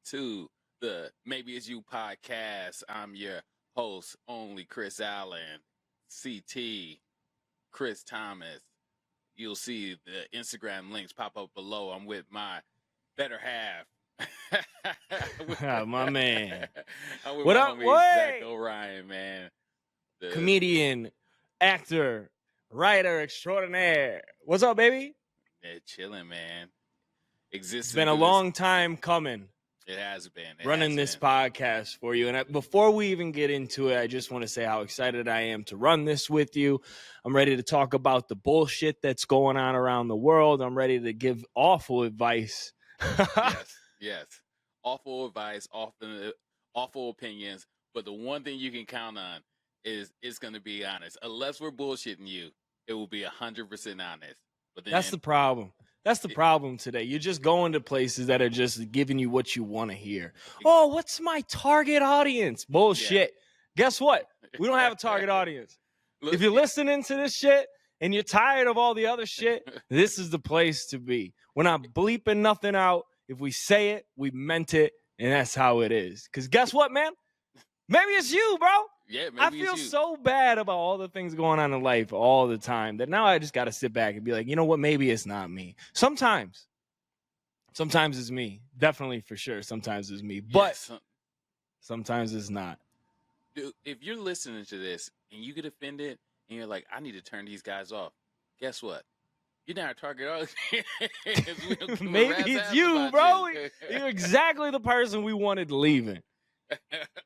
to the Maybe It's You podcast. I'm your host, only Chris Allen, CT, Chris Thomas. You'll see the Instagram links pop up below. I'm with my better half. My man. I'm with What my up, homie Zach boy? O'Ryan, man. Comedian, actor, writer extraordinaire. What's up, baby? Yeah, chilling, man. It's Existing been a through long time coming. It has been. Running this podcast for you. And before we even get into it, I just want to say how excited I am to run this with you. I'm ready to talk about the bullshit that's going on around the world. I'm ready to give awful advice. Yes. Awful advice, awful opinions. But the one thing you can count on is it's going to be honest. Unless we're bullshitting you, it will be 100% honest. But then, that's the problem. That's the problem today. You're just going to places that are just giving you what you want to hear. Oh, what's my target audience? Bullshit. Yeah. Guess what? We don't have a target audience. If you're listening to this shit and you're tired of all the other shit, this is the place to be. We're not bleeping nothing out. If we say it, we meant it, and that's how it is. Because guess what, man? Maybe it's you, bro. Yeah, maybe I feel so bad about all the things going on in life all the time that now I just got to sit back and be like, you know what? Maybe it's not me. Sometimes it's me. Definitely, for sure. Sometimes it's me. But sometimes it's not. Dude, if you're listening to this and you get offended and you're like, I need to turn these guys off, guess what? You're not a target audience. Maybe it's you, bro. You're exactly the person we wanted leaving.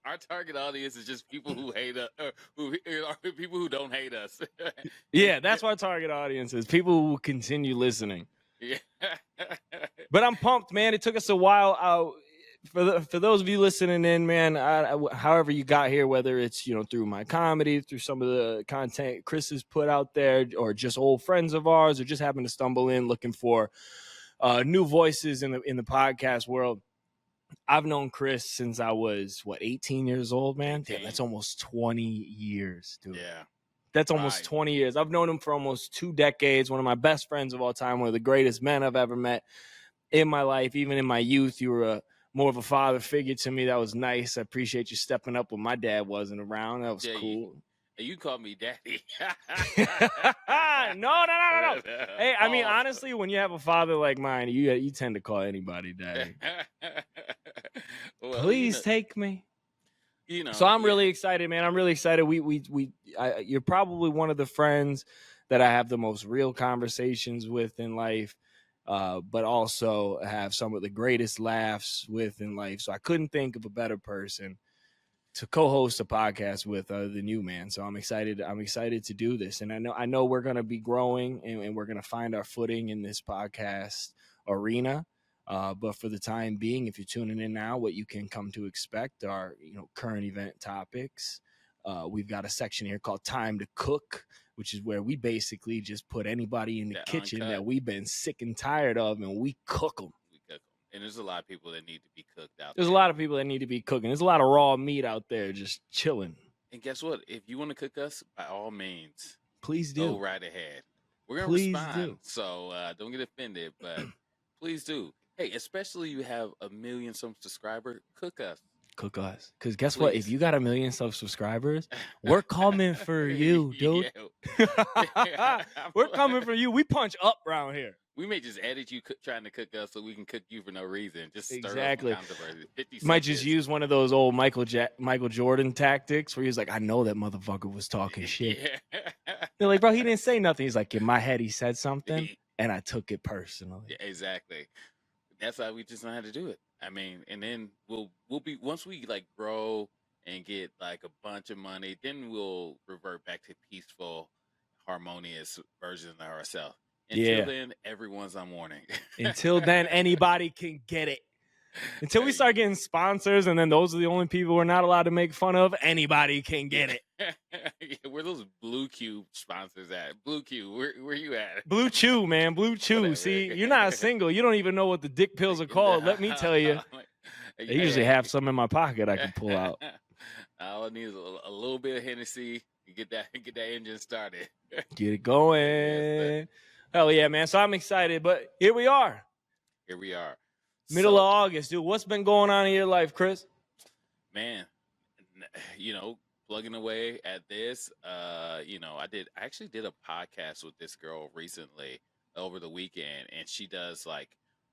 Our target audience is just people who hate us, people who don't hate us. Yeah, that's what our target audience is. People who will continue listening. Yeah. But I'm pumped, man. It took us a while. For those of you listening in, man, however you got here, whether it's through my comedy, through some of the content Chris has put out there, or just old friends of ours, or just happen to stumble in looking for new voices in the podcast world. I've known Chris since I was 18 years old, man. Damn, that's almost 20 years, dude. Yeah. That's almost 20 years. I've known him for almost 2 decades. One of my best friends of all time, one of the greatest men I've ever met in my life. Even in my youth, you were more of a father figure to me. That was nice. I appreciate you stepping up when my dad wasn't around. That was cool. You called me daddy. No. Hey, I mean, honestly, when you have a father like mine, you tend to call anybody daddy. Well, please take me. So I'm really excited, man. I'm really excited. You're probably one of the friends that I have the most real conversations with in life, but also have some of the greatest laughs with in life. So I couldn't think of a better person to co-host a podcast with than you, man. So I'm excited to do this. And I know we're going to be growing and we're going to find our footing in this podcast arena. But for the time being, if you're tuning in now, what you can come to expect are, current event topics. We've got a section here called Time to Cook, which is where we basically just put anybody in the kitchen that we've been sick and tired of, and we cook them. And there's a lot of people that need to be cooked out there. There's a lot of people that need to be cooking. There's a lot of raw meat out there just chilling. And guess what? If you want to cook us, by all means, please do. Go right ahead. We're going to respond. So don't get offended, but please do. Hey, especially you have 1 million some subscribers, cook us. Cook us. Because guess what? If you got 1 million subscribers, we're coming for you, dude. We're coming for you. We punch up around here. We may just edit you trying to cook us so we can cook you for no reason. Just stir exactly. up controversy. Might just use one of those old Michael Jordan tactics where he's like, I know that motherfucker was talking shit. Yeah. They're like, bro, he didn't say nothing. He's like, in my head, he said something, and I took it personally. Yeah, exactly. That's how we just know how to do it. I mean, and then we'll be, once we like grow and get like a bunch of money, then we'll revert back to peaceful, harmonious versions of ourselves. Until then, everyone's on warning. Until then, anybody can get it. Until we start getting sponsors, and then those are the only people we're not allowed to make fun of, anybody can get it. Yeah, where those Blue Chew sponsors at? Blue Chew, where you at? Blue Chew, man. Blue Chew. Whatever. See, you're not single. You don't even know what the dick pills are called. Let me tell you. I usually have some in my pocket I can pull out. All I need is a little bit of Hennessy to get that engine started. Get it going. Hell yeah, man. So I'm excited, but here we are. Here we are. Middle of August, dude. What's been going on in your life, Chris? Man, plugging away at this. I actually did a podcast with this girl recently over the weekend, and she does like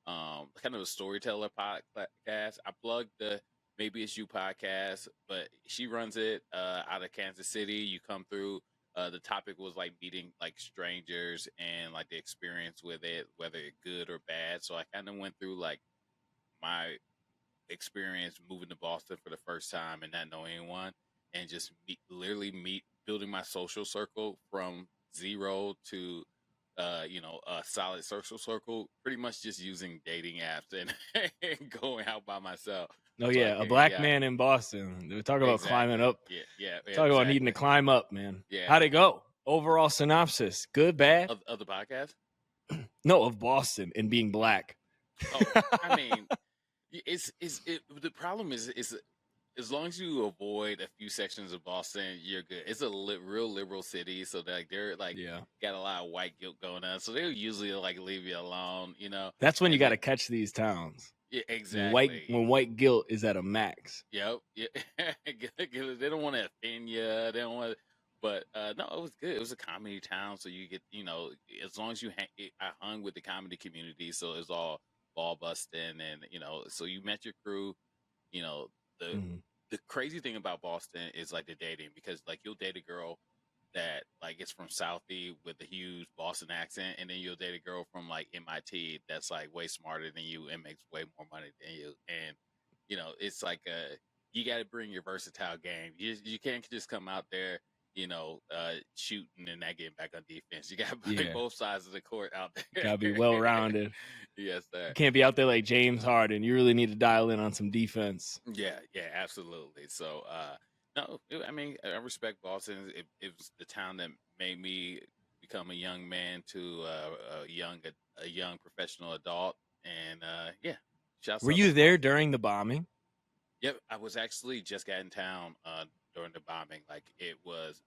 kind of a storyteller podcast. I plugged the Maybe It's You podcast, but she runs it out of Kansas City. You come through. The topic was like meeting like strangers and like the experience with it, whether it's good or bad. So I kind of went through like my experience moving to Boston for the first time and not knowing anyone, and just building my social circle from zero to a solid social circle, pretty much just using dating apps and going out by myself. Oh yeah, a black man in Boston. We're talking about climbing up. Yeah. Talking about needing to climb up, man. Yeah. How'd it go? Overall synopsis: good, bad? Of the podcast? No, of Boston and being black. Oh, I mean, the problem is as long as you avoid a few sections of Boston, you're good. It's a real liberal city, so they're like got a lot of white guilt going on. So they'll usually like leave you alone, That's when you got to catch these towns. Yeah, exactly. When white guilt is at a max. Yep. Yeah. They don't want to offend you. They don't want. But no, it was good. It was a comedy town, so you get as long as you I hung with the comedy community, so it was all ball busting, and so you met your crew. The crazy thing about Boston is like the dating, because like you'll date a girl that like is from Southie with a huge Boston accent, and then you'll date a girl from like MIT that's like way smarter than you and makes way more money than you, and it's like you got to bring your versatile game. You can't just come out there shooting and not getting back on defense. You got to play both sides of the court out there. Got to be well-rounded. Yes, sir. You can't be out there like James Harden. You really need to dial in on some defense. Yeah, absolutely. So, no, I mean, I respect Boston. It was the town that made me become a young man to a young professional adult. And, Were you there during the bombing? Yep, I was actually just got in town during the bombing. Like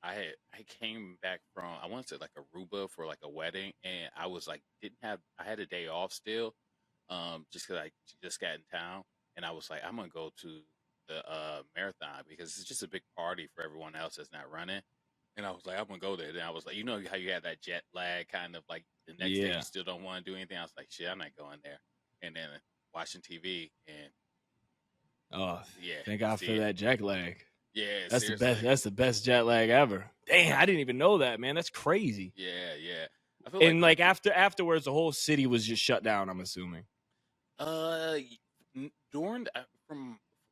I came back from, I want to say like Aruba for like a wedding, and I was like I had a day off still, just because I just got in town, and I was like, I'm gonna go to the marathon because it's just a big party for everyone else that's not running, and I was like, I'm gonna go there. Then I was like, how you had that jet lag, kind of like the next day you still don't want to do anything. I was like, shit, I'm not going there, and then watching TV and. Oh yeah! Thank God for that jet lag. Yeah, that's seriously. the best. That's the best jet lag ever. Damn, I didn't even know that, man. That's crazy. Yeah. I feel and like afterwards, the whole city was just shut down. I'm assuming. During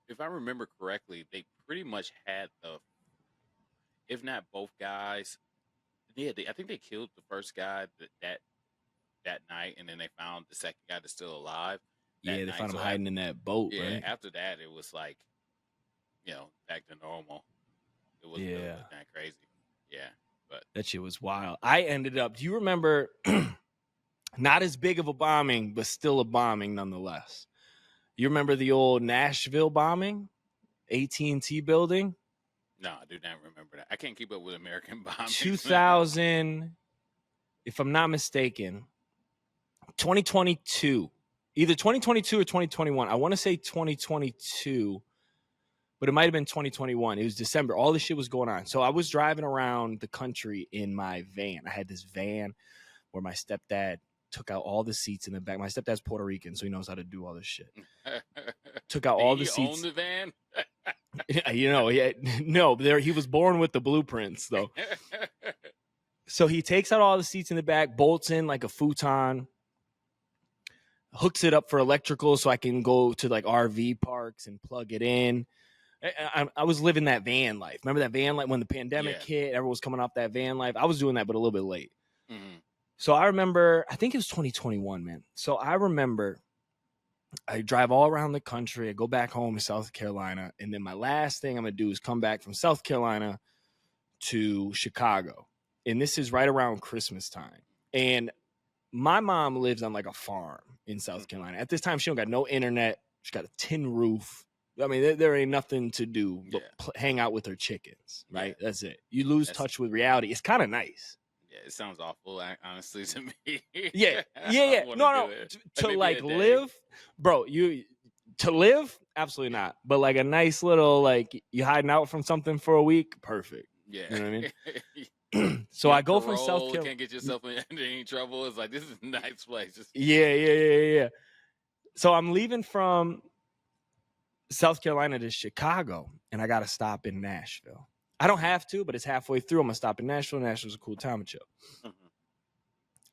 if I remember correctly, they pretty much had if not both guys. Yeah, I think they killed the first guy that night, and then they found the second guy that's still alive. Yeah, they found him hiding in that boat. Yeah, right? After that, it was like, back to normal. It wasn't really that crazy. Yeah, but that shit was wild. I ended up. Do you remember? Not as big of a bombing, but still a bombing nonetheless. You remember the old Nashville bombing, AT&T building? No, I do not remember that. I can't keep up with American bombing. 2000, if I'm not mistaken, 2022. Either 2022 or 2021. I want to say 2022, but it might have been 2021. It was December. All this shit was going on. So I was driving around the country in my van. I had this van where my stepdad took out all the seats in the back. My stepdad's Puerto Rican, so he knows how to do all this shit. Took out all the seats. Did he own the van? No, he was born with the blueprints, though. So he takes out all the seats in the back, bolts in like a futon, hooks it up for electrical so I can go to like RV parks and plug it in. I was living that van life. Remember that van life when the pandemic hit? Everyone was coming off that van life. I was doing that, but a little bit late. Mm-hmm. So I remember, I think it was 2021, man. So I remember I drive all around the country. I go back home to South Carolina. And then my last thing I'm going to do is come back from South Carolina to Chicago. And this is right around Christmas time. And my mom lives on like a farm in South Carolina. At this time, she don't got no internet. She got a tin roof. I mean, there ain't nothing to do but hang out with her chickens, right? Yeah. That's it. You lose touch with reality. It's kind of nice. Yeah, it sounds awful, honestly, to me. Yeah. I don't want to do No. it. Like To maybe like a day. live, bro. To live, absolutely Yeah. not. But like a nice little like you hiding out from something for a week, perfect. Yeah. You know what I You mean? So I on go from South parole, Carolina. can't get yourself in any trouble. It's like, this is a nice place. Just Yeah. So I'm leaving from South Carolina to Chicago, and I got to stop in Nashville. I don't have to, but it's halfway through. I'm gonna stop in Nashville. Nashville's a cool town to chill. Mhm.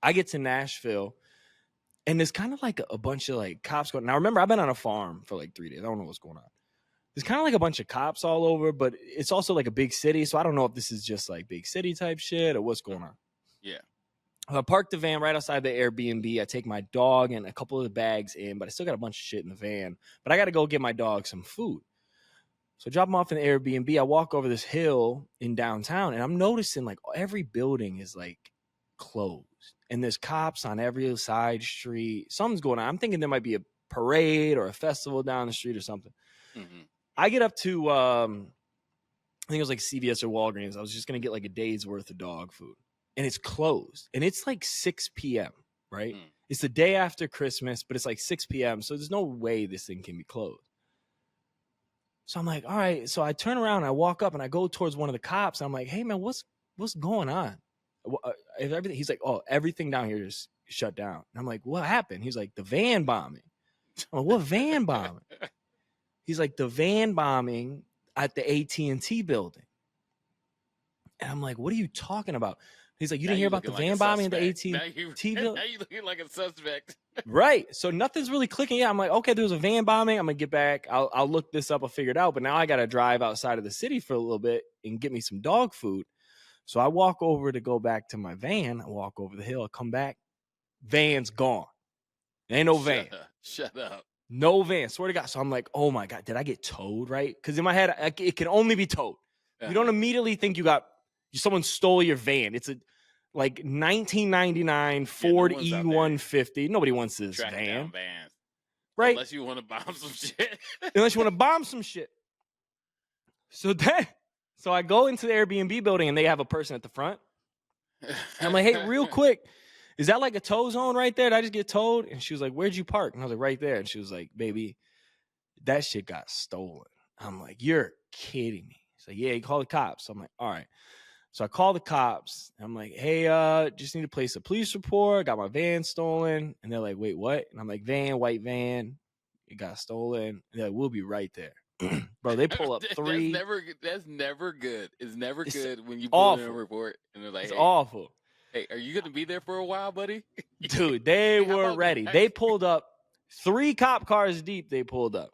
I get to Nashville, and there's kind of like a bunch of like cops going. Now, remember, I've been on a farm for like 3 days. I don't know what's going on. There's kind of like a bunch of cops all over, but it's also like a big city. So I don't know if this is just like big city type shit or what's going on. Yeah. I park the van right outside the Airbnb. I take my dog and a couple of the bags in, but I still got a bunch of shit in the van. But I got to go get my dog some food. So I drop him off in the Airbnb. I walk over this hill in downtown, and I'm noticing like every building is like closed, and there's cops on every side street. Something's going on. I'm thinking there might be a parade or a festival down the street or something. Mm-hmm. I get up to I think it was like CVS or Walgreens. I was just gonna get like a day's worth of dog food, and it's closed, and it's like 6 p.m. Right? Mm. It's the day after Christmas, but it's like 6 p.m. So there's no way this thing can be closed. So I'm like, all right. So I turn around, and I walk up, and I go towards one of the cops. And I'm like, hey man, what's going on? He's like, oh, everything down here is shut down. And I'm like, what happened? He's like, the van bombing. I'm like, what van bombing? He's like, the van bombing at the AT&T building. And I'm like, what are you talking about? He's like, you didn't hear about the van bombing at the AT&T building? Now you looking like a suspect. Right. So nothing's really clicking. Yeah, I'm like, okay, there was a van bombing. I'm gonna get back. I'll look this up. I'll figure it out. But now I gotta drive outside of the city for a little bit and get me some dog food. So I walk over to go back to my van. I walk over the hill. I come back. Van's gone. There ain't no van. Shut up. No van. Swear to God. So I'm like, oh my God, did I get towed? Right? Because in my head, it can only be towed. You don't immediately think someone stole your van. It's a like 1999 Ford E150. Nobody wants this Track van. Down vans. Right? Unless you want to bomb some shit. Unless you want to bomb some shit. So I go into the Airbnb building, and they have a person at the front. And I'm like, hey, real quick, is that like a tow zone right there? Did I just get towed? And she was like, where'd you park? And I was like, right there. And she was like, baby, that shit got stolen. I'm like, you're kidding me. She's like, yeah, you call the cops. I'm like, all right. So I call the cops. I'm like, hey, just need to place a police report. Got my van stolen. And they're like, wait, what? And I'm like, white van. It got stolen. And they're like, we'll be right there. Bro, they pull up 3. That's never good. It's never good when you pull in a report and they're like, it's awful. Hey, are you going to be there for a while, buddy? Dude, they were ready. They pulled up 3 cop cars deep. They pulled up.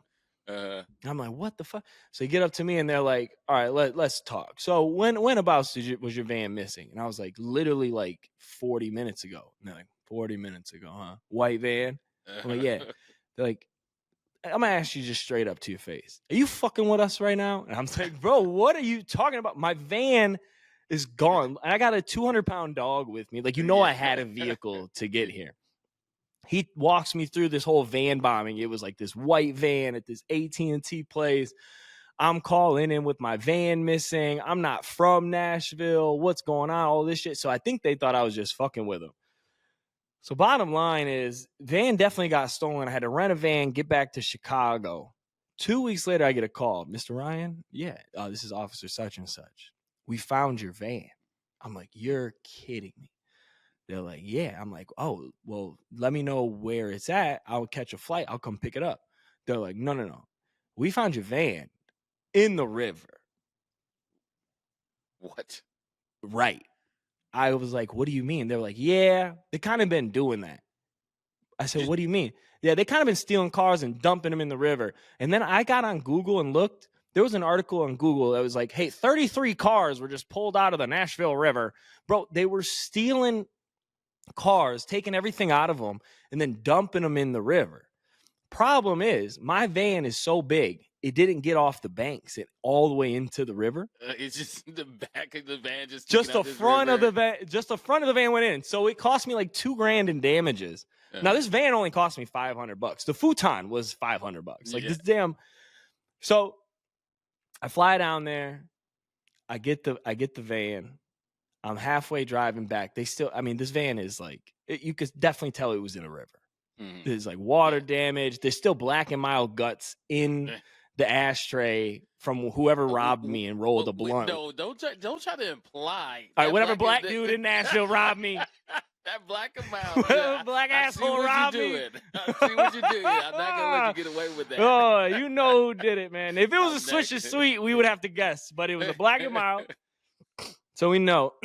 I'm like, what the fuck? So they get up to me and they're like, all right, let's talk. So when abouts was your van missing? And I was like, literally like 40 minutes ago. And they're like, 40 minutes ago, huh? White van? I'm like, yeah. They're like, I'm gonna ask you just straight up to your face. Are you fucking with us right now? And I'm like, bro, what are you talking about? My van is gone. I got a 200-pound dog with me. Like, I had a vehicle to get here. He walks me through this whole van bombing. It was like this white van at this AT&T place. I'm calling in with my van missing. I'm not from Nashville. What's going on? All this shit. So I think they thought I was just fucking with them. So bottom line is, van definitely got stolen. I had to rent a van, get back to Chicago. 2 weeks later, I get a call. Mr. Ryan? Yeah, this is Officer such and such. We found your van. I'm like, you're kidding me. They're like, yeah. I'm like, oh, well, let me know where it's at. I'll catch a flight. I'll come pick it up. They're like, no. We found your van in the river. What? Right. I was like, what do you mean? They're like, yeah, they kind of been doing that. I said, what do you mean? Yeah, they kind of been stealing cars and dumping them in the river. And then I got on Google and looked. There was an article on Google that was like, hey, 33 cars were just pulled out of the Nashville River. Bro, they were stealing cars, taking everything out of them, and then dumping them in the river. Problem is, my van is so big, it didn't get off the banks. It all the way into the river. It's just the back of the van, just the front of the van. Just the front of the van went in. So it cost me like $2,000 in damages. Now this van only cost me $500. The futon was $500. Like this damn. So I fly down there. I get the van. I'm halfway driving back. They still, I mean, this van is like, you could definitely tell it was in a river. Mm-hmm. There's like water damage. There's still Black and Mild guts in the ashtray from whoever robbed me and rolled a blunt. No, don't try to imply. All right, whatever black dude in Nashville robbed me. That Black and Mild. Black asshole robbed me. I see what you do. I'm not gonna let you get away with that. Oh, you know who did it, man. If it was a Swisher Sweet, we would have to guess, but it was a Black and Mild. So we know.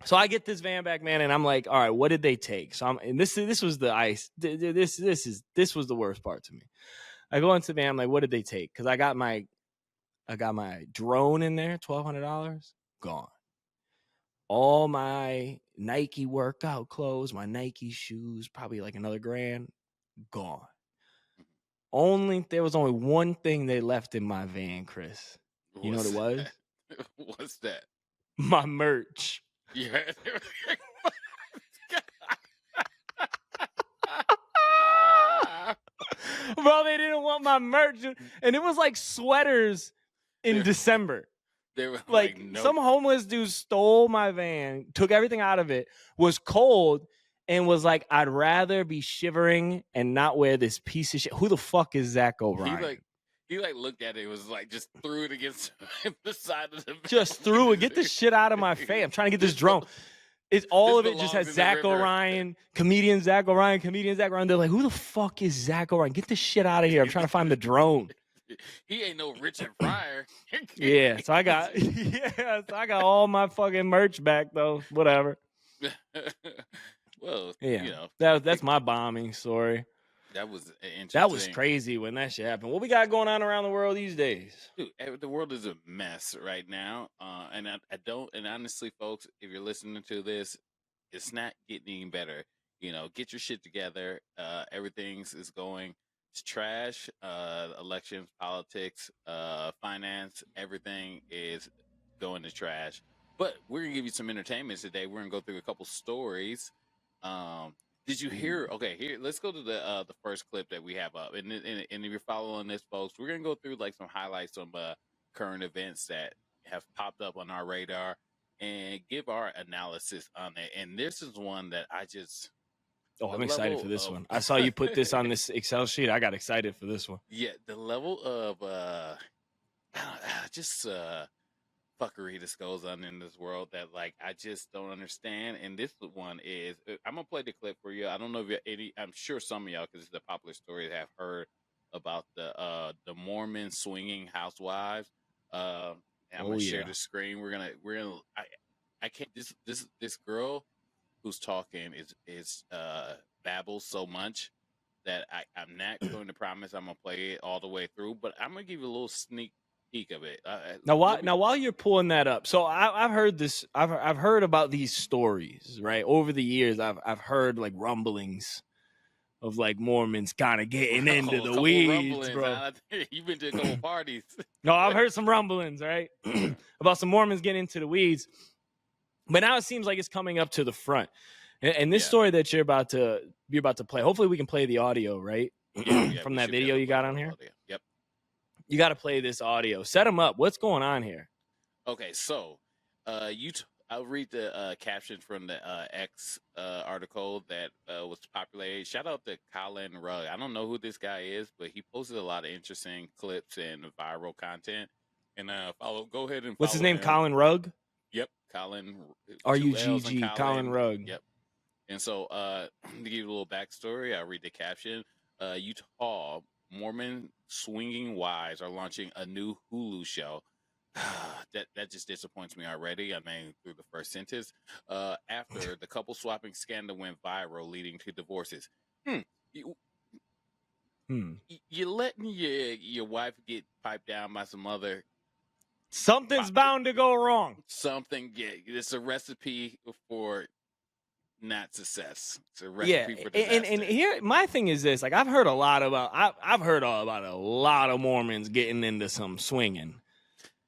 So I get this van back, man, and I'm like, all right, what did they take? So and this was the ice. This was the worst part to me. I go into the van, I'm like, what did they take? Because I got my drone in there, $1,200, gone. All my Nike workout clothes, my Nike shoes, probably like another $1,000, gone. There was only one thing they left in my van, Chris. You know what it was? What's that? My merch. Yeah. Bro, they didn't want my merch. And it was like sweaters in December. They were like nope. Some homeless dude stole my van, took everything out of it, was cold, and was like, I'd rather be shivering and not wear this piece of shit. Who the fuck is Zach O'Brien? He looked at it, was like, just threw it against the side of the van. Just threw it. Get this shit out of my face. I'm trying to get this drone. All of it just has Zach O'Brien, comedian Zach O'Brien. They're like, who the fuck is Zach O'Brien? Get this shit out of here. I'm trying to find the drone. He ain't no Richard Pryor. Yeah, so I got all my fucking merch back though. Whatever. Well, yeah, you know, that's my bombing story. That was interesting. That was crazy when that shit happened. What we got going on around the world these days? Dude, the world is a mess right now. And I don't, and honestly, folks, if you're listening to this, it's not getting any better. You know, get your shit together. Everything's is going. It's trash. Elections, politics, finance, everything is going to trash. But we're gonna give you some entertainment today. We're gonna go through a couple stories. Did you hear? Okay, here, let's go to the first clip that we have up. And if you're following this, folks, we're gonna go through like some highlights from current events that have popped up on our radar and give our analysis on it. And this is one that I just. Oh, I'm excited for this one. I saw you put this on this Excel sheet. I got excited for this one. Yeah, the level of just fuckery that goes on in this world that like I just don't understand. And this one is, I'm gonna play the clip for you. I don't know if I'm sure some of y'all, because it's a popular story, have heard about the Mormon swinging housewives. And I'm gonna share the screen. We're gonna I can't this girl who's talking is babbles so much that I'm not going to promise I'm gonna play it all the way through, but I'm gonna give you a little sneak peek of it. Now while you're pulling that up, so I've heard this. I've heard about these stories, right? Over the years, I've heard like rumblings of like Mormons kind of getting into the weeds, bro. You've been to a couple parties. No, I've heard some rumblings, right, about some Mormons getting into the weeds. But now it seems like it's coming up to the front. And this story that you're about to play, hopefully we can play the audio, right? Yeah, from that video you got on here. Audio. Yep. You got to play this audio. Set them up. What's going on here? Okay, so I'll read the caption from the X article that was populated. Shout out to Colin Rugg. I don't know who this guy is, but he posted a lot of interesting clips and viral content. And go ahead and what's his name? him. Colin Rugg? Yep, Colin. R-U-G-G, Colin Rugg. Yep. And so to give you a little backstory, I'll read the caption. Utah Mormon swinging wives are launching a new Hulu show. That just disappoints me already. I mean, through the first sentence. After the couple swapping scandal went viral, leading to divorces. You're letting your wife get piped down by some other. Something's bound to go wrong. It's a recipe for not success. It's a recipe for disaster. And here my thing is this: like I've heard a lot about a lot of Mormons getting into some swinging,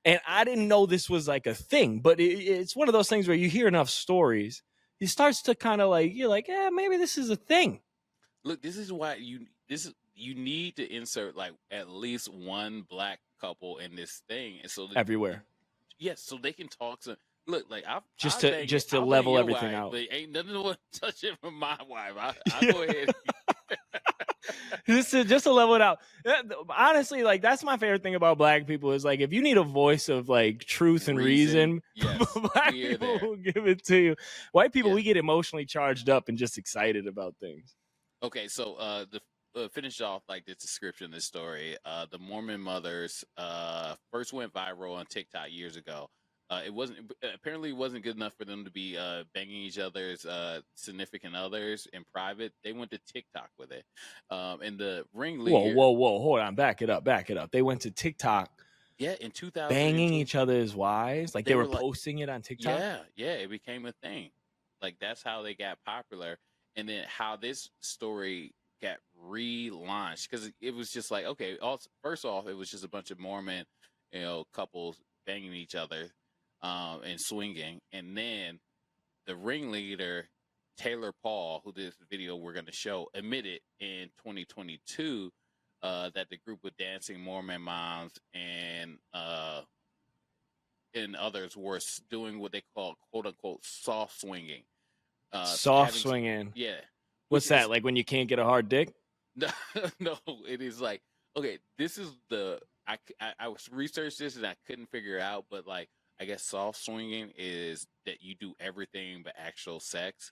and I didn't know this was like a thing. But it's one of those things where you hear enough stories, it starts to kind of like you're like, yeah, maybe this is a thing. Look, this is why you need to insert like at least one black couple in this thing, and so everywhere. Yes, so they can talk. Look, like just I'll to bang level your everything wife, out. but ain't nothing to touch it from my wife. I'll go ahead. just to level it out. Honestly, like that's my favorite thing about black people is like if you need a voice of like truth and reason, yes, black people will give it to you. White people, we get emotionally charged up and just excited about things. Okay, so finish off like this description of this story. The Mormon mothers first went viral on TikTok years ago. It wasn't good enough for them to be banging each other's significant others in private. They went to TikTok with it, and the ringleader. Whoa! Hold on, back it up. They went to TikTok. Yeah, in 2000, banging each other's wives, like they were posting it on TikTok. Yeah, it became a thing. Like that's how they got popular, and then how this story got relaunched because it was just like okay. First off, it was just a bunch of Mormon, couples banging each other, and swinging, and then the ringleader Taylor Paul, who did this video we're going to show, admitted in 2022 that the group of dancing Mormon moms and others were doing what they call "quote unquote" soft swinging. Soft swinging. Yeah. What's that? Like when you can't get a hard dick? No, it is like okay. This is I was researched this and I couldn't figure out, but like I guess soft swinging is that you do everything but actual sex.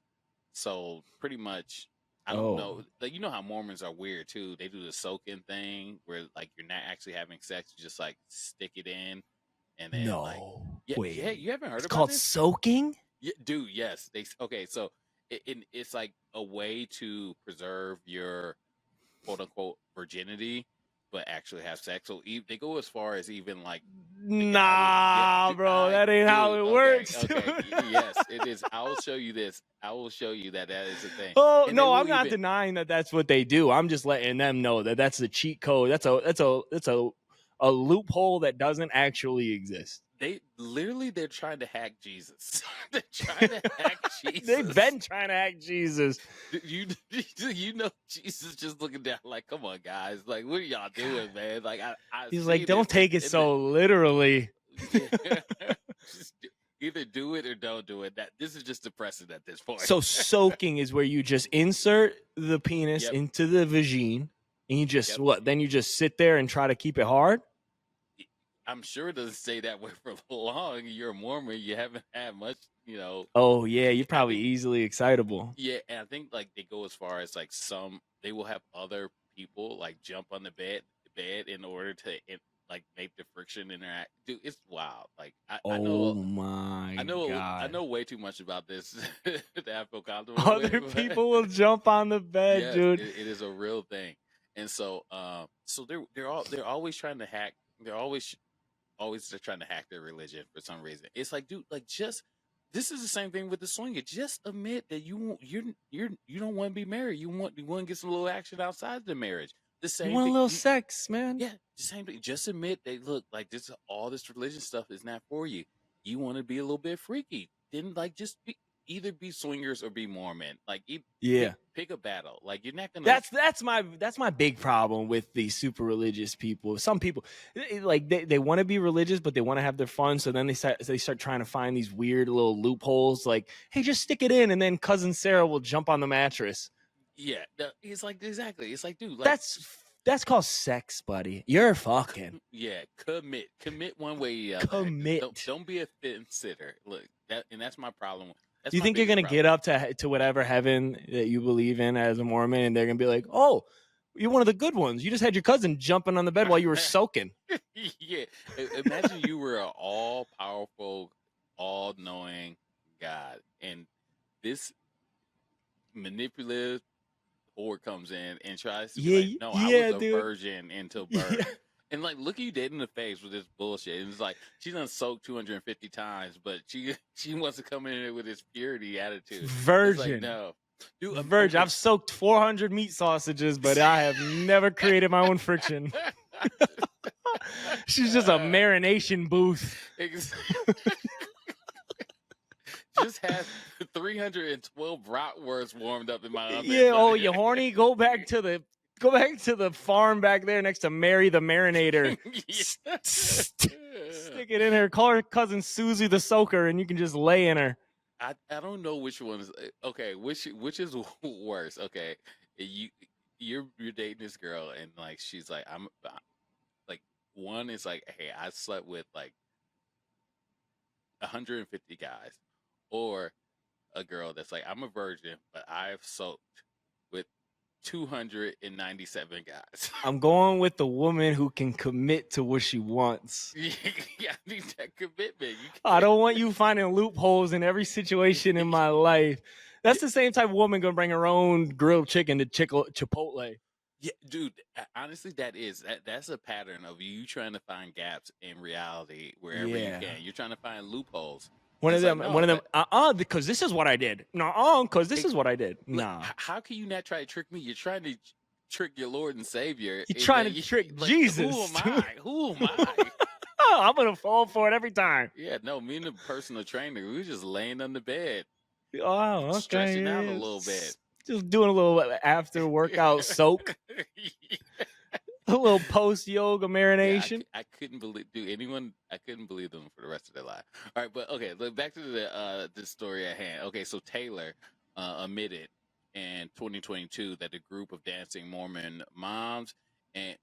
So pretty much, I don't know. Like you know how Mormons are weird too. They do the soaking thing where like you're not actually having sex, you just like stick it in, and then wait, yeah, you haven't heard it's about called this? Soaking? Yeah, dude, yes. So it's like a way to preserve your quote unquote virginity, but actually have sex. So they go as far as even like, bro, that ain't how it works. Okay, yes, it is. I will show you this. I will show you that is a thing. Oh no, I'm not denying that that's what they do. I'm just letting them know that that's a cheat code. That's a loophole that doesn't actually exist. They're trying to hack Jesus. They're trying to hack Jesus. They've been trying to hack Jesus. You know Jesus just looking down like, come on, guys. Like, what are y'all doing, man? Like, he's like, don't take it so literally. Just either do it or don't do it. This is just depressing at this point. So soaking is where you just insert the penis into the vagine, and you just Then you just sit there and try to keep it hard. I'm sure it doesn't stay that way for long. You're a Mormon. You haven't had much, Oh, yeah. You're probably easily excitable. Yeah. And I think, like, they go as far as, like, they will have other people, like, jump on the bed in order to, like, make the friction interact. Dude, it's wild. Like, I know way too much about this to I feel comfortable Other people will jump on the bed, dude. It is a real thing. And so, they're always trying to hack. They're always trying to hack their religion for some reason. It's like, dude, like this is the same thing with the swinger. Just admit that you don't want to be married. You want to get some little action outside the marriage. The same. You want a little sex, man. Yeah, the same thing. Just admit that. Look, like all this religion stuff is not for you. You want to be a little bit freaky. Then just either be swingers or be Mormon. Like, pick a battle. Like, you're not gonna. That's my big problem with these super religious people. Some people, like, they want to be religious, but they want to have their fun. So then they start trying to find these weird little loopholes. Like, hey, just stick it in, and then cousin Sarah will jump on the mattress. Yeah, it's like exactly. It's like, dude, like, that's called sex, buddy. You're fucking. Yeah, commit one way or the other. Commit. Don't be a fit sitter. Look, that's my problem. Do you think you're going to get up to whatever heaven that you believe in as a Mormon, and they're going to be like, oh, you're one of the good ones. You just had your cousin jumping on the bed while you were soaking. Yeah. Imagine you were an all-powerful, all-knowing God, and this manipulative whore comes in and tries to be like, no, I was a virgin until birth. Yeah. And, like, look at you dead in the face with this bullshit. And it's like, she's done soaked 250 times, but she wants to come in with this purity attitude. Virgin. Like, no. Dude, virgin. I've soaked 400 meat sausages, but I have never created my own friction. She's just a marination booth. Just had 312 bratwursts warmed up in my oven. Yeah, oh, you horny? Go back to the farm back there next to Mary the Marinator. Stick it in her. Call her cousin Susie the Soaker, and you can just lay in her. I don't know which one is okay. Which is worse? Okay, you're dating this girl, and like she's like I'm like one is like, hey, I slept with like 150 guys, or a girl that's like, I'm a virgin, but I've soaked with 297 guys. I'm going with the woman who can commit to what she wants. Yeah, I need that commitment. I don't want you finding loopholes in every situation in my life. That's the same type of woman gonna bring her own grilled chicken to Chipotle. Yeah, dude. Honestly, that's a pattern of you trying to find gaps in reality wherever you can. You're trying to find loopholes. One of them, because this is what I did. Because this is what I did. Nah. How can you not try to trick me? You're trying to trick your Lord and Savior. You're trying to trick Jesus. Who am I? Who am I? I'm gonna fall for it every time. Yeah, no, me and the personal trainer, we were just laying on the bed. Oh, okay. Stretching out a little bit. Just doing a little after workout soak. A little post yoga marination. Yeah, I couldn't believe, I couldn't believe them for the rest of their life. All right, but okay, back to the story at hand. Okay, so Taylor admitted in 2022 that a group of dancing Mormon moms I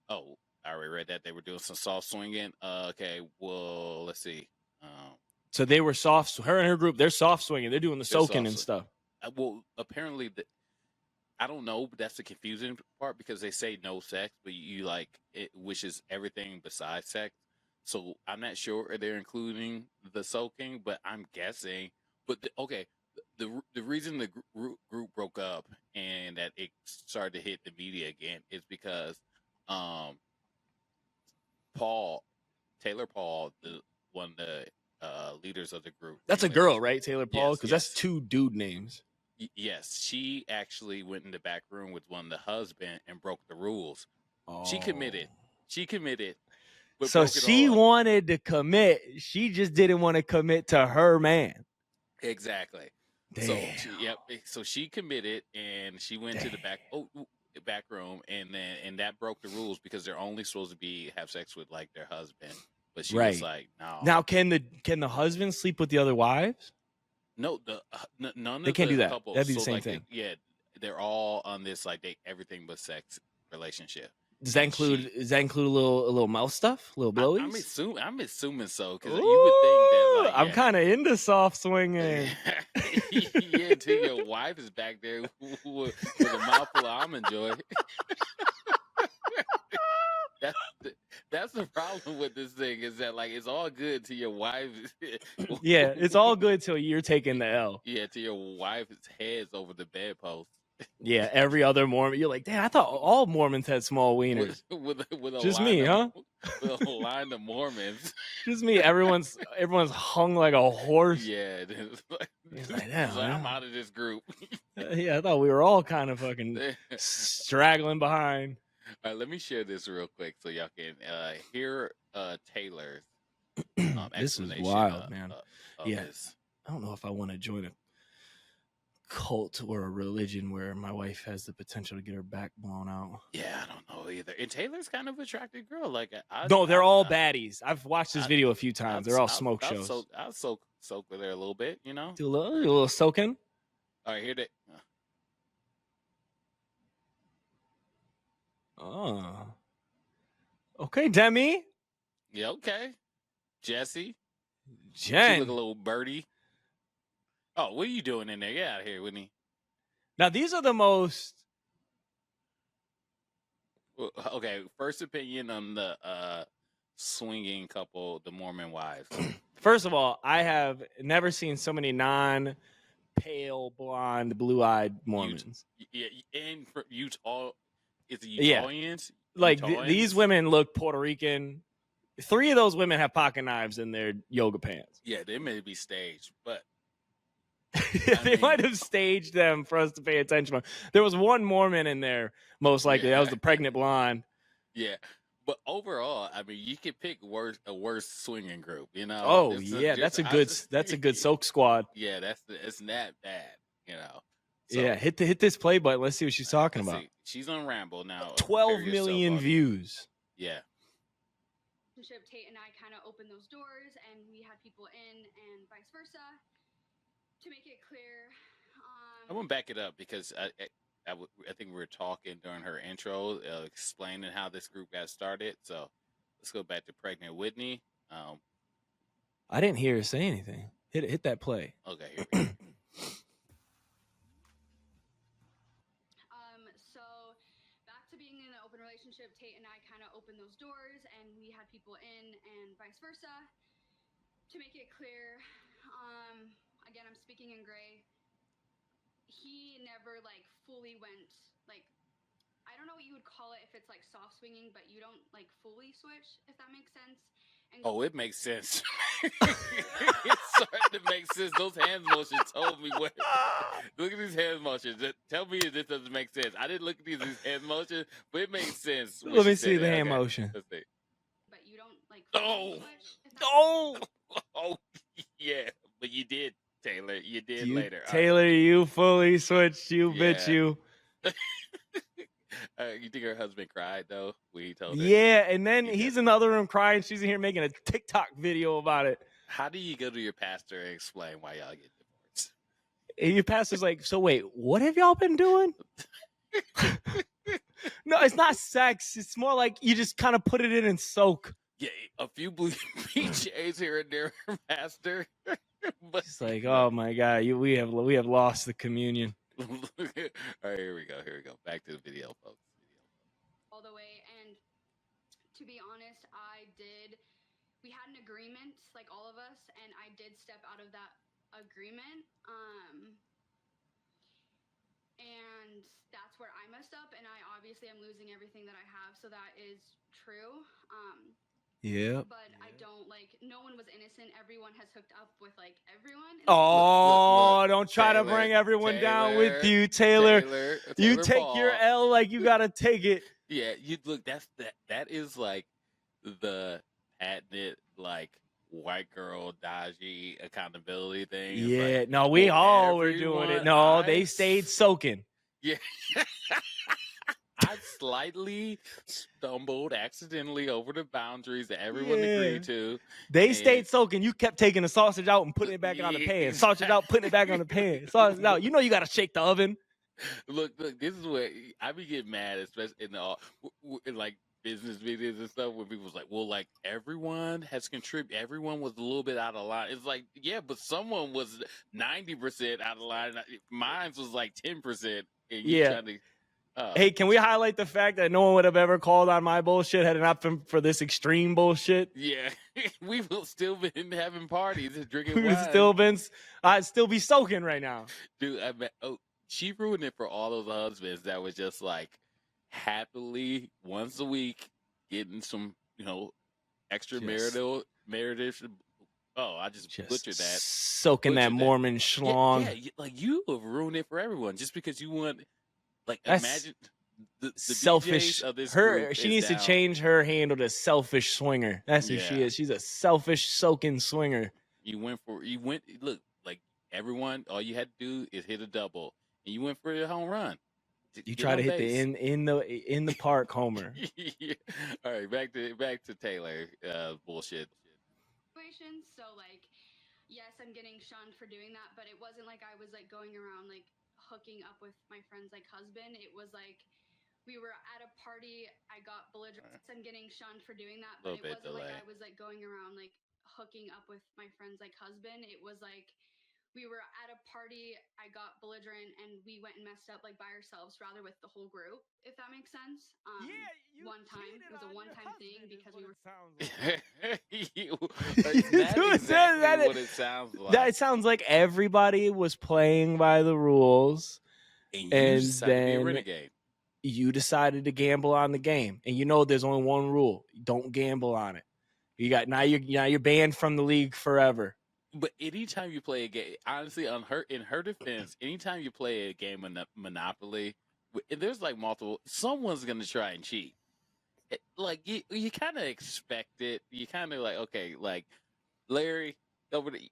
already read that they were doing some soft swinging. Okay, well, let's see. So they were soft. Her and her group, they're soft swinging. They're doing the soaking and stuff. Well, apparently I don't know, but that's the confusing part because they say no sex, but you like it, which is everything besides sex. So I'm not sure if they're including the soaking, but I'm guessing. But the reason the group broke up and that it started to hit the media again is because Taylor Paul, one of the leaders of the group. That's a girl, right? Taylor Paul, because that's two dude names. Yes, she actually went in the back room with the husband and broke the rules. Oh. She committed. But so she wanted to commit. She just didn't want to commit to her man. Exactly. Damn. So she committed and she went to the back room and that broke the rules because they're only supposed to have sex with like their husband. But she was like, no. Now can the husband sleep with the other wives? No, none of they can't do that. Couples, that'd be the same thing. They're all on this like everything but sex relationship. Does that include a little mouth stuff, little blowies? I'm assuming so because you would think that like I'm kind of into soft swinging. Yeah, until your wife is back there with a mouthful of almond joy. That's the problem with this thing is that like it's all good to your wife. Yeah, it's all good till you're taking the L. Yeah, to your wife's head's over the bedpost. Yeah, every other Mormon, you're like, damn, I thought all Mormons had small wieners. With a just me, huh? With a line of Mormons. Just me. Everyone's hung like a horse. Yeah, I'm out of this group. Yeah, I thought we were all kind of fucking straggling behind. All right, let me share this real quick so y'all can hear Taylor's this is wild, man. Yes, I don't know if I want to join a cult or a religion where my wife has the potential to get her back blown out. Yeah, I don't know either. And Taylor's kind of an attractive girl. Like, they're all baddies. I've watched this video a few times. They're all smoke shows. I'll soak with her a little bit, you know. Do a little soaking. All right, here they. Oh. Okay, Demi. Yeah, okay. Jesse. Jen. She look a little birdie. Oh, what are you doing in there? Get out of here, Whitney. Now, these are the most... Okay, first opinion on the swinging couple, the Mormon wives. First of all, I have never seen so many non-pale, blonde, blue-eyed Mormons. Yeah, and for Utah... It's Utahns. Yeah. Like these women look Puerto Rican. 3 of those women have pocket knives in their yoga pants. Yeah, they may be staged, but they might have staged them for us to pay attention. There was one Mormon in there, most likely. That was the pregnant blonde. Yeah, but overall, I mean, you could pick a worse swinging group. You know? Oh that's a good soak squad. Yeah, it's not bad. You know. So, yeah, hit this play button. Let's see what she's talking about. She's on Ramble now. 12 million views. Yeah. Tate and I kind of opened those doors, and we had people in, and vice versa. To make it clear, I'm gonna back it up because I think we were talking during her intro, explaining how this group got started. So let's go back to pregnant Whitney. I didn't hear her say anything. Hit that play. Okay, here we go. So back to being in an open relationship, Tate and I kind of opened those doors, and we had people in, and vice versa. To make it clear, again, I'm speaking in gray. He never like fully went like, I don't know what you would call it if it's like soft swinging, but you don't like fully switch, if that makes sense. Oh, it makes sense. It's starting to make sense. Those hand motions told me what. Look at these hand motions. Tell me if this doesn't make sense. I didn't look at these hand motions, but it makes sense. Let me see the hand motion. But you don't like fully switch. Oh, yeah. But you did, Taylor. You did later. Taylor, you fully switched. You bitch, you. You think her husband cried though when he told her? Yeah, and then he's in the other room crying. She's in here making a TikTok video about it. How do you go to your pastor and explain why y'all get divorced? And your pastor's like, so wait, what have y'all been doing? No, it's not sex. It's more like you just kind of put it in and soak. Yeah, a few BJs here and there, pastor. But it's like, oh my God, we have lost the communion. All right, here we go. Back to the video, folks. All the way, and to be honest, we had an agreement, like all of us, and I did step out of that agreement. And that's where I messed up, and I obviously am losing everything that I have, so that is true. Yeah. But I don't no one was innocent. Everyone has hooked up with like everyone. Look, don't try to bring everyone down with you, Taylor. You take your L like you gotta take it. Yeah, you look. That is like the patented like white girl dodgy accountability thing. Yeah, like, no, we all were doing it. No, they stayed soaking. Yeah. I slightly stumbled accidentally over the boundaries that everyone agreed to. They stayed soaking. You kept taking the sausage out and putting it back on the pan. Sausage out, putting it back on the pan. Sausage out. You know you got to shake the oven. Look, this is where I be getting mad, especially in like business videos and stuff, where people's like, well, like everyone has contributed. Everyone was a little bit out of line. It's like, yeah, but someone was 90% out of line. Mine was like 10%. And you trying to... Hey, can we highlight the fact that no one would have ever called on my bullshit had it not been for this extreme bullshit? Yeah, we will still been having parties and drinking wine. I'd still be soaking right now. Dude, she ruined it for all those husbands that was just like happily once a week getting some, extra marital. Oh, I just butchered that. Soaking that Mormon schlong. Yeah, like you have ruined it for everyone just because you want... Like, imagine the selfish of this she needs to change her handle to selfish swinger. That's who she is. She's a selfish soaking swinger. Look, like everyone, all you had to do is hit a double, and you went for a home run. You try to hit the in the park homer. Yeah. All right, back to Taylor bullshit. So like, yes, I'm getting shunned for doing that, but it wasn't like I was like going around like hooking up with my friend's like husband. It was like we were at a party, I got belligerent. I'm getting shunned for doing that, but it wasn't like I was like going around like hooking up with my friend's like husband. It was like we were at a party, I got belligerent, and we went and messed up like by ourselves rather with the whole group, if that makes sense. One time. It was a one-time thing because we were... That's exactly what it sounds like. That sounds like everybody was playing by the rules, and decided to be a renegade. You decided to gamble on the game, and there's only one rule: don't gamble on it. You're banned from the league forever. But anytime you play a game, honestly, in her defense, anytime you play a game of Monopoly, there's like multiple. Someone's gonna try and cheat. Like you kind of expect it. You kind of like, okay, like Larry over the.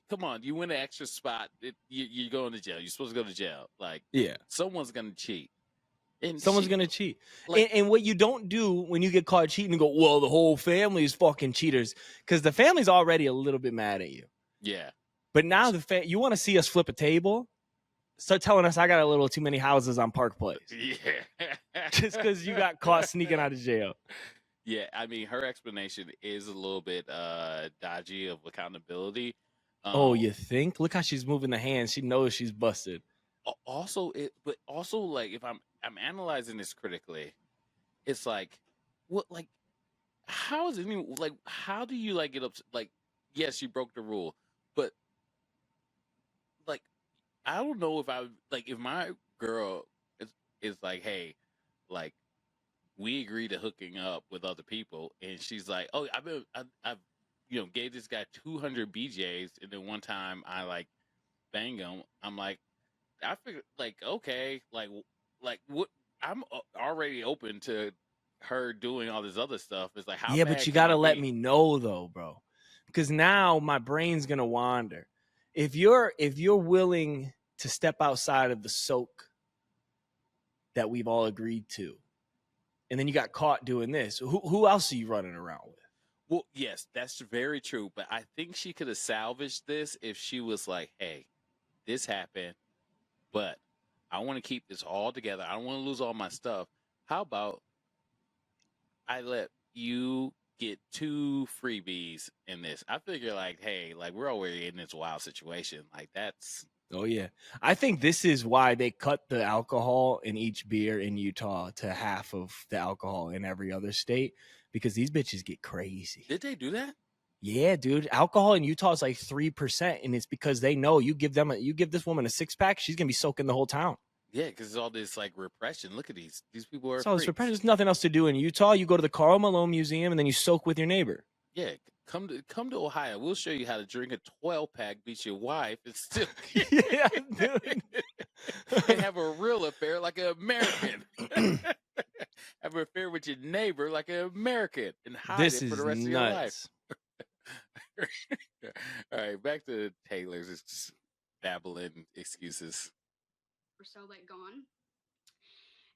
Come on, you win an extra spot. You're going to jail. You're supposed to go to jail. Like, yeah, someone's gonna cheat. And Someone's gonna cheat. And what you don't do when you get caught cheating and go, well, the whole family is fucking cheaters, because the family's already a little bit mad at you. Yeah. But now you want to see us flip a table? Start telling us I got a little too many houses on Park Place. Yeah. Just because you got caught sneaking out of jail. Yeah, I mean, her explanation is a little bit dodgy of accountability. Oh, you think? Look how she's moving the hands. She knows she's busted. But also, like, if I'm analyzing this critically, it's like, what, like, how is it even, like, how do you, like, get up? Like, yes, you broke the rule, but, like, I don't know if if my girl is like, hey, like, we agree to hooking up with other people, and she's like, oh, I've gave this guy 200 BJs, and then one time I, like, bang him. I'm like, I figured, like, okay, like what? I'm already open to her doing all this other stuff. It's like, how? Yeah, bad but you can gotta it let be? me know though, bro, because now my brain's gonna wander. If you're willing to step outside of the soak that we've all agreed to, and then you got caught doing this, who else are you running around with? Well, yes, that's very true. But I think she could have salvaged this if she was like, hey, this happened, but I want to keep this all together. I don't want to lose all my stuff. How about I let you get 2 freebies in this? I figure, like, hey, like, we're already in this wild situation. Like, that's. Oh yeah, I think this is why they cut the alcohol in each beer in Utah to half of the alcohol in every other state, because these bitches get crazy. Did they do that? Yeah, dude. Alcohol in Utah is like 3%, and it's because they know you give this woman a 6-pack, she's gonna be soaking the whole town. Yeah, because it's all this, like, repression. Look at these people are So freaks. there's nothing else to do in Utah. You go to the Karl Malone Museum and then you soak with your neighbor. Yeah, come to Ohio. We'll show you how to drink a 12-pack, beat your wife, and still Yeah, dude. and have a real affair like an American. Have an affair with your neighbor like an American, and hide it for the rest of your life. All right, back to Taylor's. It's just babbling excuses. We're so, like, gone.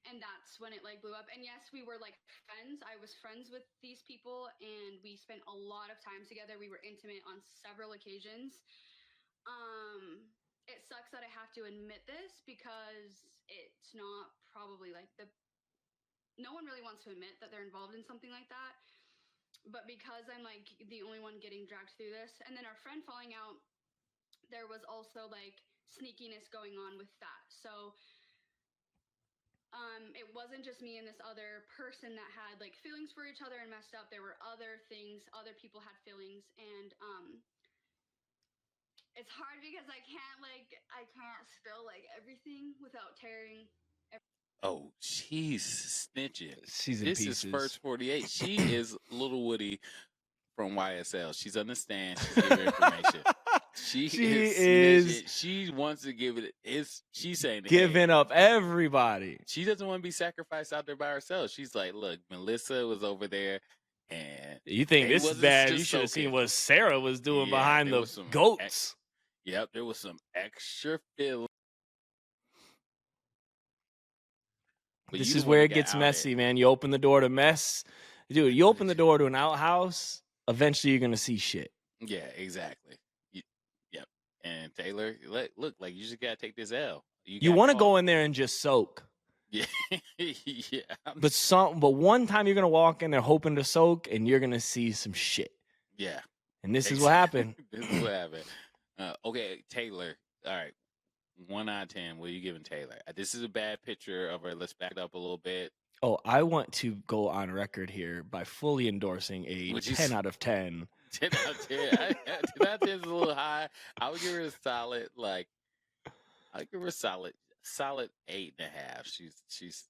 And that's when it, like, blew up. And yes, we were, like, friends. I was friends with these people, and we spent a lot of time together. We were intimate on several occasions. It sucks that I have to admit this, because it's not probably, like, no one really wants to admit that they're involved in something like that. But because I'm, like, the only one getting dragged through this, and then our friend falling out, there was also, like, sneakiness going on with that. So it wasn't just me and this other person that had, like, feelings for each other and messed up. There were other things, other people had feelings, and it's hard because I can't spill, like, everything without tearing. Oh, she's snitching. She's in this pieces. Is First 48. She is Little Woody from YSL. She's understand. She's giving information. She is. She wants to give it. She's saying giving up everybody. She doesn't want to be sacrificed out there by herself. She's like, look, Melissa was over there, and you think this is bad? You should have seen what Sarah was doing behind the goats. Yep, there was some extra feeling. But this is where it gets messy, man. You open the door to mess, dude. You open the door to an outhouse. Eventually, you're gonna see shit. Yeah, exactly. Yep. And Taylor, look, like, you just gotta take this L. You want to go in there and just soak. Yeah, yeah. But one time you're gonna walk in there hoping to soak, and you're gonna see some shit. Yeah. And this is what happened. This is what happened. Okay, Taylor. All right. 1 out of 10. What are you giving Taylor? This is a bad picture of her. Let's back it up a little bit. Oh, I want to go on record here by fully endorsing a 10 out of 10. 10 out of 10. 10 out of 10 is a little high. I would give her a solid, I'd give her a solid 8.5. She's,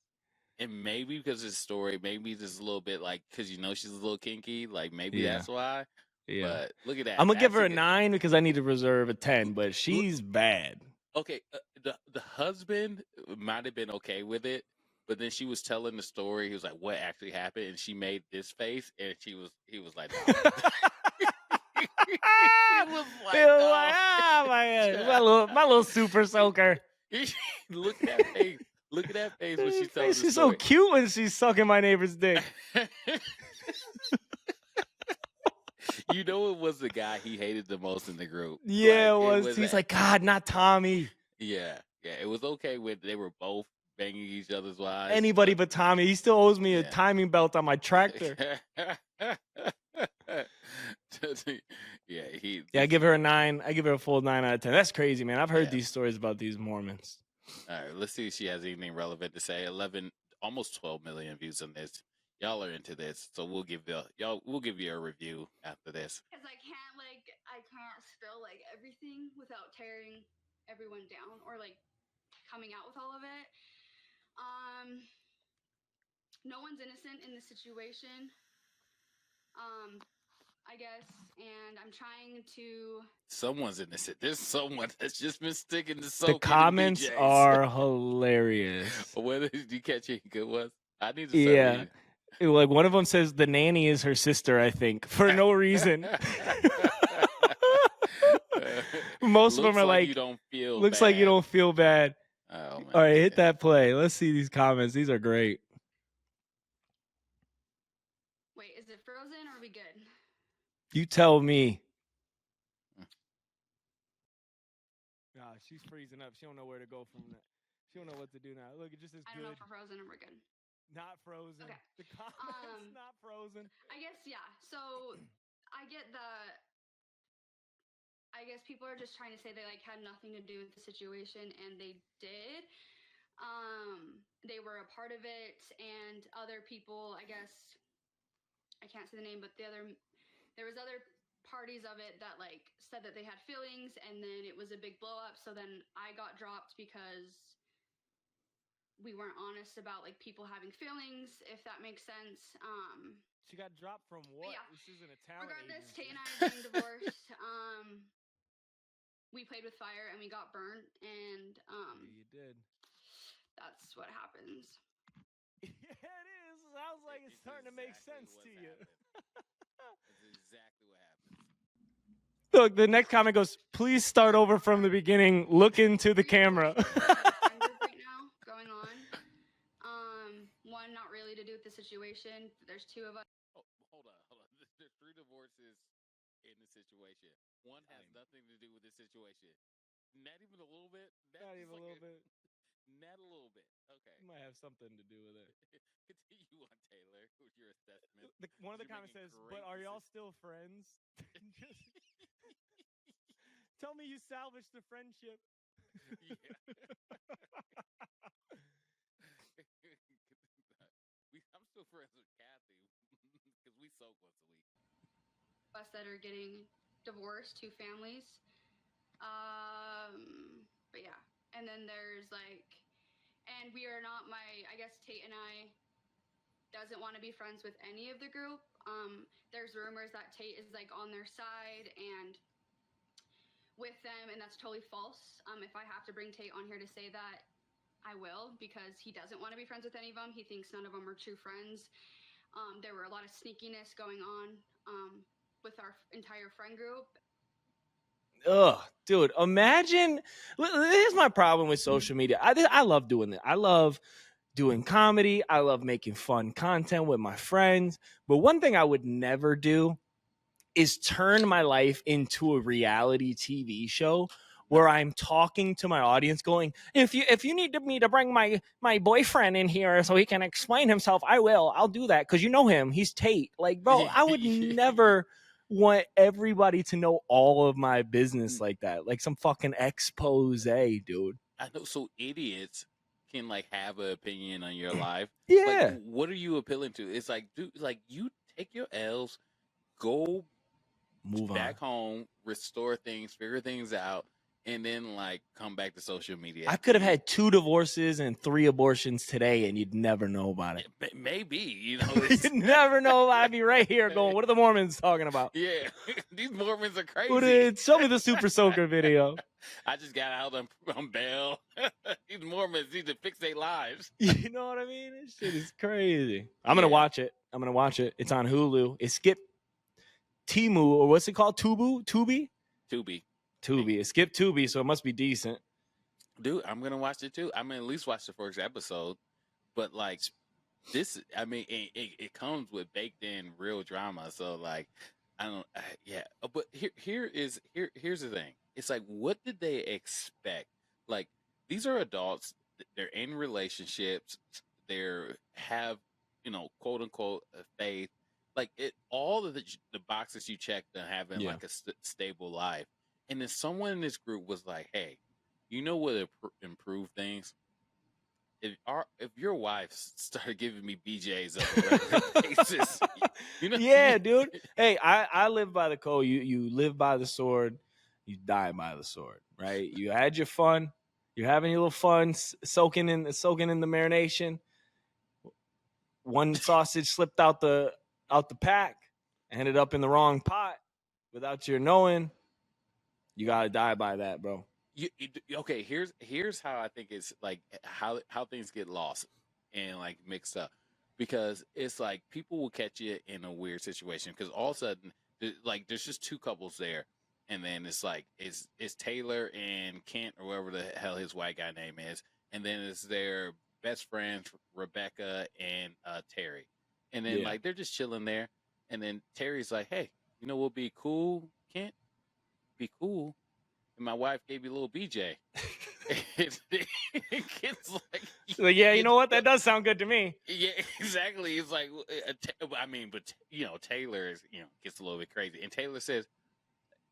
and maybe because of the story, maybe just a little bit, like, because she's a little kinky, like, maybe that's why. Yeah. But look at that. I'm gonna give her a 9 because I need to reserve a 10, but she's bad. Okay, the husband might have been okay with it, but then she was telling the story. He was like, "What actually happened?" And she made this face, and he was like, no. He was like, oh my god, my little super soaker. Look at that face. Look at that face when she's telling Face the is so story. cute when she's sucking my neighbor's dick. You know, it was the guy he hated the most in the group. Yeah, Like, it it was. was He's that. like, God, not Tommy. Yeah. It was okay when they were both banging each other's wives. Anybody but Tommy. He still owes me a Yeah. timing belt on my tractor. I give her a 9. I give her a full 9 out of 10. That's crazy, man. I've heard these stories about these Mormons. All right, let's see if she has anything relevant to say. 11, almost 12 million views on this. Y'all are into this, so we'll give you a review after this. Because I can't spill like everything without tearing everyone down or like coming out with all of it. No one's innocent in this situation. I guess, and I'm trying to. Someone's innocent. There's someone that's just been sticking to The soaking comments BJs. are hilarious. Whether did you catch any good ones? I need to start reading. Like one of them says the nanny is her sister, I think, for no reason. Most of them are like, you don't feel looks bad. like you don't feel bad. Oh, all right, hit that play. Let's see these comments. These are great. Wait, is it frozen or are we good? You tell me. She's freezing up. She don't know where to go from that. She don't know what to do now. Look, it just is good. I don't know if we're frozen or we're good. Not frozen. Okay. The comments not frozen. I guess, yeah. So I guess people are just trying to say they like had nothing to do with the situation, and they did. They were a part of it, and other people, I guess, I can't say the name, but there was other parties of it that like said that they had feelings, and then it was a big blow up. So then I got dropped because we weren't honest about like people having feelings, if that makes sense. She got dropped from what? Yeah. This isn't a talent Regardless, agency. Tate and I are getting divorced. We played with fire and we got burnt, and yeah, you did. That's what happens. Yeah, it is. Sounds like it's starting to make sense to you. That's exactly what happens. Look, the next comment goes, please start over from the beginning. Look into the camera. Right now going on. One, not really to do with the situation. There's two of us. Oh, hold on. There's 3 divorces in the situation. One has nothing to do with the situation. Not even a little bit. Not even a little bit. Not a little bit. Okay. You might have something to do with it. Continue on, Taylor, with your assessment. One of the comments says, but are y'all still friends? Tell me you salvaged the friendship. Yeah. I'm still friends with Kathy because we soak once a week. Us that are getting divorced, 2 families. But yeah, and then there's like, and we are not I guess Tate and I doesn't want to be friends with any of the group. There's rumors that Tate is like on their side and with them, and that's totally false. If I have to bring Tate on here to say that, I will, because he doesn't want to be friends with any of them. He thinks none of them are true friends. There were a lot of sneakiness going on with our entire friend group. Ugh, dude, imagine. Here's my problem with social media. I love doing it. I love doing comedy. I love making fun content with my friends. But one thing I would never do is turn my life into a reality TV show where I'm talking to my audience going, if you need me to bring my boyfriend in here so he can explain himself, I will. I'll do that because you know him. He's Tate. Like, bro, I would never want everybody to know all of my business like that. Like some fucking expose, dude. I know. So idiots can like have an opinion on your life. Yeah. Like, what are you appealing to? It's like, dude, like you take your L's, go move back home, restore things, figure things out, and then like come back to social media. I could have had 2 divorces and 3 abortions today, and you'd never know about it. Maybe, you know, you'd never know. I'd be right here going, "What are the Mormons talking about?" Yeah, these Mormons are crazy. Show me the Super Soaker video. I just got out on bail. These Mormons need to fix their lives. You know what I mean? This shit is crazy. I'm gonna watch it. It's on Hulu. It skipped Timu, or what's it called? Tubi. It skipped Tubi, so it must be decent. dude, I'm gonna watch it too. I'm gonna at least watch the first episode. But like this, I mean, it comes with baked in real drama. So like, I don't, yeah. But here's the thing. It's like, what did they expect? Like, these are adults. They're in relationships. They're have, quote unquote, a faith. Like all of the boxes you check to having like a stable life. And then someone in this group was like, "Hey, you know what improve things? If your wife started giving me BJ's on a regular basis, Yeah, dude. Hey, I live by the code. You live by the sword, you die by the sword, right? You had your fun, you're having your little fun, soaking in the marination. One sausage slipped out the pack, ended up in the wrong pot without your knowing. You gotta die by that, bro. Okay, here's how I think it's like how things get lost and like mixed up, because it's like people will catch you in a weird situation because all of a sudden like there's just two couples there, and then it's like it's Taylor and Kent or whatever the hell his white guy name is, and then it's their best friends Rebecca and Terry, and then like they're just chilling there, and then Terry's like, hey, we'll be cool, Kent, be cool. And my wife gave me a little BJ. It's like, yeah, you know what? That does sound good to me. Yeah, exactly. It's like, I mean, but Taylor is, gets a little bit crazy, and Taylor says,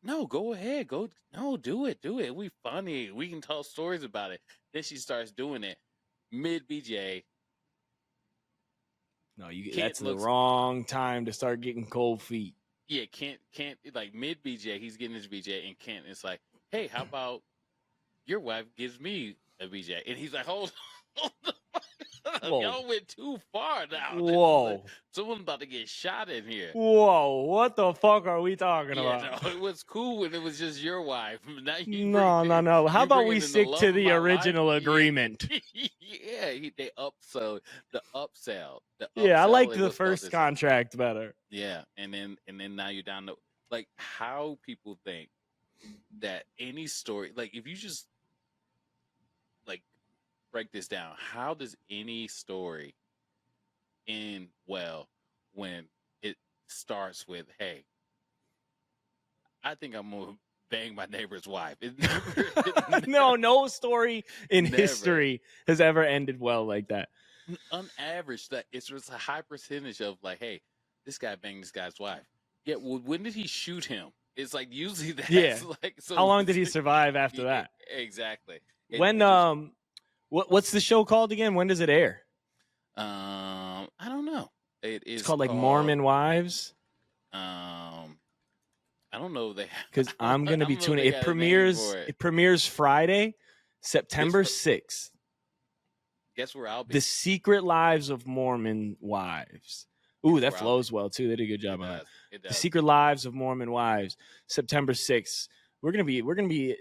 "No, go ahead, no, do it. We funny. We can tell stories about it." Then she starts doing it mid BJ. No, that's the wrong time to start getting cold feet. Yeah, can't like mid BJ. He's getting his BJ, and Kent is like, hey, how about your wife gives me a BJ? And he's like, hold on. Y'all went too far now. Whoa. Someone's about to get shot in here. Whoa, what the fuck are we talking about? No, it was cool when it was just your wife. Now no. How about we stick to the original agreement? Yeah, they upsell the upsell. Yeah, I liked the first contract better. Yeah, and then now you're down to like how people think that any story, like if you just like break this down, how does any story end well when it starts with, hey, I think I'm gonna bang my neighbor's wife? No story in history has ever ended well like that. On average, that it's just a high percentage of like, hey, this guy banged this guy's wife. Yeah, well, when did he shoot him? It's like usually that's like. So how long did he survive after that? Exactly. When what's the show called again? When does it air? I don't know. It's called like Mormon Wives. I don't know. Because I'm gonna be tuning. It premieres Friday, September 6th. Guess where I'll be? The Secret Lives of Mormon Wives. Ooh, that flows well too. They did a good job on that. The Secret Lives of Mormon Wives, September 6th. We're gonna be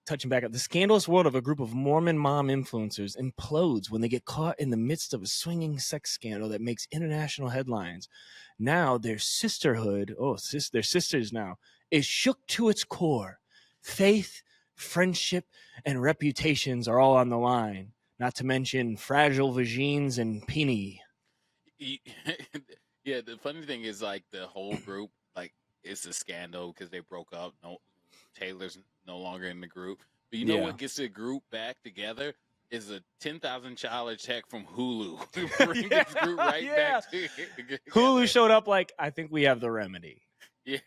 touching back up. The scandalous world of a group of Mormon mom influencers implodes when they get caught in the midst of a swinging sex scandal that makes international headlines. Now their sisterhood, they're sisters now, is shook to its core. Faith, friendship, and reputations are all on the line. Not to mention fragile vagines and peenie. Yeah, the funny thing is like the whole group, like it's a scandal because they broke up. No, Taylor's no longer in the group. But you know what gets the group back together is a $10,000 check from Hulu. Bring this group back together. Hulu showed up like, I think we have the remedy. Yeah,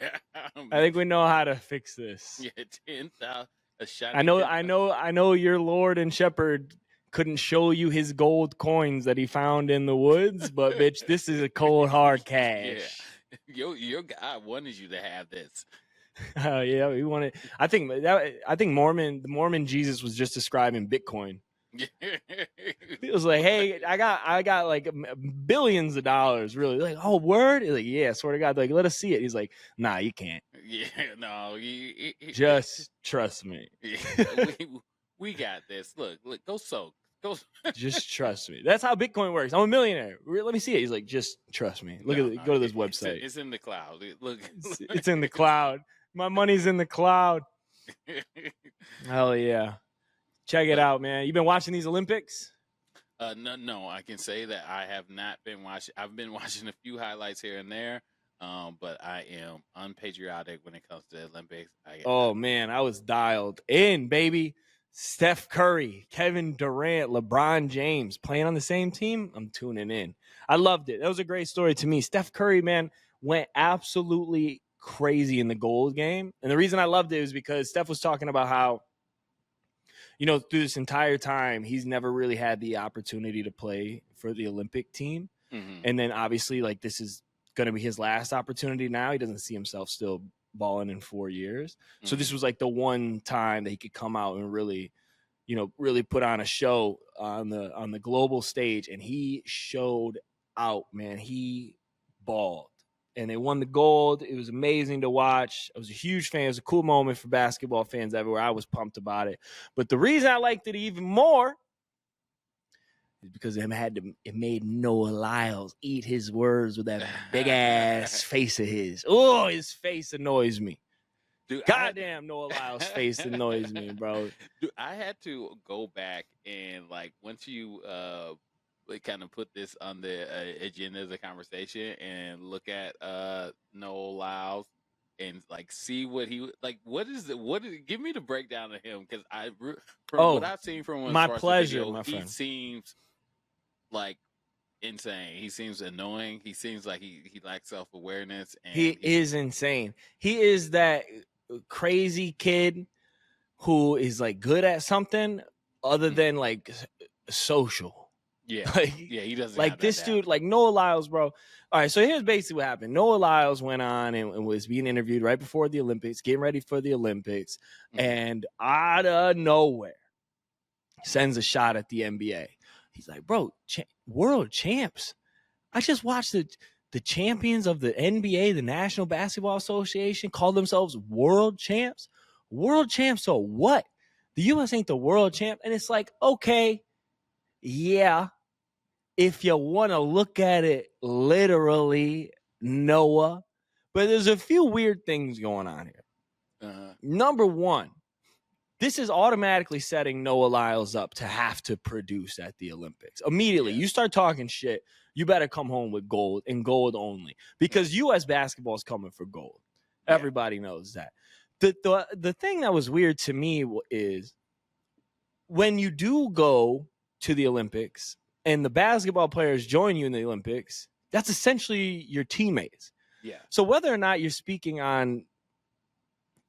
I think we know how to fix this. Yeah, 10,000. I know your Lord and Shepherd couldn't show you his gold coins that he found in the woods, but bitch, this is a cold hard cash. Yeah. Your God wanted you to have this. Yeah, he wanted. I think the Mormon Jesus was just describing Bitcoin. He was like, "Hey, I got like billions of dollars, really." Like, "Oh, word?" He's like, "Yeah, swear to God." Like, let us see it. He's like, "Nah, you can't." Yeah, no, just trust me. We got this. Look, go soak. Go. Just trust me. That's how Bitcoin works. I'm a millionaire. Let me see it. He's like, just trust me. Go to this website. It's in the cloud. Look. It's in the cloud. My money's in the cloud. Hell yeah. Check it out, man. You been watching these Olympics? No, I can say that I have not been watching. I've been watching a few highlights here and there, but I am unpatriotic when it comes to the Olympics. Man, I was dialed in, baby. Steph Curry, Kevin Durant, LeBron James playing on the same team. I'm tuning in. I loved it. That was a great story to me. Steph Curry, man, went absolutely crazy in the gold game. And the reason I loved it is because Steph was talking about how, through this entire time, he's never really had the opportunity to play for the Olympic team. Mm-hmm. And then obviously, like, this is going to be his last opportunity now. He doesn't see himself still balling in 4 years. So Mm-hmm. this was like the one time that he could come out and really put on a show on the global stage. And he showed out, man. He balled. And they won the gold. It was amazing to watch. I was a huge fan. It was a cool moment for basketball fans everywhere. I was pumped about it. But the reason I liked it even more is because it made Noah Lyles eat his words with that big ass face of his. Oh, his face annoys me. Dude, goddamn, Noah Lyles' face annoys me, bro. Dude, I had to go back and, like, once you kind of put this on the agenda as a conversation and look at Noah Lyles and, like, see what he like. Give me the breakdown of him, because what I've seen from him, my pleasure, video, my friend. he seems like insane. He seems annoying. He seems like he lacks self-awareness. And he is insane. He is that crazy kid who is, like, good at something other than, like, social. Yeah. He doesn't like this dude, like Noah Lyles, bro. All right, so here's basically what happened. Noah Lyles went on and was being interviewed right before the Olympics, getting ready for the Olympics, and out of nowhere sends a shot at the NBA. He's like, bro, world champs. I just watched the champions of the NBA, the National Basketball Association, call themselves world champs. World champs, so what? The U.S. ain't the world champ. And it's like, okay, yeah, if you want to look at it literally, Noah. But there's a few weird things going on here. Number one, this is automatically setting Noah Lyles up to have to produce at the Olympics. Immediately, you start talking shit, you better come home with gold and gold only, because U.S. basketball is coming for gold. Everybody knows that. The thing that was weird to me is when you do go to the Olympics and the basketball players join you in the Olympics, that's essentially your teammates. Yeah. So whether or not you're speaking on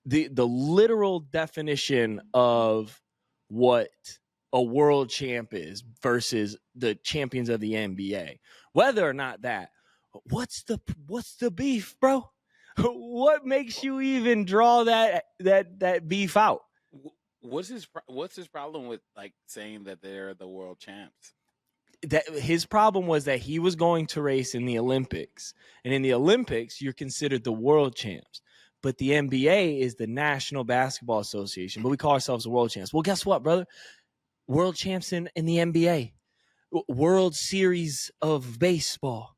the literal definition of what a world champ is versus the champions of the NBA, whether or not that, what's the beef, bro? What makes you even draw that beef out? What's his problem with, like, saying that they're the world champs? That his problem was that he was going to race in the Olympics, and in the Olympics you're considered the world champs, but the NBA is the National Basketball Association, but we call ourselves the world champs. Well, guess what, brother? World champs in the NBA, World Series of baseball.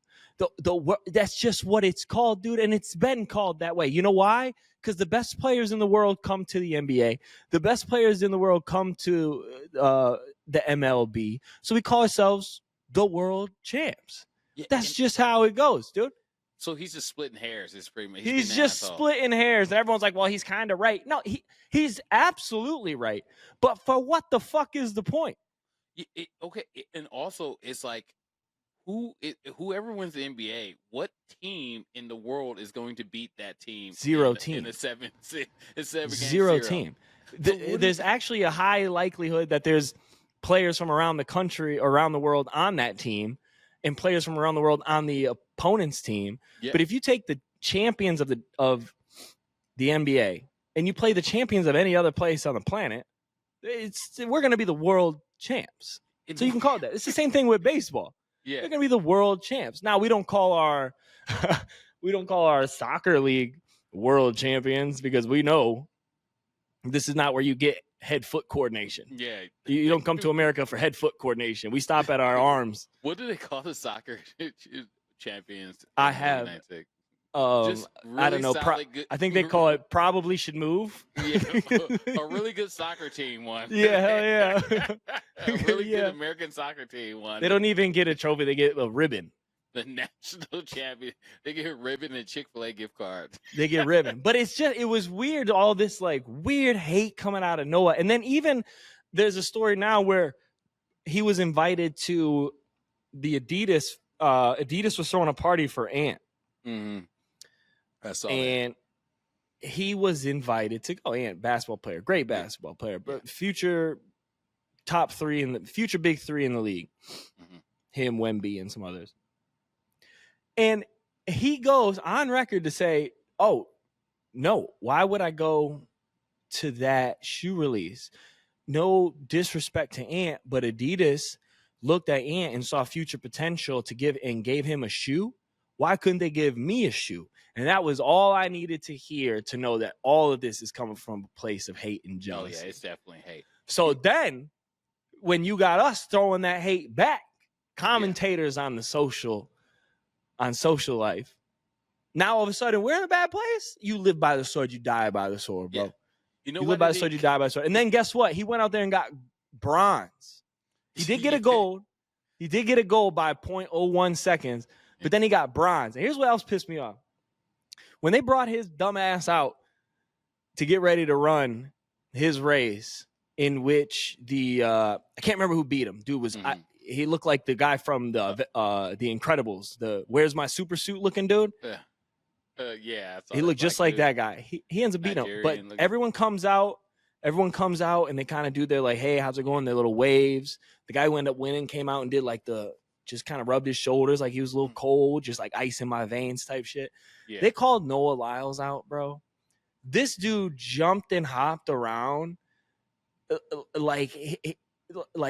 That's just what it's called, dude, and it's been called that way. You know why? Because the best players in the world come to the NBA. The best players in the world come to the MLB. So we call ourselves the world champs. That's just how it goes, dude. So he's just splitting hairs. It's pretty much he's just splitting hairs, and everyone's like, "Well, he's kind of right." No, he's absolutely right. But for what the fuck is the point? Okay, and also it's like, whoever wins the NBA, what team in the world is going to beat that team? Zero team. In a 7-game Zero team. There's actually a high likelihood that there's players from around the country, around the world on that team, and players from around the world on the opponent's team. Yeah. But if you take the champions of the NBA and you play the champions of any other place on the planet, we're going to be the world champs. So you can call it that. It's the same thing with baseball. Yeah, they're going to be the world champs. Now we don't call our soccer league world champions, because we know this is not where you get head-foot coordination. Yeah, you don't come to America for head-foot coordination. We stop at our arms. What do they call the soccer champions? I have Just really I don't know. solid, good. I think they call it probably should move. Yeah, a really good soccer team won. Yeah, hell yeah. A really Yeah. good American soccer team won. They don't even get a trophy; they get a ribbon. The national champion. They get a ribbon and Chick-fil-A gift cards. They get ribbon. But it was weird, all this like weird hate coming out of Noah. And then even there's a story now where he was invited to the Adidas. Adidas was throwing a party for Ant. Mm-hmm. I saw and that. He was invited to go. Ant, basketball player, great basketball player, but future top three in the future big three in the league. Mm-hmm. Him, Wemby, and some others. And he goes on record to say, "Oh, no, why would I go to that shoe release? No disrespect to Ant, but Adidas looked at Ant and saw future potential to gave him a shoe. Why couldn't they give me a shoe?" And that was all I needed to hear to know that all of this is coming from a place of hate and jealousy. Oh, yeah, it's definitely hate. So then when you got us throwing that hate back, commentators on social life, now all of a sudden we're in a bad place. You live by the sword, you die by the sword, bro. Yeah. You live by the sword, you die by the sword. And then guess what? He went out there and got bronze. He did get a gold. He did get a gold by 0.01 seconds, but then he got bronze. And here's what else pissed me off. When they brought his dumb ass out to get ready to run his race, in which I can't remember who beat him. Dude was he looked like the guy from the Incredibles, the "Where's My Super Suit" looking dude. Yeah, he looked just like that guy. He ends up beating him, but everyone comes out, and they kind of do their like, "Hey, how's it going?" Their little waves. The guy who ended up winning came out and did like just kind of rubbed his shoulders like he was a little cold, just like ice in my veins type shit. Yeah. They called Noah Lyles out, bro. This dude jumped and hopped around like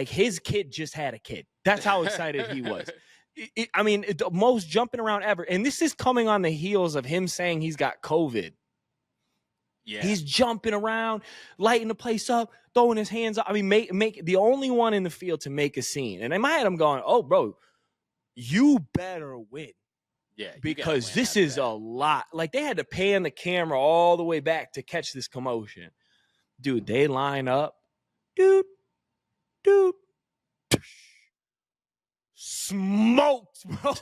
his kid just had a kid. That's how excited he was. The most jumping around ever. And this is coming on the heels of him saying he's got COVID. Yeah. He's jumping around, lighting the place up, throwing his hands up. I mean, make the only one in the field to make a scene. And in my head, I'm going, "Oh, bro, you better win." Yeah, because this is a lot. Like, they had to pan the camera all the way back to catch this commotion. Dude, they line up. Dude. Smoked, bro.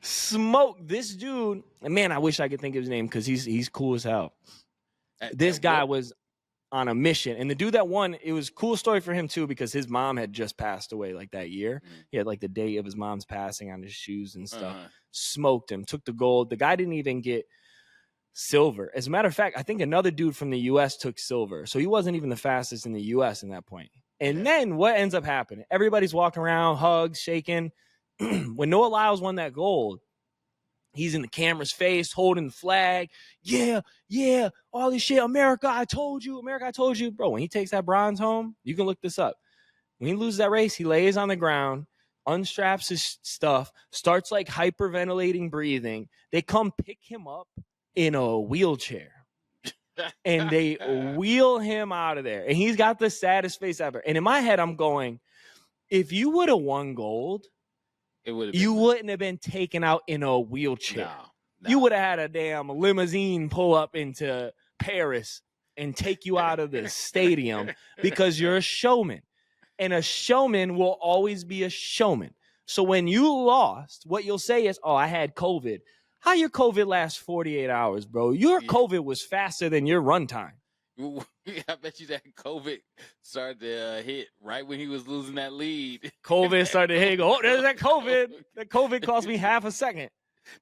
Smoked this dude. And man, I wish I could think of his name because he's cool as hell. This guy was on a mission. And the dude that won, it was a cool story for him too, because his mom had just passed away like that year. He had like the day of his mom's passing on his shoes and stuff. Smoked him, took the gold. The guy didn't even get silver. As a matter of fact, I think another dude from the US took silver. So he wasn't even the fastest in the US in that point. And then what ends up happening? Everybody's walking around, hugs, shaking. When Noah Lyles won that gold, he's in the camera's face, holding the flag. Yeah, all this shit. America, I told you. Bro, when he takes that bronze home, you can look this up. When he loses that race, he lays on the ground, unstraps his stuff, starts like hyperventilating, breathing. They come pick him up in a wheelchair. And they wheel him out of there. And he's got the saddest face ever. And in my head, I'm going, if you would have won gold, you wouldn't have been taken out in a wheelchair. No. You would have had a damn limousine pull up into Paris and take you out of the stadium because you're a showman. And a showman will always be a showman. So when you lost, what you'll say is, "Oh, I had COVID." How your COVID lasts 48 hours, bro? Your COVID was faster than your runtime. I bet you that COVID started to hit right when he was losing that lead. COVID started to hit. Oh, there's that COVID. That COVID cost me half a second.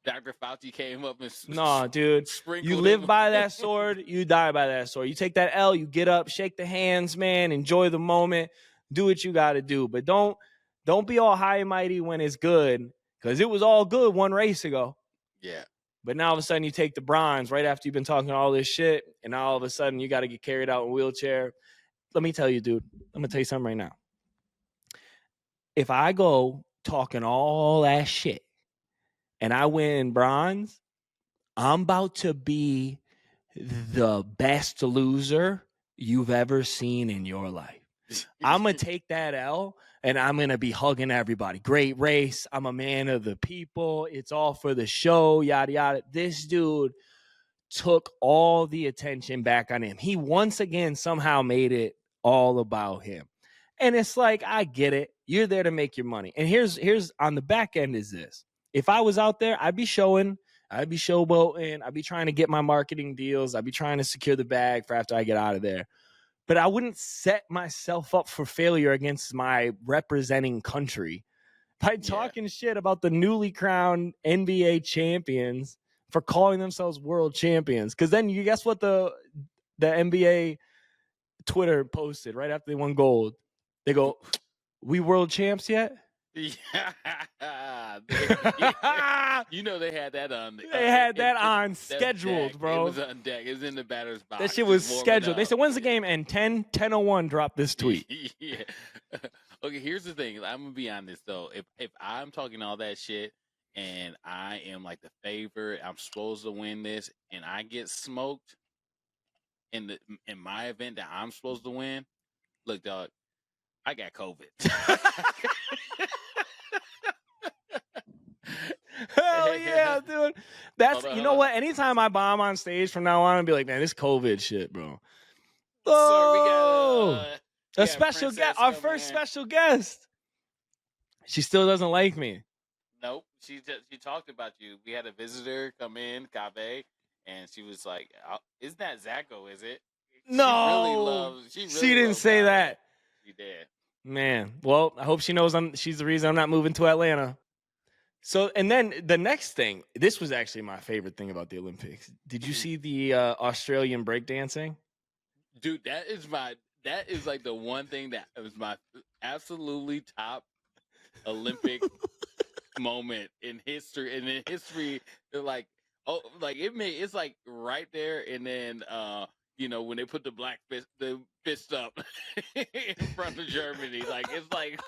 Dr. Fauci came up and no, dude. You live by that sword, you die by that sword. You take that L, you get up, shake the hands, man, enjoy the moment, do what you got to do. But don't be all high and mighty when it's good, because it was all good one race ago. Yeah. But now all of a sudden you take the bronze right after you've been talking all this shit, and now all of a sudden you got to get carried out in a wheelchair. Let me tell you, dude. I'm going to tell you something right now. If I go talking all that shit and I win bronze, I'm about to be the best loser you've ever seen in your life. I'm going to take that L and I'm going to be hugging everybody. Great race. I'm a man of the people. It's all for the show, yada, yada. This dude took all the attention back on him. He once again somehow made it all about him. And it's like, I get it. You're there to make your money. And here's on the back end is this. If I was out there, I'd be showboating, I'd be trying to get my marketing deals, I'd be trying to secure the bag for after I get out of there. But I wouldn't set myself up for failure against my representing country by talking shit about the newly crowned NBA champions for calling themselves world champions. Because then you guess what the NBA Twitter posted right after they won gold? They go, "We world champs yet?" Yeah. You know they had that on. They had that on scheduled, deck. bro. It was on deck. It was in the batter's box. That shit was scheduled. They said, "When's the game?" And 10:01 dropped this tweet. Yeah. Okay, here's the thing. I'm gonna be honest though. If I'm talking all that shit and I am like the favorite, I'm supposed to win this, and I get smoked in my event that I'm supposed to win. Look, dog, I got COVID. Hell yeah, dude. That's you know what? Anytime I bomb on stage from now on, I'll be like, man, this COVID shit, bro. Oh, we got a special guest, our first special guest. She still doesn't like me. Nope. She talked about you. We had a visitor come in, Kave, and she was like, "Isn't that Zacho? Is it?" No, she didn't say that. She did. Man, well, I hope she knows she's the reason I'm not moving to Atlanta. So, and then the next thing, this was actually my favorite thing about the Olympics. Did you see the Australian breakdancing? Dude, that is like the one thing that was my absolutely top Olympic moment in history. And in history, they're like, it's like right there. And then, when they put the black fist up in front of Germany, like it's like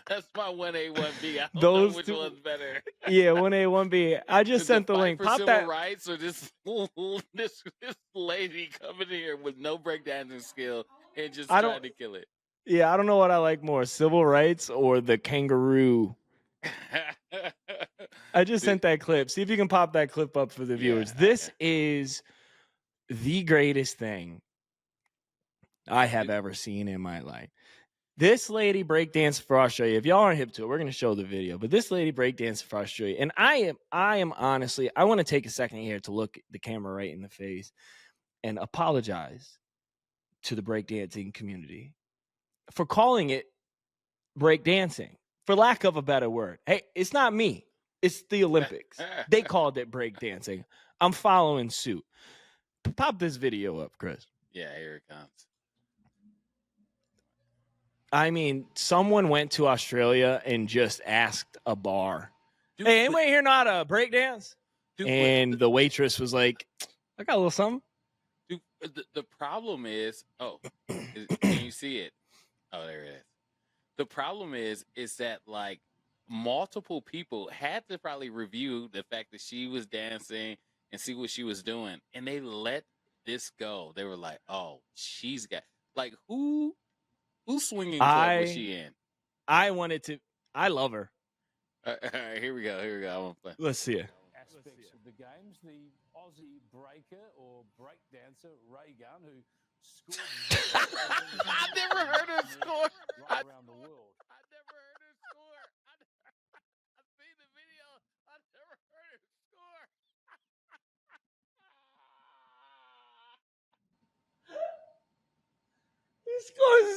that's my 1A, 1B. I don't know which one's better. Yeah, 1A, 1B. I just sent the link. For Pop civil that. rights, or this lady coming here with no breakdancing skill and just trying to kill it. Yeah, I don't know what I like more, civil rights or the kangaroo. I just sent that clip. See if you can pop that clip up for the viewers. This is the greatest thing I have ever seen in my life. This lady breakdanced for Australia. If y'all aren't hip to it, we're going to show the video. But this lady breakdanced for Australia. And I am honestly, I want to take a second here to look the camera right in the face and apologize to the breakdancing community for calling it breakdancing, for lack of a better word. Hey, it's not me. It's the Olympics. They called it breakdancing. I'm following suit. Pop this video up, Chris. Yeah, here it comes. I mean, someone went to Australia and just asked a bar, "Hey, anybody here know how to breakdance?" And the waitress was like, "I got a little something." Dude, the problem is, can you see it? Oh, there it is. The problem is that like multiple people had to probably review the fact that she was dancing and see what she was doing, and they let this go. They were like, "Oh, she's got like who." Who's swinging club was she in? I love her. All right, here we go. I want to play. Let's see it. Aspects of the games, the Aussie breaker or breakdancer Ray Gunn, who scored. I've never heard her score. Right around the world. I've never heard her score. I've seen the video. I've never heard her score. He scores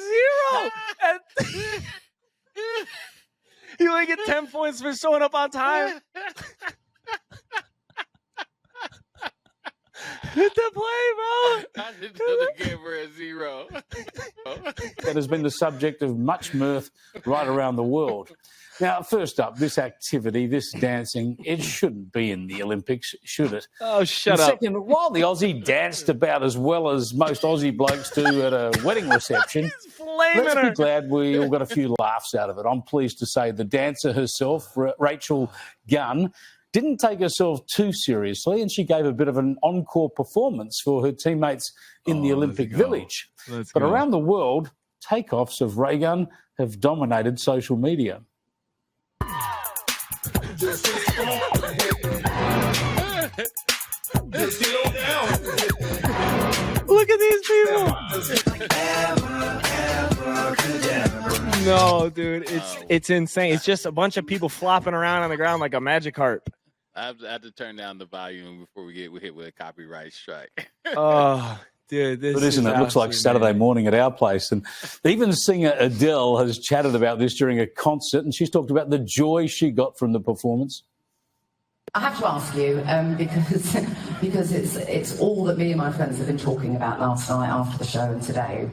0. You only get 10 points for showing up on time. Hit the play, bro. I didn't know they gave her a 0. That has been the subject of much mirth right around the world. Now, first up, this activity, this dancing, it shouldn't be in the Olympics, should it? Oh, shut up. Second, while the Aussie danced about as well as most Aussie blokes do at a wedding reception, let's be glad we all got a few laughs out of it. I'm pleased to say the dancer herself, Rachel Gunn, didn't take herself too seriously, and she gave a bit of an encore performance for her teammates in the Olympic Village. But around the world, takeoffs of ray gun have dominated social media. Look at these people. No, dude, it's insane. It's just a bunch of people flopping around on the ground like a magic harp. I have to turn down the volume before we get hit with a copyright strike. Oh, dude, this is it looks like Saturday morning at our place. And even singer Adele has chatted about this during a concert, and she's talked about the joy she got from the performance. I have to ask you, because it's all that me and my friends have been talking about last night after the show and today.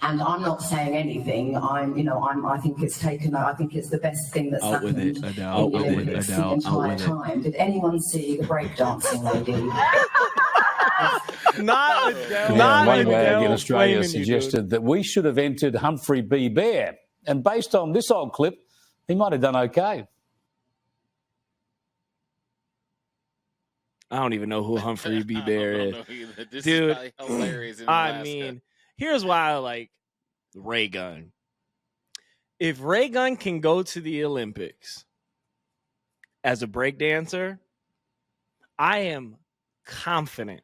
And I'm not saying anything. I think it's the best thing that's happened in the entire time. Did anyone see the breakdancing lady? Not Adele. One wag in Australia suggested that we should have entered Humphrey B. Bear. And based on this old clip, he might have done okay. I don't even know who Humphrey B. Bear is. Dude, is hilarious. I mean, here's why I like Ray Gun. If Ray Gun can go to the Olympics as a breakdancer, I am confident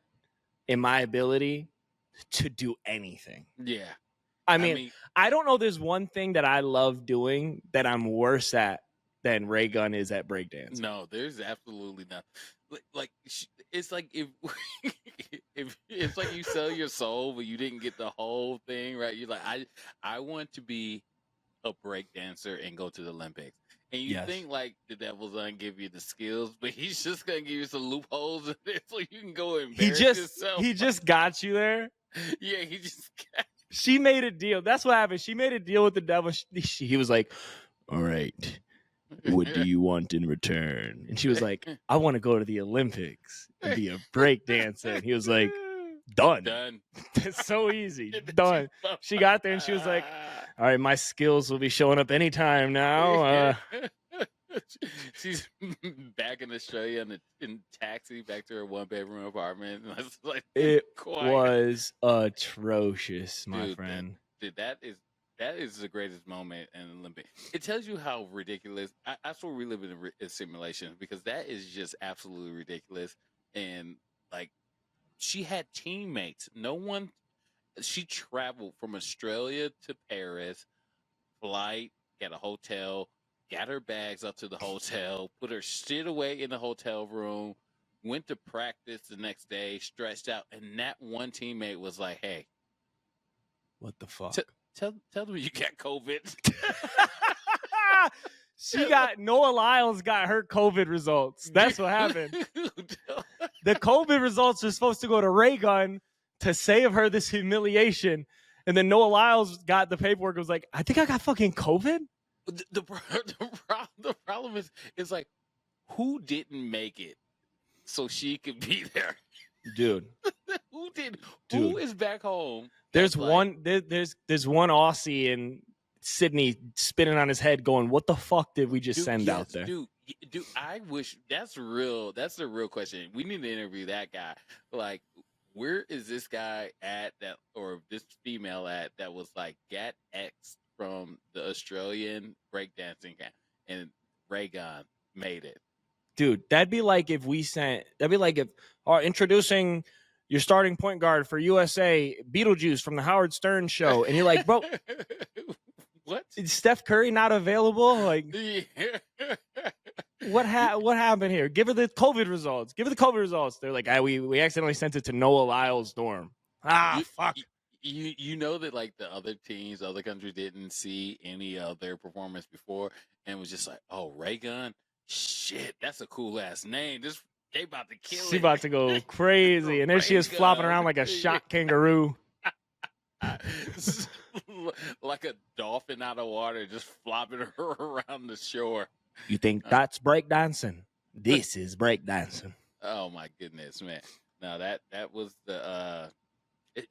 in my ability to do anything. Yeah. I mean, I don't know there's one thing that I love doing that I'm worse at than Ray Gun is at breakdance. No, there's absolutely not. Like it's like if it's like you sell your soul, but you didn't get the whole thing right. You're like, I want to be a break dancer and go to the Olympics. And you think like the devil's gonna give you the skills, but he's just gonna give you some loopholes in there so you can go and embarrass yourself. He just got you there. Yeah, he just got She made a deal. That's what happened. She made a deal with the devil. He was like, all right, what do you want in return? And she was like, I want to go to the Olympics and be a break dancer. And he was like, done. It's so easy. Done. She got there and she was like, all right, my skills will be showing up anytime now. She's back in Australia in taxi back to her 1-bedroom apartment. It was atrocious, my friend. That is the greatest moment in the Olympics. It tells you how ridiculous. I swear we live in a simulation because that is just absolutely ridiculous. And like, she had teammates. She traveled from Australia to Paris, flight, got a hotel, got her bags up to the hotel, put her shit away in the hotel room, went to practice the next day, stretched out, and that one teammate was like, "Hey, what the fuck? Tell them you got COVID." Noah Lyles got her COVID results. That's what happened. The COVID results are supposed to go to Ray Gun to save her this humiliation. And then Noah Lyles got the paperwork and was like, I think I got fucking COVID. The problem is like, who didn't make it so she could be there? Dude. Who is back home? There's one Aussie in Sydney spinning on his head going, what the fuck did we just send out there? Dude, I wish that's real. That's the real question. We need to interview that guy. Like, where is this guy at or this female at that was like got X from the Australian breakdancing guy and Ray Gun made it? Dude, that'd be like if introducing your starting point guard for USA, Beetlejuice from the Howard Stern show. And you're like, bro, what? Is Steph Curry not available? Like, what happened here? Give her the COVID results. They're like, we accidentally sent it to Noah Lyles' dorm. Fuck. You know that like the other teams, other countries didn't see any of their performance before and was just like, oh, Ray Gun? Shit, that's a cool ass name. They about to kill it. She about to go crazy. And there she is flopping around like a shot kangaroo. Like a dolphin out of water, just flopping her around the shore. You think that's breakdancing? This is breakdancing. Oh my goodness, man! No, that was the.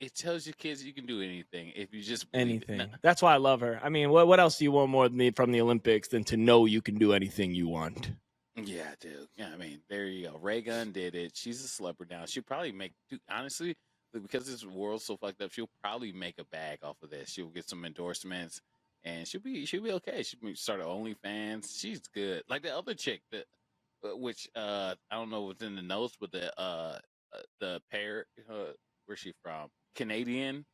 It tells your kids you can do anything if you just anything. No. That's why I love her. I mean, what else do you want more from the Olympics than to know you can do anything you want? Yeah, dude. Yeah, I mean, there you go. Ray Gun did it. She's a celebrity now. She'd probably make. Dude, honestly, because this world's so fucked up, she'll probably make a bag off of this. She'll get some endorsements, and she'll be okay. She'll start her OnlyFans. She's good. Like the other chick that, which I don't know what's in the notes, but the pair, where's she from? Canadian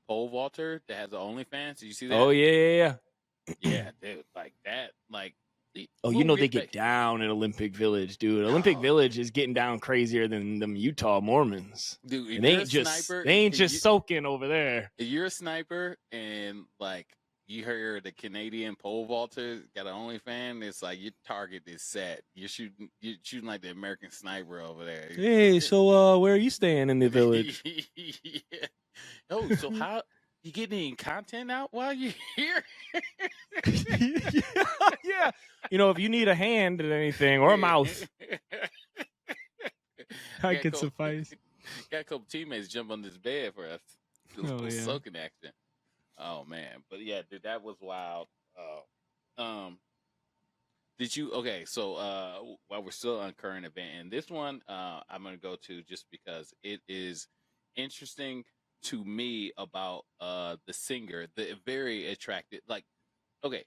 pole vaulter that has an OnlyFans. Did you see that? Oh yeah. Yeah, dude, like that, like. Oh, you know they get down at Olympic Village, dude. Olympic Village is getting down crazier than them Utah Mormons. Dude, if they you're ain't a just sniper, they ain't just soaking over there. If you're a sniper and like you hear the Canadian pole vaulter got an OnlyFans, it's like your target is set. You're shooting like the American sniper over there. Hey, so where are you staying in the village? Yeah. Oh, so how you getting any content out while you're here? Yeah. You know, if you need a hand at anything or a mouth, I could suffice. Got a couple teammates jump on this bed for us. Soaking action. Oh man, but yeah, dude, that was wild. Did you? Okay, so while we're still on current event, and this one I'm gonna go to just because it is interesting to me about the singer, the very attractive. Like, okay,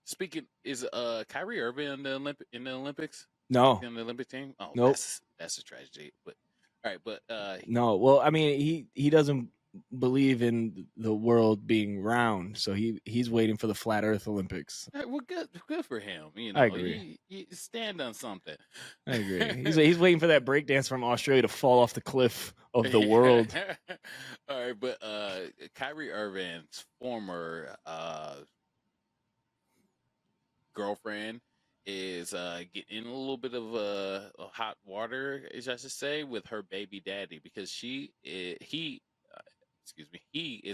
speaking, is Kyrie Irving in the Olympics? No, in the Olympic team. Oh, nope. That's a tragedy. But all right, but no. Well, I mean, he doesn't believe in the world being round, so he's waiting for the flat Earth Olympics. Well, good for him. You know, I agree. He stand on something. I agree. He's waiting for that breakdance from Australia to fall off the cliff of the world. All right, but Kyrie Irving's former girlfriend is getting in a little bit of hot water, as I should say, with her baby daddy, because he is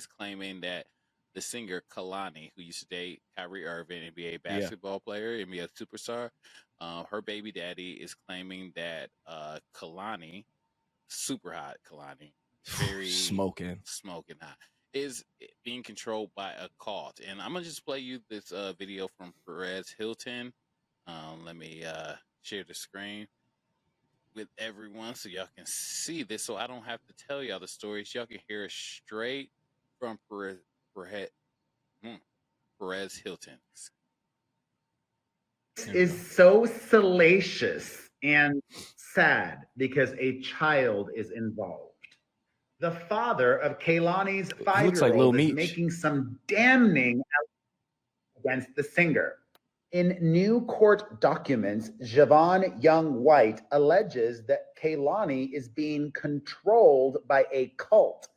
claiming that the singer Kalani, who used to date Kyrie Irving, NBA basketball player, NBA superstar, her baby daddy is claiming that Kalani, super hot Kalani, very smoking hot, is being controlled by a cult. And I'm gonna just play you this video from Perez Hilton. Let me share the screen with everyone so y'all can see this, so I don't have to tell y'all the stories. Y'all can hear it straight from Perez Hilton. Is so salacious and sad because a child is involved. The father of Kaylani's 5-year-old is making some damning against the singer. In new court documents, Javon Young White alleges that Kaylani is being controlled by a cult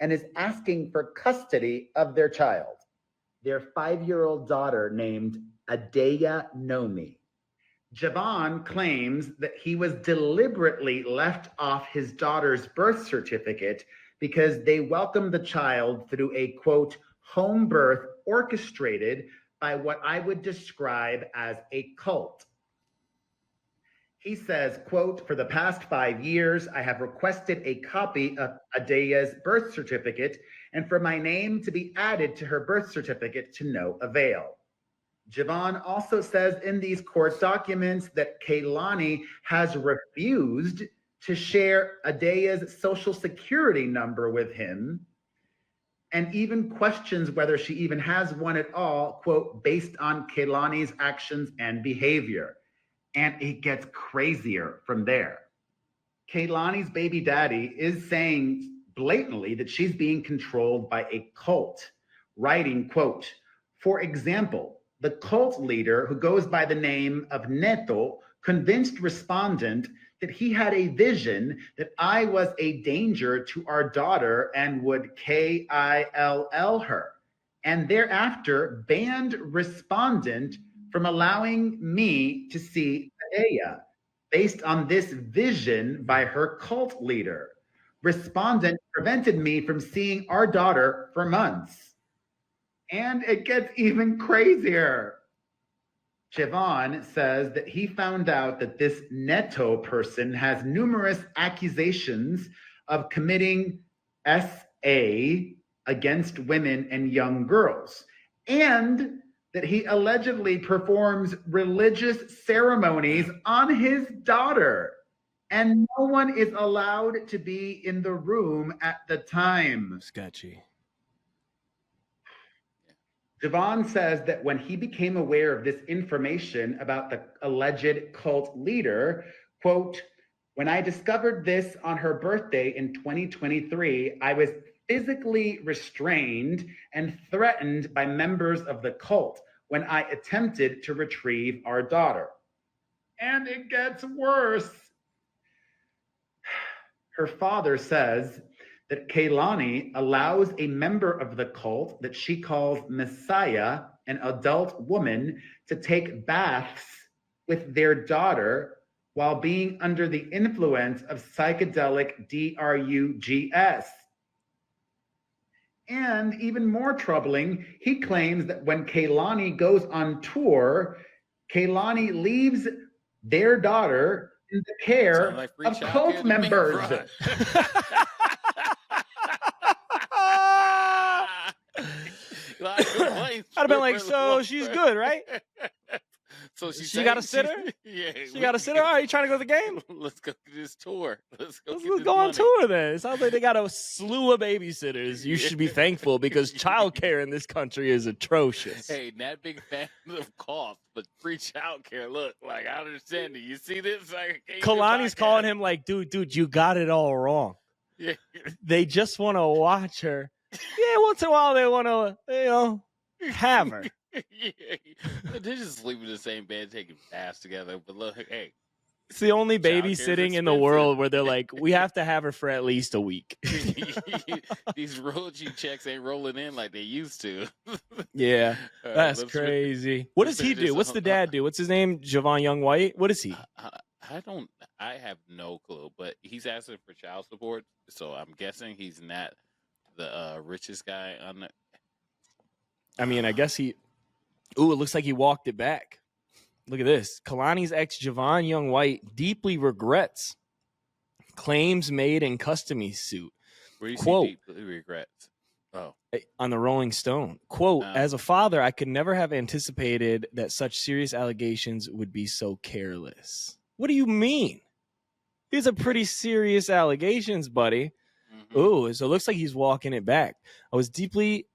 and is asking for custody of their child, their 5-year-old daughter named Adeya Nomi. Javon claims that he was deliberately left off his daughter's birth certificate because they welcomed the child through a, quote, home birth orchestrated by what I would describe as a cult. He says, quote, for the past 5 years, I have requested a copy of Adeya's birth certificate and for my name to be added to her birth certificate to no avail. Javon also says in these court documents that Kaylani has refused to share Adeya's social security number with him, and even questions whether she even has one at all, quote, based on Kaylani's actions and behavior. And it gets crazier from there. Kaylani's baby daddy is saying blatantly that she's being controlled by a cult, writing, quote, for example, the cult leader who goes by the name of Neto convinced respondent that he had a vision that I was a danger to our daughter and would KILL her, and thereafter banned respondent from allowing me to see Adeya based on this vision by her cult leader. Respondent prevented me from seeing our daughter for months. And it gets even crazier. Javon says that he found out that this Neto person has numerous accusations of committing SA against women and young girls, and that he allegedly performs religious ceremonies on his daughter. and no one is allowed to be in the room at the time. Sketchy. Javon says that when he became aware of this information about the alleged cult leader, quote, when I discovered this on her birthday in 2023, I was physically restrained and threatened by members of the cult when I attempted to retrieve our daughter. And it gets worse. Her father says that Kehlani allows a member of the cult that she calls Messiah, an adult woman, to take baths with their daughter while being under the influence of psychedelic drugs. And even more troubling, he claims that when Kehlani goes on tour, Kehlani leaves their daughter in the care of cult members. I'd have been like, so she's good, right? So she got a sitter? Yeah. She got a sitter? All right, you trying to go to the game? Let's go to this tour. Let's go on tour then. It sounds like they got a slew of babysitters. You should be thankful because childcare in this country is atrocious. Hey, not big fan of cost, but free childcare. Look, like I understand it. You see this? Like, Kalani's calling him like, dude, you got it all wrong. Yeah. They just want to watch her. Yeah, once in a while they want to, have her. Yeah. They're just sleeping in the same bed, taking baths together. But look, hey. It's the only babysitting in the world where they're like, we have to have her for at least a week. These royalty checks ain't rolling in like they used to. Yeah, that's crazy. What does he do? What's the dad do? What's his name? Javon Young White? What is he? I have no clue, but he's asking for child support. So I'm guessing he's not the richest guy on the. I mean, I guess he. Ooh, it looks like he walked it back. Look at this. Kalani's ex, Javon Young White, deeply regrets claims made in custody suit. Where do you see deeply regrets? Oh. On the Rolling Stone. Quote, as a father, I could never have anticipated that such serious allegations would be so careless. What do you mean? These are pretty serious allegations, buddy. Mm-hmm. Ooh, so it looks like he's walking it back. I was deeply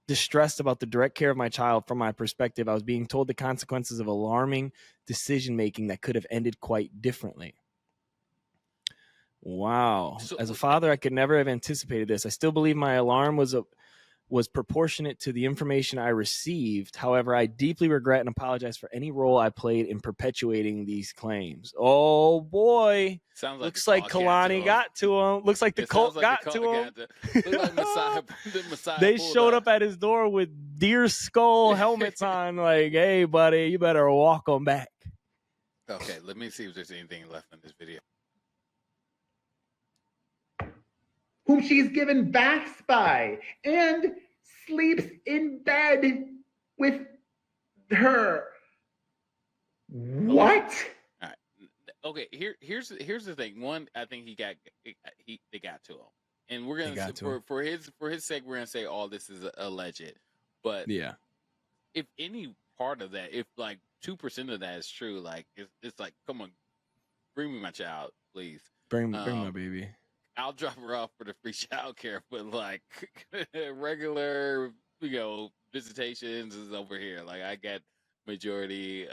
distressed about the direct care of my child. From my perspective, I was being told the consequences of alarming decision-making that could have ended quite differently. Wow. So, as a father, I could never have anticipated this. I still believe my alarm was proportionate to the information I received. However, I deeply regret and apologize for any role I played in perpetuating these claims. Oh, boy. Sounds looks like Kalani got to him. Looks like the cult got to him. Messiah they showed up at his door with deer skull helmets on like, hey, buddy, you better walk them back. Okay, let me see if there's anything left in this video. Whom she's given baths by and sleeps in bed with her. What? All right. Okay, here's the thing. One, I think they got to him, and we're gonna for his sake, we're gonna say all this is alleged. But yeah, if any part of that, if like 2% of that is true, like it's like, come on, bring me my child, please. Bring my baby. I'll drop her off for the free child care, but like regular, visitations is over here. Like I got majority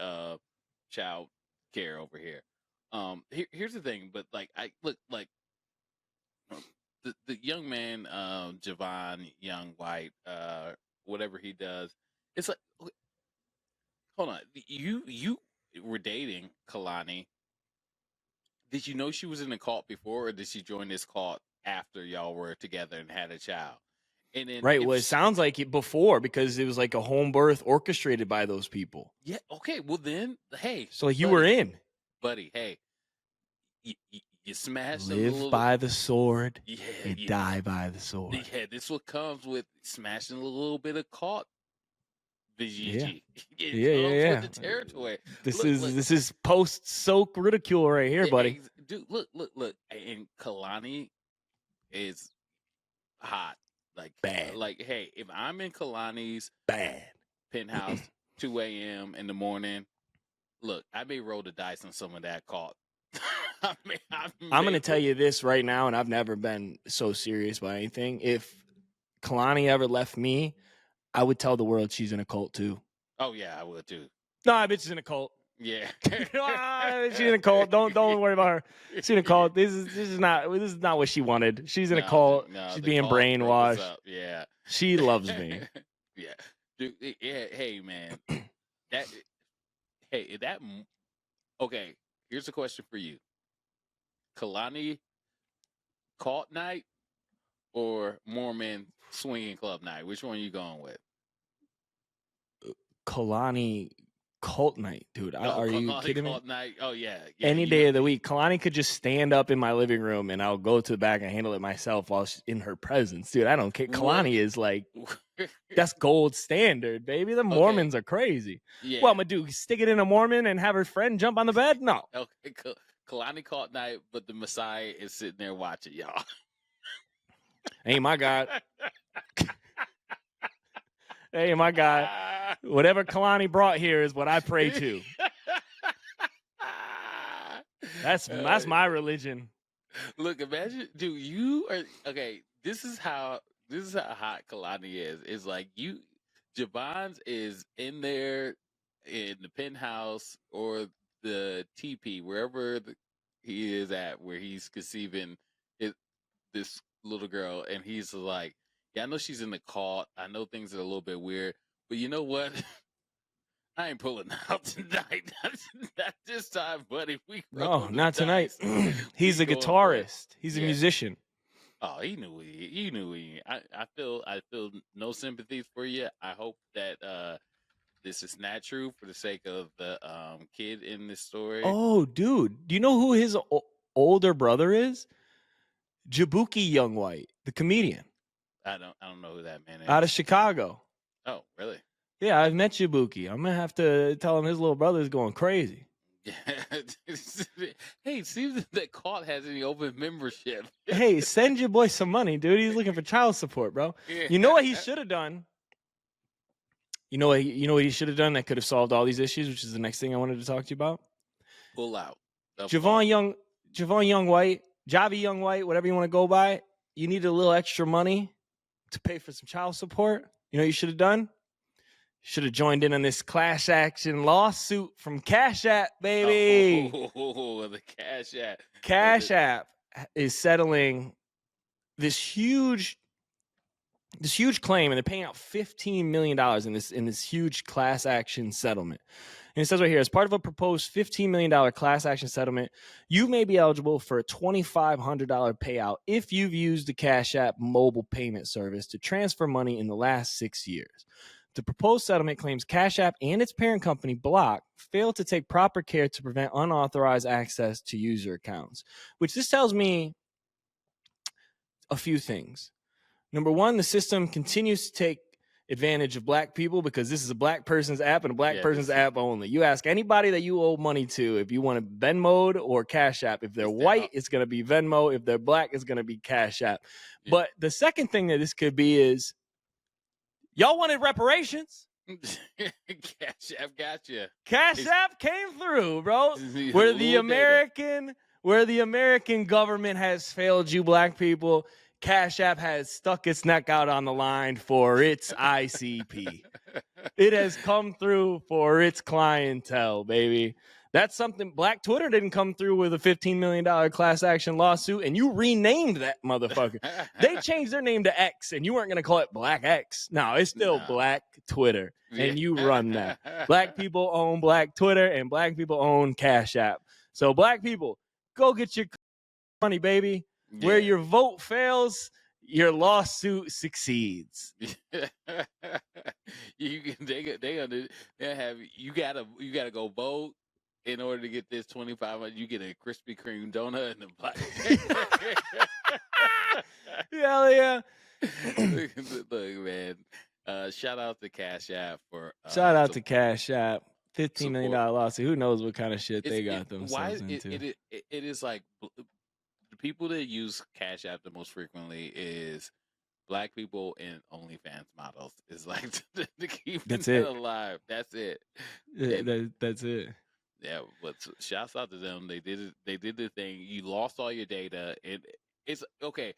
child care over here. Here's the thing, but like the young man, Javon Young White, whatever he does, it's like, hold on, you were dating Kalani. Did you know she was in the cult before, or did she join this cult after y'all were together and had a child? And then right. Well, it sounds like it before because it was like a home birth orchestrated by those people. Yeah. Okay. Well, then, hey. So like you were in, buddy. Hey, you smash. Live by the sword. Yeah. And die by the sword. Yeah. This what comes with smashing a little bit of cult. VGG. Yeah. The territory. This is post-soak ridicule right here, buddy. Dude, look. And Kalani is hot. Like bad. Like, hey, if I'm in Kalani's bad penthouse 2 a.m. in the morning, look, I may roll the dice on some of that cult. I'm going to tell you this right now, and I've never been so serious about anything. If Kalani ever left me, I would tell the world she's in a cult too. Oh yeah, I would too. No, I bitch is in a cult. Yeah. She's in a cult. Don't worry about her. She's in a cult. This is not what she wanted. She's in a cult. She's being brainwashed. Yeah. She loves me. Yeah. Dude, yeah. Hey man. Okay, here's a question for you. Kalani cult night or Mormon swinging club night? Which one are you going with? Kalani cult night, dude. Are you kidding cult me? Night. Oh yeah. Any day of the week. Kalani could just stand up in my living room and I'll go to the back and handle it myself while she's in her presence, dude. I don't care. Kalani is like, that's gold standard, baby. The Mormons are crazy. Yeah. Well, I'm gonna do stick it in a Mormon and have her friend jump on the bed? No. Okay, Kalani cult night, but the Messiah is sitting there watching y'all. Hey, my God. Hey, my God. Whatever Kalani brought here is what I pray to. That's my religion. Look, imagine, dude, you are okay. This is how hot Kalani is. It's like Javon's is in there in the penthouse or the TP, wherever he is at, where he's conceiving this little girl, and he's like, yeah, I know she's in the cult. I know things are a little bit weird, but you know what? I ain't pulling out tonight. Not this time, buddy. No, not tonight. He's a guitarist. He's a musician. Oh, he knew. I feel no sympathies for you. I hope that this is not true for the sake of the kid in this story. Oh, dude, do you know who his older brother is? Jabuki Young White, the comedian. I don't know who that man is. Out of Chicago. Oh, really? Yeah, I've met Jabuki. I'm gonna have to tell him his little brother is going crazy. Yeah. Hey, it seems that cult has any open membership. Hey, send your boy some money, dude. He's looking for child support, bro. Yeah. You know what he should have done? You know what he should have done that could have solved all these issues, which is the next thing I wanted to talk to you about? Pull out. Javon Young White, Javi Young White, whatever you want to go by, you need a little extra money to pay for some child support. You know what you should have done? Should have joined in on this class action lawsuit from Cash App, baby. Oh, the Cash App. Cash App is settling this huge claim, and they're paying out $15 million in this huge class action settlement. And it says right here, as part of a proposed $15 million class action settlement, you may be eligible for a $2,500 payout if you've used the Cash App mobile payment service to transfer money in the last 6 years. The proposed settlement claims Cash App and its parent company, Block, failed to take proper care to prevent unauthorized access to user accounts, which this tells me a few things. Number one, the system continues to take advantage of black people because this is a black person's app and a black person's app only. You ask anybody that you owe money to if you want to Venmo or Cash App. If they're white, it's going to be Venmo. If they're black, it's going to be Cash App. Yeah. But the second thing that this could be is y'all wanted reparations. Cash App got you. Cash App came through, bro. Where the American government has failed you, black people, Cash App has stuck its neck out on the line for its ICP. It has come through for its clientele, baby. That's something. Black Twitter didn't come through with a $15 million class action lawsuit, and you renamed that motherfucker. They changed their name to X, and you weren't going to call it Black X. No, it's still Black Twitter, and you run that. Black people own Black Twitter, and black people own Cash App. So black people, go get your money, baby. Yeah. Where your vote fails, your lawsuit succeeds. You gotta go vote in order to get this $2,500. You get a Krispy Kreme donut and a black. Hell yeah! Look, man. Shout out to Cash App for. Shout out to Cash App. $15 million lawsuit. Who knows what kind of shit they got themselves into? It is like. The people that use Cash App the most frequently is black people and OnlyFans models. Is like to keep it alive. That's it. That's it. Yeah, but shouts out to them. They did it. They did the thing. You lost all your data. It's okay.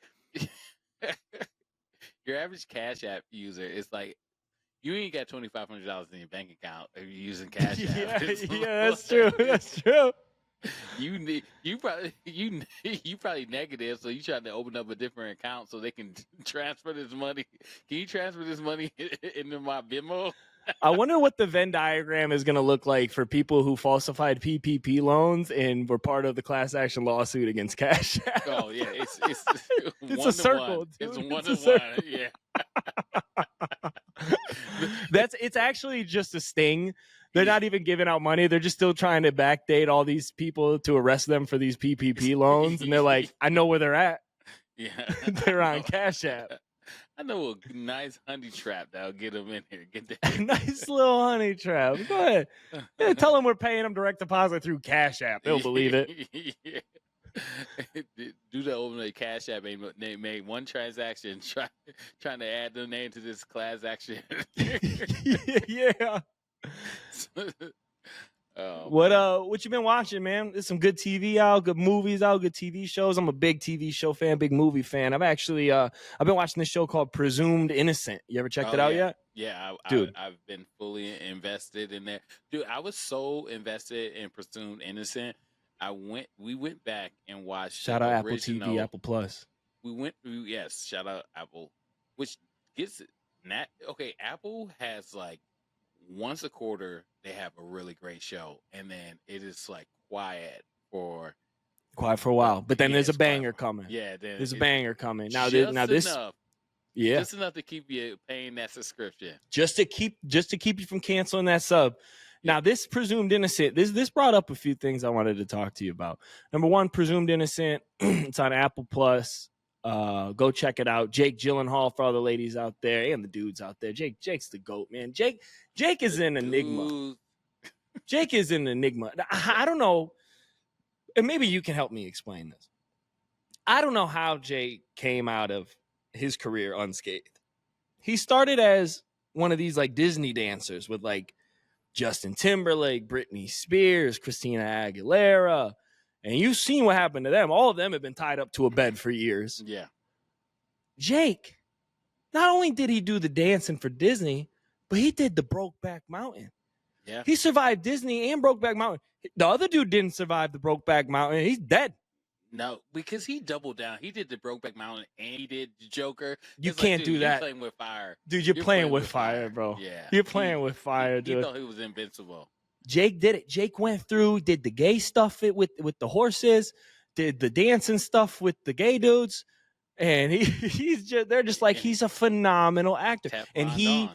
Your average Cash App user is like, you ain't got $2,500 in your bank account if you're using Cash App. Yeah, that's true. That's true. You probably negative, so you trying to open up a different account so they can transfer this money. Can you transfer this money into my Venmo? I wonder what the Venn diagram is going to look like for people who falsified PPP loans and were part of the class action lawsuit against Cash App. Oh yeah, it's it's a circle. It's one to one. Yeah. It's actually just a sting. They're not even giving out money. They're just still trying to backdate all these people to arrest them for these PPP loans. And they're like, I know where they're at. Yeah. They're on Cash App. I know a nice honey trap that'll get them in here. Get that nice little honey trap. Go ahead. Yeah, tell them we're paying them direct deposit through Cash App. They'll believe it. Yeah. Do the open Cash App. They made one transaction trying to add their name to this class action. Yeah. Oh, what you been watching, man? There's some good TV out, good movies out, good TV shows. I'm a big TV show fan, big movie fan. I've actually I've been watching this show called Presumed Innocent. You ever checked it out yet? Yeah, dude. I've been fully invested in that. Dude, I was so invested in Presumed Innocent. We went back and watched. Shout out Apple TV, Apple Plus. We went through, yes, shout out Apple, which gets it. Okay, Apple has like once a quarter they have a really great show, and then it is like quiet for a while. But then there's a banger coming. Yeah, there's a banger coming. Now this enough, just enough to keep you paying that subscription. Just to keep you from canceling that sub. Now, this Presumed Innocent, this brought up a few things I wanted to talk to you about. Number one, Presumed Innocent. It's on Apple Plus. Go check it out. Jake Gyllenhaal for all the ladies out there and the dudes out there. Jake's the GOAT, man. Jake is an enigma. Jake is an enigma. I don't know, and maybe you can help me explain this. I don't know how Jake came out of his career unscathed. He started as one of these like Disney dancers with like Justin Timberlake, Britney Spears, Christina Aguilera. And you've seen what happened to them. All of them have been tied up to a bed for years. Yeah. Jake, not only did he do the dancing for Disney, but he did the Brokeback Mountain. Yeah. He survived Disney and Brokeback Mountain. The other dude didn't survive the Brokeback Mountain. He's dead. No, because he doubled down. He did the Brokeback Mountain and he did the Joker. You can't do that. You're playing with fire. Dude, you're playing with fire, bro. Yeah. You're playing with fire, dude. He thought he was invincible. Jake did it. Jake went through, did the gay stuff with the horses, did the dancing stuff with the gay dudes, and they're just like, he's a phenomenal actor. And he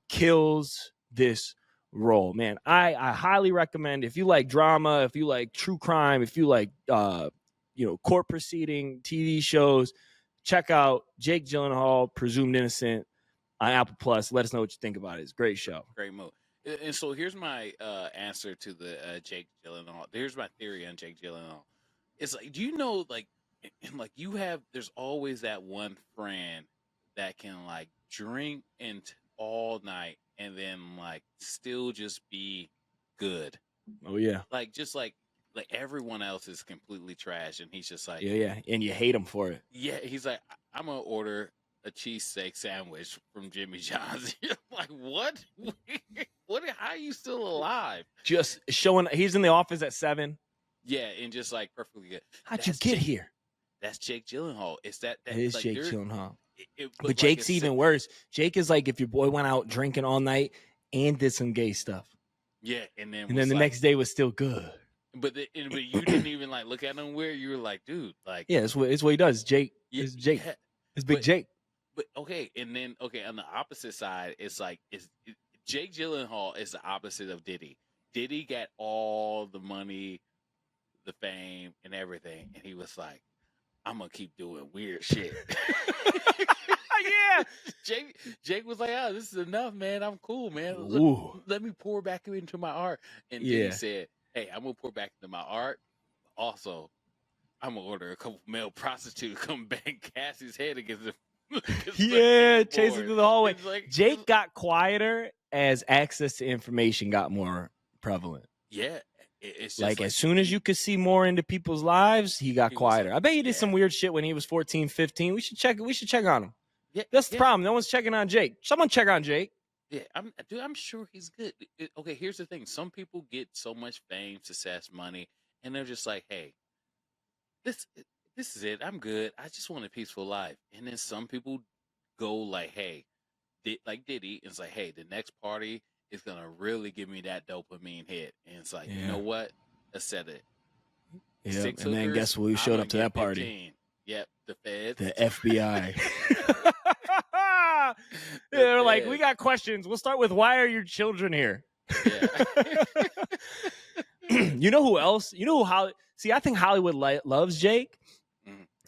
kills this role, man. I highly recommend, if you like drama, if you like true crime, if you like court proceeding TV shows, check out Jake Gyllenhaal, Presumed Innocent on Apple Plus. Let us know what you think about it. It's a great show. Great movie. And so here's my answer to the Jake Gyllenhaal. Here's my theory on Jake Gyllenhaal. It's like, do you know, like there's always that one friend that can like drink all night and then like still just be good. Oh yeah. Like just like everyone else is completely trash, and he's just like, yeah, and you hate him for it. Yeah, he's like, I'm gonna order a cheesesteak sandwich from Jimmy John's. Like, what? How are you still alive? Just showing he's in the office at 7. Yeah, and just like perfectly good. How'd you get here? That's Jake Gyllenhaal. It's that it is like, Jake Gyllenhaal. But like Jake's even worse. Jake is like if your boy went out drinking all night and did some gay stuff. Yeah, and then the next day was still good. But you didn't even like look at him weird. You were like, dude, like, yeah, it's what he does. Jake is Jake. Yeah. It's Big Jake. But okay, and then on the opposite side, it's like Jake Gyllenhaal is the opposite of Diddy. Diddy got all the money, the fame, and everything, and he was like, I'm gonna keep doing weird shit. Yeah. Jake was like, oh, this is enough, man. I'm cool, man. Let me pour back into my art. And Diddy said, hey, I'm gonna pour back into my art. Also, I'm gonna order a couple male prostitutes to come bang Cassie's head against the chasing through the hallway. Like, Jake got quieter as access to information got more prevalent. Yeah, It's just like as soon as you could see more into people's lives, he got quieter. I bet he did some weird shit when he was 14, 15. We should check on him. Yeah, that's the problem. No one's checking on Jake. Someone check on Jake. Yeah, I'm sure he's good. Okay, here's the thing. Some people get so much fame, success, money, and they're just like, hey, this is it. I'm good. I just want a peaceful life. And then some people go like, hey, like Diddy, and it's like, hey, the next party is gonna really give me that dopamine hit. And it's like, you know what? Let's set it. Yeah, and then guess who showed up to that 15. Party? Yep, the feds. The FBI. They're like, we got questions. We'll start with, why are your children here? Yeah. You know who else? You know who See, I think Hollywood loves Jake,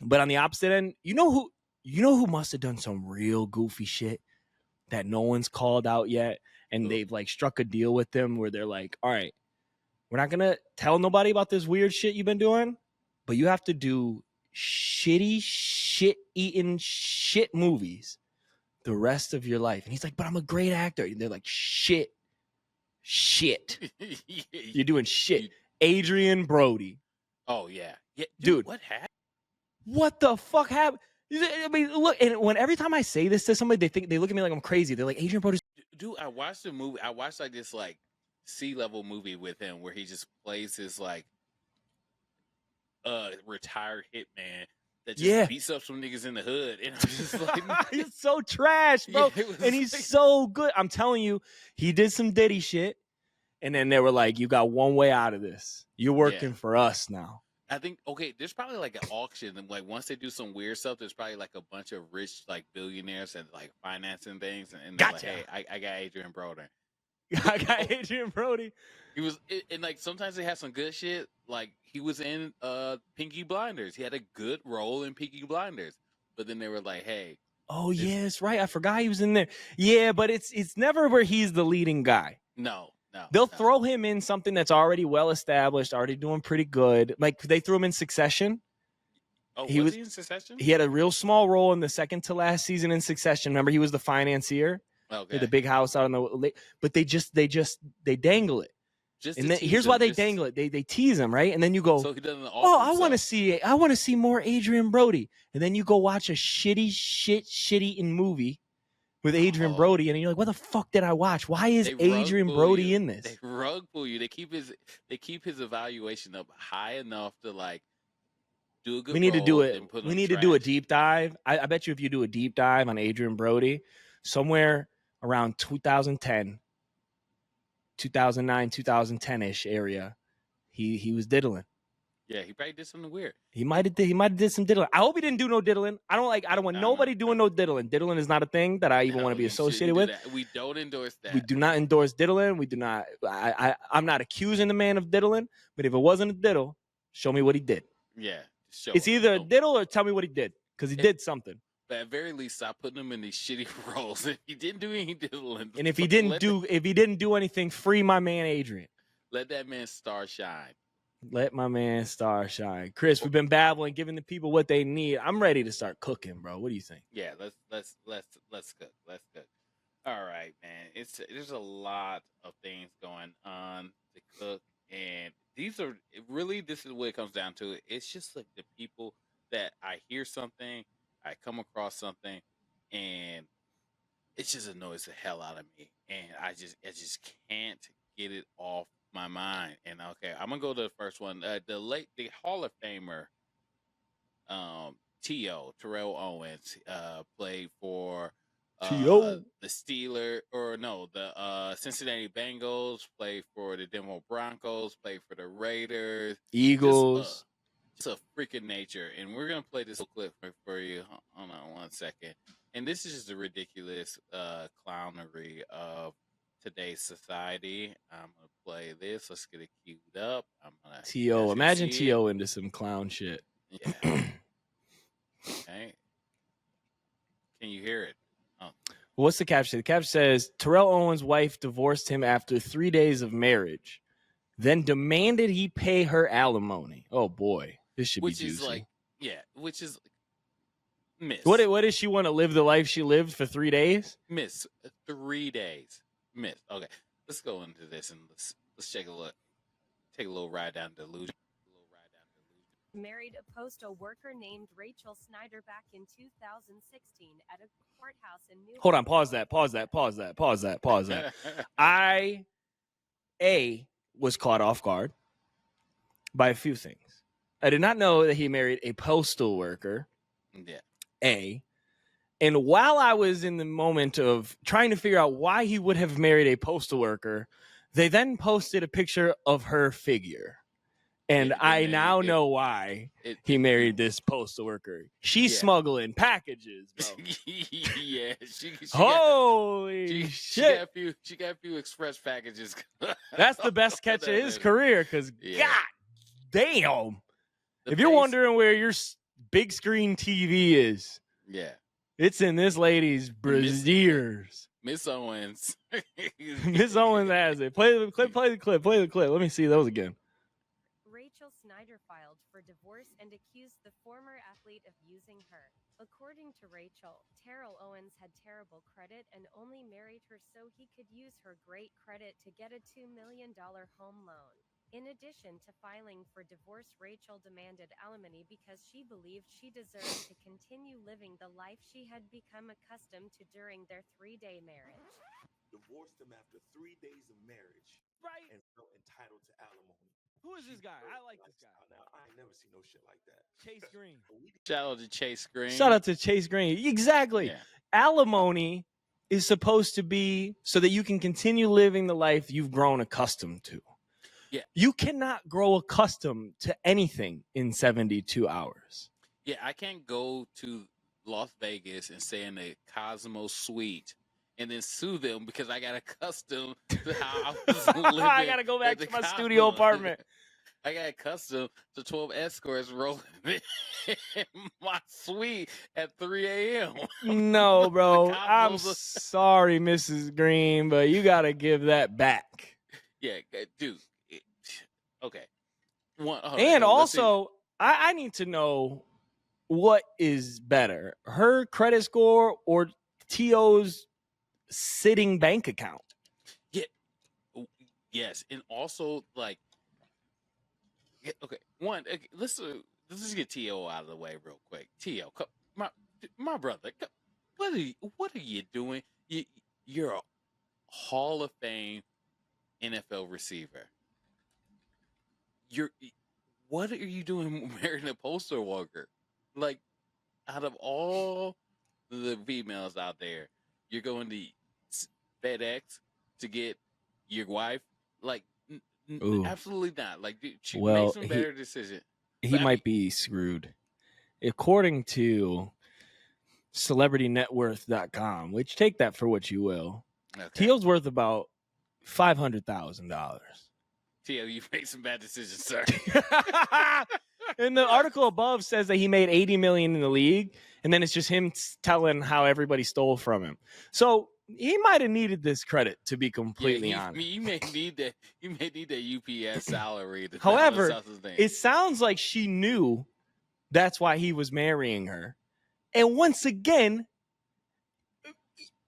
but on the opposite end, you know who must have done some real goofy shit that no one's called out yet, and they've like struck a deal with them where they're like, all right, we're not gonna tell nobody about this weird shit you've been doing, but you have to do shitty, shit-eating shit movies the rest of your life. And he's like, but I'm a great actor. And they're like, shit. You're doing shit. Adrian Brody. Oh, yeah. Dude. What happened? What the fuck happened? I mean, look, and every time I say this to somebody, they look at me like I'm crazy. They're like, Adrian Brody. Dude, I watched the movie. I watched like this like C-level movie with him where he just plays this like retired hitman that just beats up some niggas in the hood. And I'm just like, he's so trash, bro. And he's so good. I'm telling you, he did some Diddy shit. And then they were like, you got one way out of this. You're working for us now. I think, okay, there's probably like an auction. And like once they do some weird stuff, there's probably like a bunch of rich like billionaires and like financing things. And they're like, hey, I got Adrian Brody. I got Adrian Brody. He was, and like sometimes they have some good shit. Like he was in Peaky Blinders. He had a good role in Peaky Blinders. But then they were like, hey. Oh, yeah, that's right. I forgot he was in there. Yeah, but it's never where he's the leading guy. No. They'll throw him in something that's already well established, already doing pretty good. Like they threw him in Succession. Oh, he was in Succession? He had a real small role in the second to last season in Succession. Remember, he was the financier. Okay. The big house out on the lake. But they dangle it. And then, here's why they dangle it. They tease him, right? And then you go, so he doesn't I want to see more Adrian Brody. And then you go watch a shitty movie with Adrian Brody, and you're like, what the fuck did I watch? Why is Adrian Brody in this? They rug pull you. They keep his evaluation up high enough to like do a good. We need to do it. We need to do a deep dive. I bet you if you do a deep dive on Adrian Brody, somewhere around 2010, 2009, 2010-ish area, he was diddling. Yeah, he probably did something weird. He might have did some diddling. I hope he didn't do no diddling. I don't want nobody doing no diddling. Diddling is not a thing that I even want to be associated with. We don't endorse that. We do not endorse diddling. We do not. I'm not accusing the man of diddling, but if it wasn't a diddle, show me what he did. Yeah, it's either a diddle or tell me what he did, because he did something. But at very least, stop putting him in these shitty roles. If he didn't do any diddling, and if he didn't do anything, free my man Adrian. Let that man star shine. Let my man star shine. Chris, we've been babbling, giving the people what they need. I'm ready to start cooking, bro. What do you think? Yeah, let's cook. Let's cook. All right, man. There's a lot of things going on to cook, and this is what it comes down to. It's just like the people that I hear something, I come across something, and it just annoys the hell out of me, and I just can't get it off my mind. And okay, I'm gonna go to the first one. The Hall of Famer, Terrell Owens, played for the Cincinnati Bengals, played for the Denver Broncos, played for the Raiders, Eagles. Just a freaking nature. And we're gonna play this clip for you. Hold on 1 second. And this is just the ridiculous clownery of today's society. I'm gonna play this. Let's get it queued up. I'm gonna T.O. Imagine T.O. into some clown shit. Yeah. Okay. Can you hear it? Oh. What's the caption? The caption says Terrell Owens' wife divorced him after 3 days of marriage, then demanded he pay her alimony. Oh boy, this should be juicy. Which is miss. What did she want to live the life she lived for 3 days? Miss 3 days. Miss. Okay, let's go into this and let's take a look. take a little ride down Delusion. Married a postal worker named Rachel Snyder back in 2016 at a courthouse in New. Hold on, pause that. I was caught off guard by a few things. I did not know that he married a postal worker. Yeah. And while I was in the moment of trying to figure out why he would have married a postal worker, they then posted a picture of her figure. And I now know why he married this postal worker. She's smuggling packages, bro. Yeah. Holy shit. She got a few express packages. That's the best catch of his career, because God damn. If you're wondering where your big screen TV is, it's in this lady's brassieres. Miss Owens. Miss Owens has it. Play the clip. Let me see those again. Rachel Snyder filed for divorce and accused the former athlete of using her. According to Rachel, Terrell Owens had terrible credit and only married her so he could use her great credit to get a $2 million home loan. In addition to filing for divorce, Rachel demanded alimony because she believed she deserved to continue living the life she had become accustomed to during their 3-day marriage. Divorced him after 3 days of marriage, right? And felt entitled to alimony. Who is this guy? I like this guy. Now, I ain't never seen no shit like that. Chase Green. Shout out to Chase Green. Shout out to Chase Green. Exactly. Yeah. Alimony is supposed to be so that you can continue living the life you've grown accustomed to. Yeah. You cannot grow accustomed to anything in 72 hours. Yeah, I can't go to Las Vegas and stay in a Cosmo suite and then sue them because I got accustomed to how I was living. I got to go back to my studio apartment. I got accustomed to 12 escorts rolling in my suite at 3 a.m. No, bro. I'm sorry, Mrs. Green, but you got to give that back. Yeah, dude. Okay. And also, I need to know what is better, her credit score or T.O.'s sitting bank account. Yeah. Yes. And also, like, okay, one, let's just get T.O. out of the way real quick. T.O., my brother, what are you doing? You're a Hall of Fame NFL receiver. What are you doing marrying a postal worker? Like, out of all the females out there, you're going to FedEx to get your wife? Like, absolutely not. Like, dude, she made some better decision. He might be screwed. According to CelebrityNetWorth.com, which take that for what you will, T.O.'s worth about $500,000. T.O., you made some bad decisions, sir. And the article above says that he made $80 million in the league, and then it's just him telling how everybody stole from him. So he might have needed this credit, to be completely honest. You may need that UPS salary. However, it sounds like she knew that's why he was marrying her. And once again,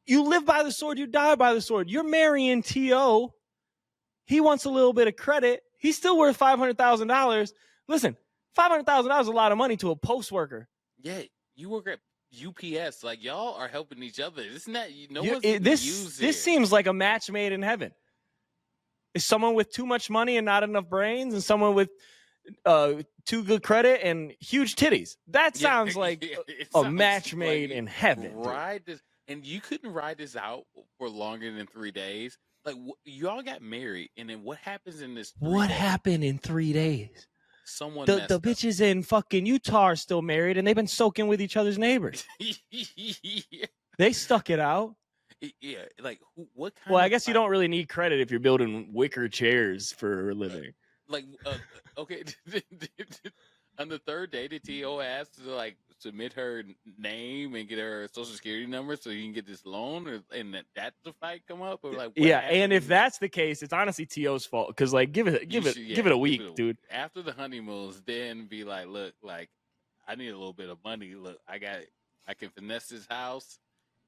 you live by the sword, you die by the sword. You're marrying T.O. He wants a little bit of credit. He's still worth $500,000. Listen, $500,000 is a lot of money to a post worker. Yeah, you work at UPS. Like, y'all are helping each other. Isn't that this seems like a match made in heaven. Is someone with too much money and not enough brains, and someone with too good credit and huge titties? That sounds like a match made in heaven. Ride this, and you couldn't ride this out for longer than 3 days. Like, y'all got married, and then what happens in this? What happened in 3 days? Someone the bitches in fucking Utah are still married, and they've been soaking with each other's neighbors. Yeah. They stuck it out. Yeah, like what kind? Well, I guess you don't really need credit if you're building wicker chairs for a living. Okay, on the third day, the T.O. asked to like submit her name and get her social security number so you can get this loan, and that's the fight come up, or like and if that's the case, it's honestly T.O.'s fault, because like give it a week, dude. After the honeymoons, then be like, look, like I need a little bit of money. Look, I can finesse this house,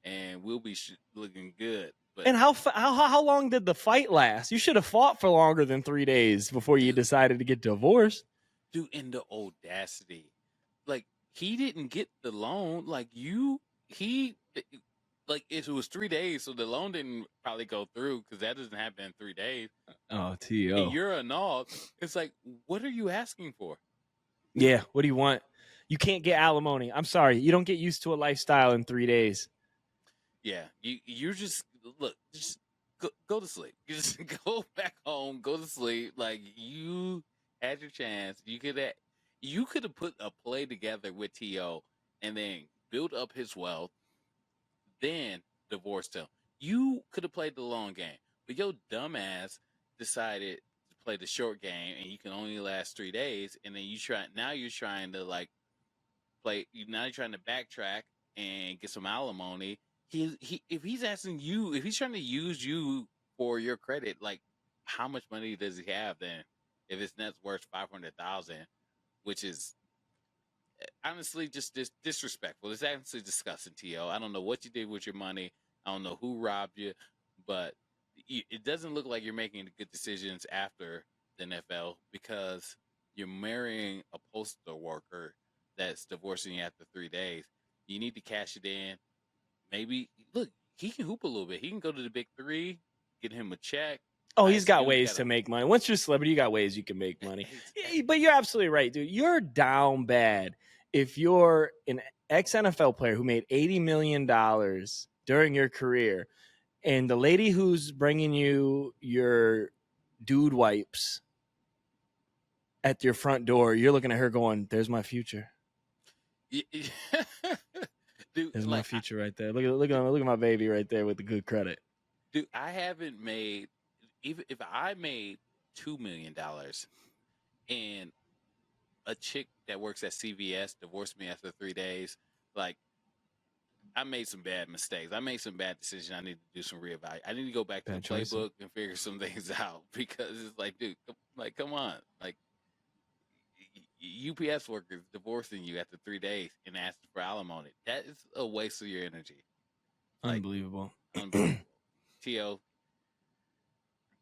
and we'll be looking good. But, and how long did the fight last? You should have fought for longer than 3 days before you decided to get divorced. Dude, in the audacity. Like, he didn't get the loan. Like, it was 3 days, so the loan didn't probably go through because that doesn't happen in 3 days. Oh, T.O. And you're annulled. It's like, what are you asking for? Yeah, what do you want? You can't get alimony. I'm sorry. You don't get used to a lifestyle in 3 days. Yeah, you're just, look, just go to sleep. You just go back home, go to sleep. Like, you had your chance. You could have put a play together with T.O. and then built up his wealth, then divorced him. You could have played the long game, but your dumbass decided to play the short game, and you can only last 3 days. And then you're trying to like play. Now you're trying to backtrack and get some alimony. If he's trying to use you for your credit, like, how much money does he have then? If his net's worth $500,000, which is honestly just disrespectful. It's actually disgusting, T.O. I don't know what you did with your money. I don't know who robbed you, but it doesn't look like you're making good decisions after the NFL because you're marrying a postal worker that's divorcing you after 3 days. You need to cash it in. Maybe, look, he can hoop a little bit. He can go to the big three, get him a check. Oh, he's got ways to make money. Once you're a celebrity, you got ways you can make money. But you're absolutely right, dude. You're down bad if you're an ex-NFL player who made $80 million during your career, and the lady who's bringing you your dude wipes at your front door, you're looking at her going, there's my future. Dude, there's my future right there. Look at my baby right there with the good credit. Dude, I haven't made, even if I made $2 million and a chick that works at CVS divorced me after 3 days, like, I made some bad mistakes. I made some bad decisions. I need to do some reevaluation. I need to go back to the playbook and figure some things out because it's like, dude, like, come on. Like, UPS workers divorcing you after 3 days and asking for alimony. That is a waste of your energy. Like, unbelievable. T.O.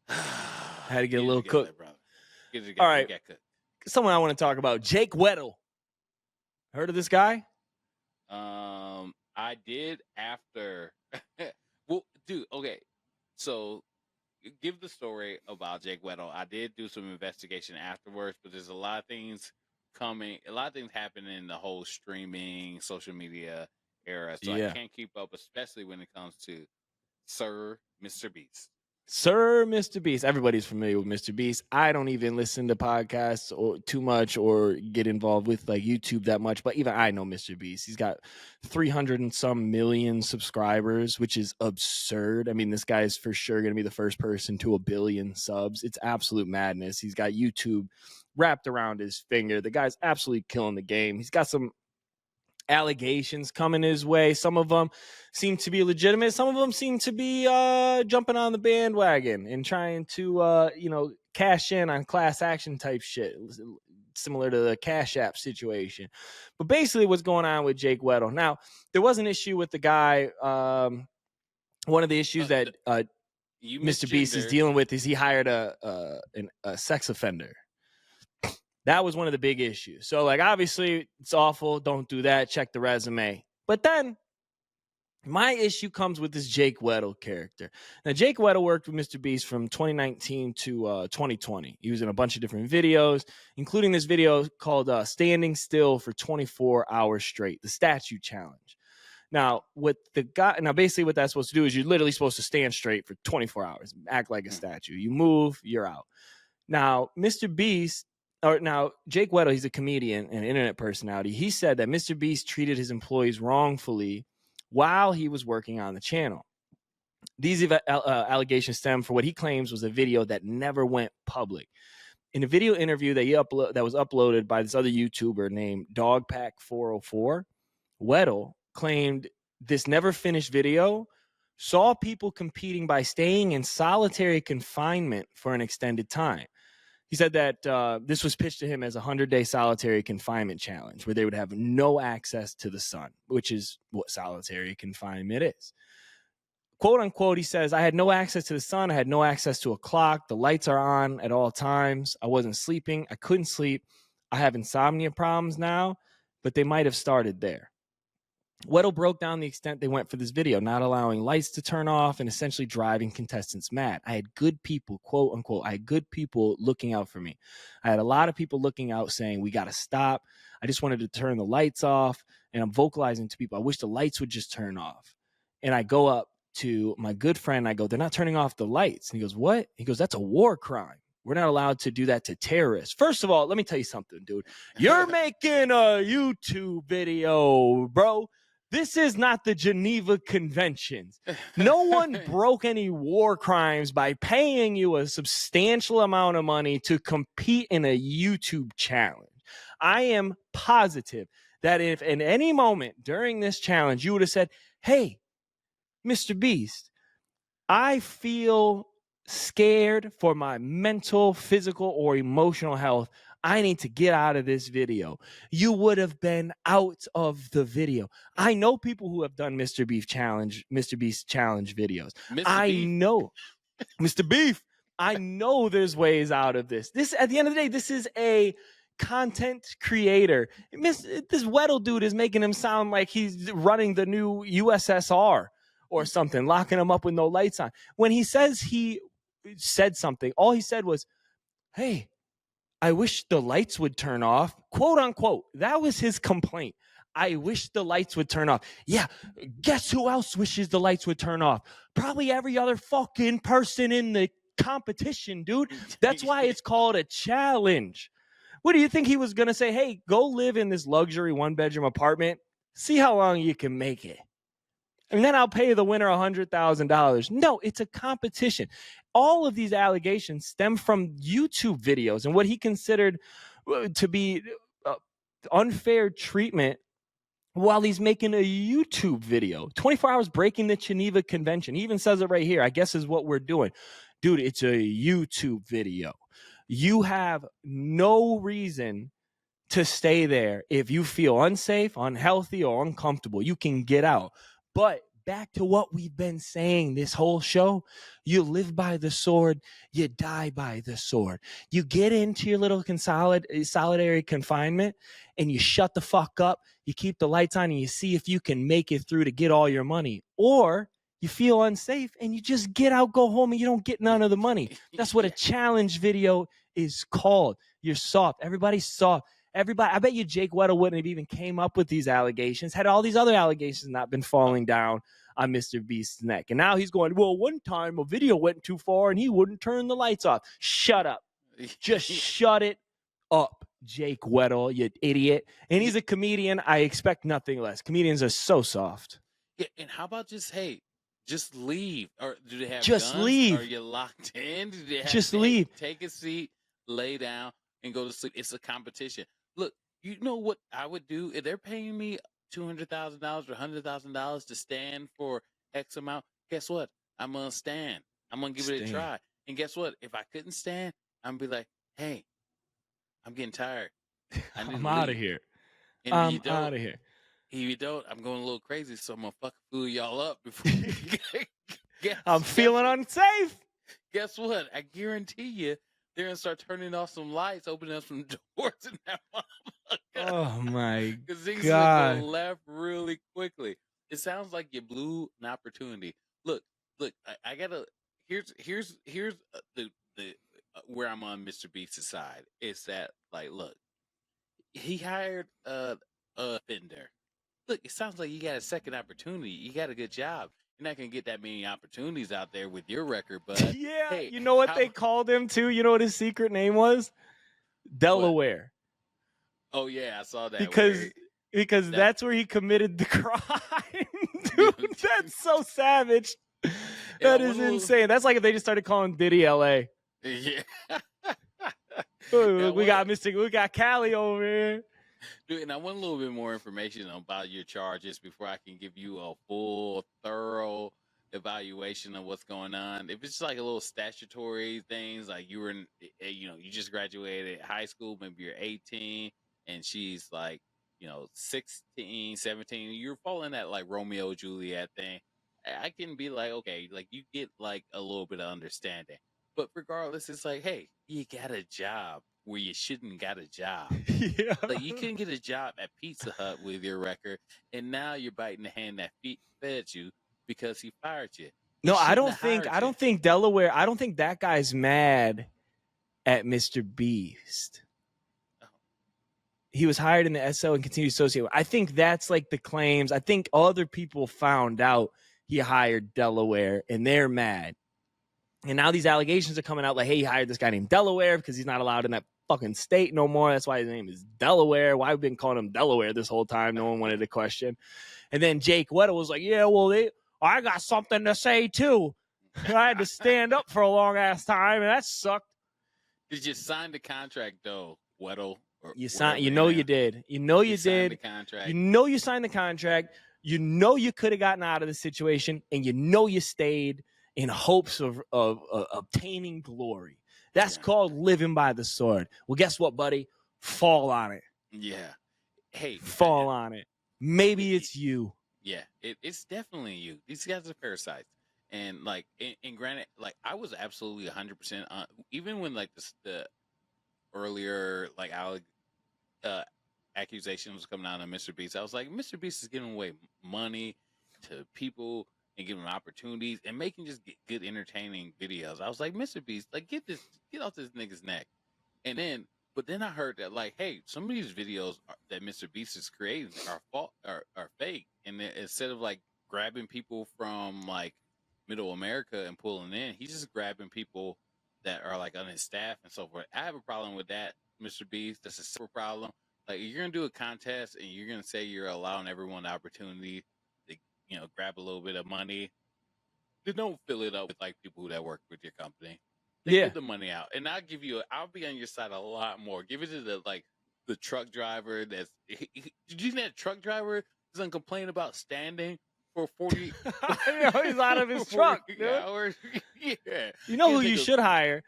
Had to get a little cook. All right. Someone I want to talk about, Jake Weddle. Heard of this guy? I did after. Well, dude, okay. So give the story about Jake Weddle. I did do some investigation afterwards, but there's a lot of things happening in the whole streaming, social media era. So I can't keep up, especially when it comes to Sir Mr. Beast. Sir Mr. Beast. Everybody's familiar with Mr. Beast. I don't even listen to podcasts or too much or get involved with like YouTube that much, but even I know Mr. Beast. He's got 300 and some million subscribers, which is absurd. I mean, this guy is for sure going to be the first person to 1 billion subs. It's absolute madness. He's got YouTube wrapped around his finger. The guy's absolutely killing the game. He's got some allegations coming his way. Some of them seem to be legitimate. Some of them seem to be jumping on the bandwagon and trying to cash in on class action type shit, similar to the Cash App situation. But basically what's going on with Jake Weddle. Now, there was an issue with the guy. One of the issues that Mr. Beast is dealing with is he hired a sex offender. That was one of the big issues. So, like, obviously, it's awful. Don't do that. Check the resume. But then my issue comes with this Jake Weddle character. Now, Jake Weddle worked with Mr. Beast from 2019 to 2020. He was in a bunch of different videos, including this video called Standing Still for 24 Hours Straight, the Statue Challenge. Now, basically what that's supposed to do is you're literally supposed to stand straight for 24 hours, act like a statue. You move, you're out. Now, Jake Weddle, he's a comedian and internet personality. He said that Mr. Beast treated his employees wrongfully while he was working on the channel. These allegations stem from what he claims was a video that never went public. In a video interview that was uploaded by this other YouTuber named Dogpack404, Weddle claimed this never finished video saw people competing by staying in solitary confinement for an extended time. He said that this was pitched to him as a 100-day solitary confinement challenge where they would have no access to the sun, which is what solitary confinement is. quote unquote, he says, I had no access to the sun. I had no access to a clock. The lights are on at all times. I wasn't sleeping. I couldn't sleep. I have insomnia problems now, but they might have started there. Weddle broke down the extent they went for this video, not allowing lights to turn off and essentially driving contestants mad. I had good people, quote unquote, I had good people looking out for me. I had a lot of people looking out saying, we got to stop. I just wanted to turn the lights off. And I'm vocalizing to people, I wish the lights would just turn off. And I go up to my good friend. I go, they're not turning off the lights. And he goes, what? He goes, that's a war crime. We're not allowed to do that to terrorists. First of all, let me tell you something, dude. You're making a YouTube video, bro. This is not the Geneva Conventions. No one broke any war crimes by paying you a substantial amount of money to compete in a YouTube challenge. I am positive that if in any moment during this challenge you would have said, hey, Mr. Beast, I feel scared for my mental, physical, or emotional health. I need to get out of this video. You would have been out of the video. I know people who have done Mr. Beast challenge videos. Know Mr. Beef. I know there's ways out of this. This, at the end of the day, this is a content creator. This Weddle dude is making him sound like he's running the new USSR or something, locking him up with no lights on. When he says he said something, all he said was, hey, I wish the lights would turn off, quote unquote. That was his complaint. I wish the lights would turn off. Yeah, guess who else wishes the lights would turn off? Probably every other fucking person in the competition, dude. That's why it's called a challenge. What do you think he was going to say? Hey, go live in this luxury one-bedroom apartment. See how long you can make it. And then I'll pay the winner $100,000. No, it's a competition. All of these allegations stem from YouTube videos and what he considered to be unfair treatment while he's making a YouTube video. 24 hours breaking the Geneva Convention. He even says it right here. I guess is what we're doing. Dude, it's a YouTube video. You have no reason to stay there. If you feel unsafe, unhealthy, or uncomfortable, you can get out. But back to what we've been saying this whole show, you live by the sword, you die by the sword. You get into your little solitary confinement and you shut the fuck up, you keep the lights on and you see if you can make it through to get all your money. Or you feel unsafe and you just get out, go home, and you don't get none of the money. That's what a challenge video is called. You're soft. Everybody's soft. Everybody, I bet you Jake Weddle wouldn't have even came up with these allegations had all these other allegations not been falling down on Mr. Beast's neck. And now he's going, well, one time a video went too far and he wouldn't turn the lights off. Shut up. Just shut it up, Jake Weddle, you idiot. And he's a comedian. I expect nothing less. Comedians are so soft. Yeah, and how about just leave? Or do they have just guns? Leave. Are you locked in? Do they have just leave. Take a seat, lay down, and go to sleep. It's a competition. Look, you know what I would do if they're paying me $200,000 or $100,000 to stand for X amount. Guess what? I'm gonna stand. I'm gonna give it a try. And guess what? If I couldn't stand, I'm gonna be like, hey, I'm getting tired. I'm out of here. And I'm out of here. If you don't, I'm going a little crazy, so I'm gonna fucking fool y'all up before. I'm feeling unsafe. Guess what? I guarantee you, they're gonna start turning off some lights, opening up some doors in that motherfucker. Oh my Because things God. go left really quickly. It sounds like you blew an opportunity. Look. I gotta. Here's the where I'm on Mr. Beast's side. It's that look, he hired a offender. Look, it sounds like you got a second opportunity. You got a good job. You're not gonna get that many opportunities out there with your record, but yeah, hey, you know what they called him too? You know what his secret name was? Delaware. What? Oh yeah, I saw that. Because that's where he committed the crime. Dude, that's so savage. That is insane. That's like if they just started calling Diddy LA. Yeah. We got Cali over here. Dude, and I want a little bit more information about your charges before I can give you a full, thorough evaluation of what's going on. If it's like a little statutory things, like you were in, you just graduated high school, maybe you're 18, and she's like, 16, 17, you're following that like Romeo Juliet thing. I can be like, okay, like you get like a little bit of understanding. But regardless, it's like, hey, you got a job where you shouldn't got a job. Yeah. Like you couldn't get a job at Pizza Hut with your record, and now you're biting the hand that fed you because he fired you. No, I don't think Delaware. I don't think that guy's mad at Mr. Beast. Oh. He was hired in the SO and continued to associate with. I think that's like the claims. I think other people found out he hired Delaware and they're mad. And now these allegations are coming out like, hey, he hired this guy named Delaware because he's not allowed in that fucking state no more. That's why his name is Delaware. Why have we been calling him Delaware this whole time? No one wanted to question. And then Jake Weddle was like, yeah, well, I got something to say too. I had to stand up for a long ass time, and that sucked. Did you sign the contract though, Weddle? You signed. You know you did. You know you did. The contract. You know you signed the contract. You know you could have gotten out of the situation, and you know you stayed in hopes of obtaining glory. That's called living by the sword. Well, guess what, buddy? Fall on it. Yeah. Hey, fall on it. Maybe it's you. Yeah, it's definitely you. These guys are parasites. And like, and granted, like I was absolutely 100% on, even when like the earlier like accusations was coming out of Mr. Beast. I was like, Mr. Beast is giving away money to people and giving them opportunities and making just good entertaining videos. I was like, Mr. Beast, like get off this nigga's neck. And then, but then I heard that like, hey, some of these videos that Mr. Beast is creating are fake. And then instead of like grabbing people from like Middle America and pulling in, he's just grabbing people that are like on his staff and so forth. I have a problem with that, Mr. Beast. That's a super problem. Like you're gonna do a contest and you're gonna say you're allowing everyone the opportunity to, grab a little bit of money. Then don't fill it up with like people that work with your company. Give the money out, and I'll be on your side a lot more. Give it to the truck driver. Did you see that truck driver is gonna complain about standing for 40? He's out of his truck, dude. Hours. Yeah. You know who you should hire?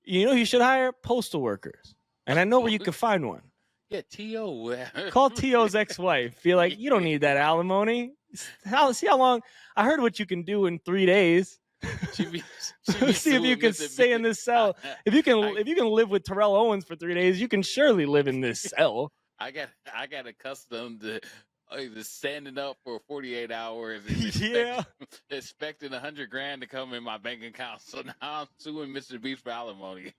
You know who you should hire? Postal workers. And I know where you can find one. Yeah, T.O. Call T.O.'s ex-wife. Be like, you don't need that alimony. See how long? I heard what you can do in 3 days. See if you can stay in this cell. If you can live with Terrell Owens for 3 days, you can surely live in this cell. I got accustomed to standing up for 48 hours and expecting $100,000 to come in my bank account. So now I'm suing Mr. Beast for alimony.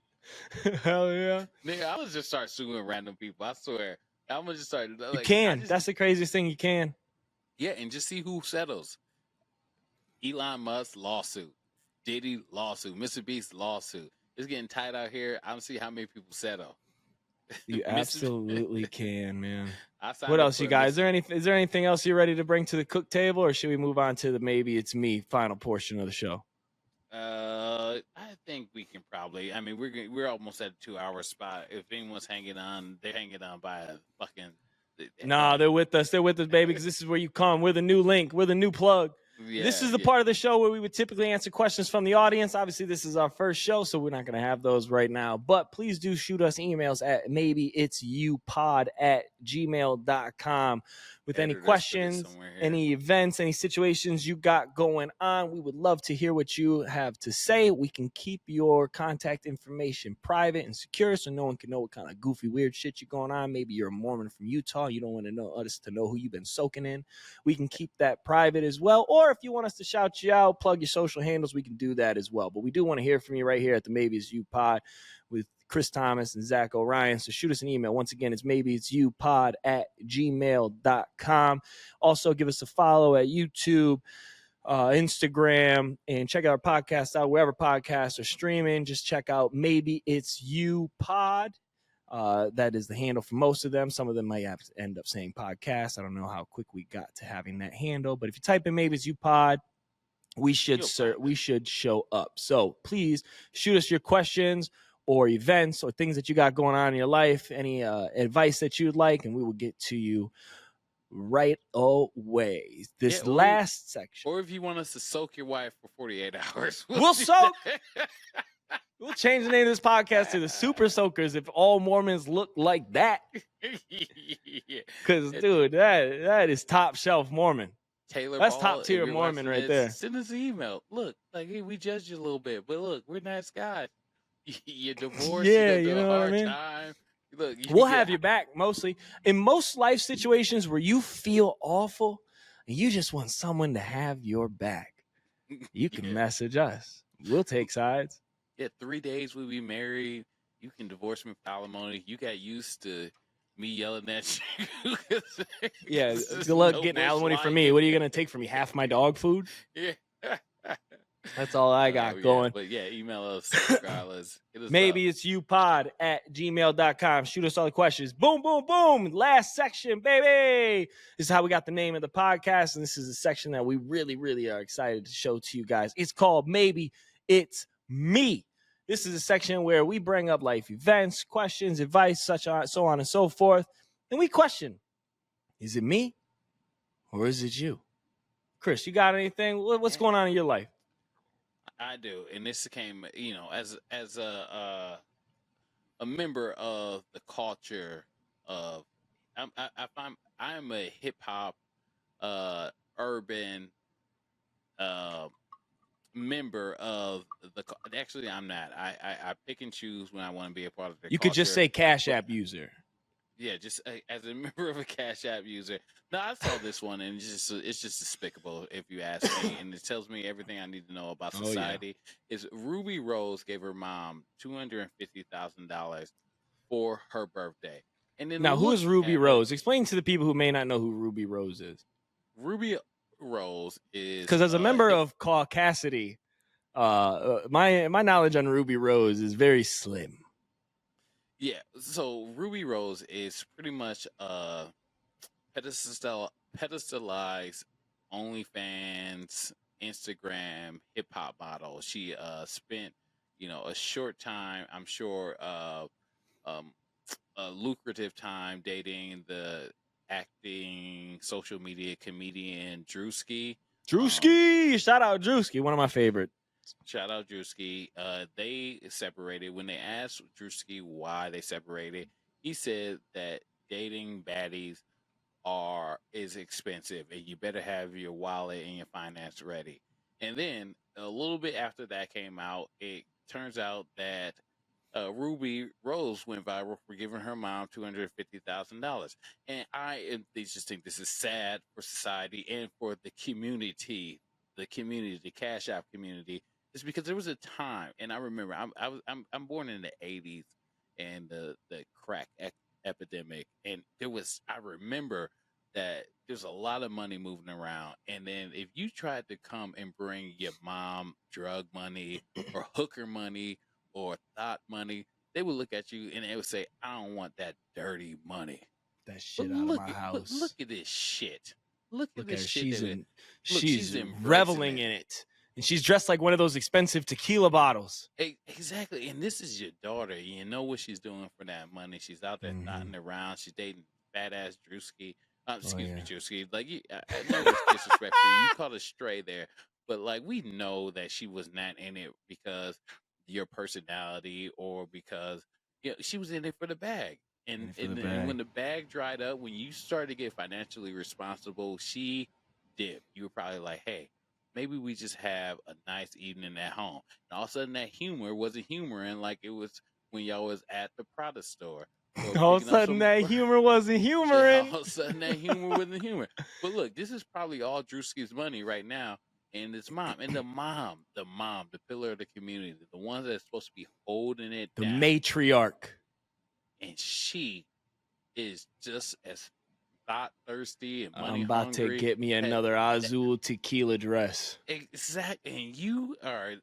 Hell yeah. Nigga, I'm gonna just start suing random people. I swear. I'm gonna just start. You can. That's the craziest thing you can. Yeah, and just see who settles. Elon Musk lawsuit. Diddy lawsuit. Mr. Beast lawsuit. It's getting tight out here. I don't see how many people settle. You absolutely can, man. What else, you guys? Is there anything else you're ready to bring to the cook table, or should we move on to the maybe it's me final portion of the show? I think we can probably. I mean, we're almost at a 2-hour spot. If anyone's hanging on, they're hanging on by a fucking. Nah, they're with us. They're with us, baby, because this is where you come. We're the new link. We're the new plug. Yeah, this is the part of the show where we would typically answer questions from the audience. Obviously, this is our first show, so we're not going to have those right now. But please do shoot us emails at maybeitsyupod@gmail.com with any questions, any events, any situations you got going on. We would love to hear what you have to say. We can keep your contact information private and secure so no one can know what kind of goofy, weird shit you're going on. Maybe you're a Mormon from Utah. You don't want to know us to know who you've been soaking in. We can keep that private as well. Or if you want us to shout you out, plug your social handles, we can do that as well. But we do want to hear from you right here at the Maybe It's You Pod with Chris Thomas and Zach O'Ryan. So shoot us an email. Once again, it's maybeitsyupod@gmail.com. Also, give us a follow at YouTube, Instagram, and check out our podcast out wherever podcasts are streaming. Just check out Maybe It's You Pod. That is the handle for most of them. Some of them might have to end up saying podcast. I don't know how quick we got to having that handle, but if you type in Maybe It's You Pod, we should show up. So please shoot us your questions or events or things that you got going on in your life, any advice that you'd like, and we will get to you right away. This last section. Or if you want us to soak your wife for 48 hours. We'll soak. We'll change the name of this podcast to the Super Soakers if all Mormons look like that. Because, dude, that is top shelf Mormon. Taylor That's Ball, top if tier you're Mormon watching right this, there. send us an email. Look, like, hey, we judged you a little bit, but look, we're nice guys. You're divorced. Yeah, You're going you through a know what I hard mean? time. Look, We'll have your back mostly. In most life situations where you feel awful and you just want someone to have your back, you can message us. We'll take sides. Yeah, 3 days we'll be married. You can divorce me for alimony. You got used to me yelling at you. Yeah, good luck getting alimony from me. What are you going to take from me? Half my dog food? Yeah. That's all I got going. But yeah, email us regardless. Hit us Maybe up. it's you pod at gmail.com. Shoot us all the questions. Boom, boom, boom. Last section, baby. This is how we got the name of the podcast. And this is a section that we really, really are excited to show to you guys. It's called Maybe It's Me. This is a section where we bring up life events, questions, advice, so on and so forth. And we question, is it me or is it you? Chris, you got anything? What's going on in your life? I do, and this came, as a member of the culture of, I'm a hip hop, urban, member of the. Actually, I'm not. I pick and choose when I want to be a part of the. You culture, could just say Cash App user. Yeah, just as a member of a Cash App user. No, I saw this one, and it's just despicable if you ask me, and it tells me everything I need to know about society. Is Ruby Rose gave her mom $250,000 for her birthday, and then now who is Ruby Rose? Explain to the people who may not know who Ruby Rose is. Ruby Rose is because as a member of Caucasity, my knowledge on Ruby Rose is very slim. Yeah, so Ruby Rose is pretty much pedestalized OnlyFans, Instagram hip hop model. She spent, a short time, I'm sure, a lucrative time dating the acting social media comedian Drewski. Shout out Drewski, one of my favorite. Shout out Drewski. They separated. When they asked Drewski why they separated, he said that dating baddies is expensive, and you better have your wallet and your finance ready. And then a little bit after that came out, it turns out that Ruby Rose went viral for giving her mom $250,000, and they just think this is sad for society and for the community, the Cash App community. Is because there was a time, and I remember I'm born in the '80s, and the crack epidemic, and I remember that there's a lot of money moving around, and then if you tried to come and bring your mom drug money or hooker money or thought money, they would look at you and they would say, I don't want that dirty money. That shit out of my house. Look at this shit. Look at this shit. She's reveling in it. And she's dressed like one of those expensive tequila bottles. Exactly. And this is your daughter. You know what she's doing for that money. She's out there knotting around. She's dating fat ass Drewski. Excuse me, Drewski. Like, I know it's disrespectful. You called a stray there. But, like, we know that she was not in it because your personality or because she was in it for the bag. And when the bag dried up, when you started to get financially responsible, she dipped. You were probably like, hey, maybe we just have a nice evening at home. And all of a sudden that humor wasn't humoring like it was when y'all was at the Prada store. All of a sudden that humor wasn't humoring. All of a sudden that humor wasn't humor. But look, this is probably all Drewski's money right now. And his mom. And the mom, the pillar of the community, the one that's supposed to be holding it down. The matriarch. And she is just as thought thirsty and money I'm about hungry. To get me another Azul tequila dress. Exactly. And you are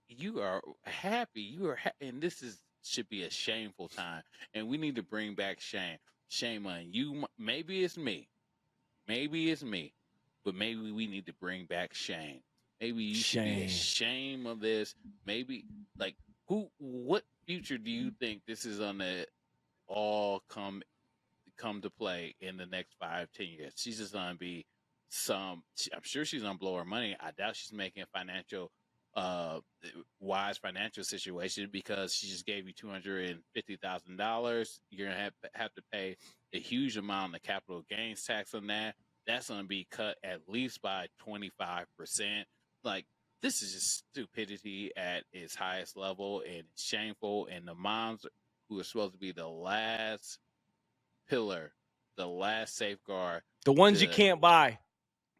happy. And this should be a shameful time. And we need to bring back shame. Shame on you. Maybe it's me. But maybe we need to bring back shame. Maybe you should be ashamed of this. Maybe, like, what future do you think this is gonna all come to play in the next 5-10 years? She's just gonna be I'm sure she's gonna blow her money. I doubt she's making a financial wise financial situation because she just gave you $250,000. You're gonna have to pay a huge amount of capital gains tax on that. that's going to be cut at least by 25%. Like, this is just stupidity at its highest level, and it's shameful. And the moms who are supposed to be the last pillar, the last safeguard, the ones you can't buy,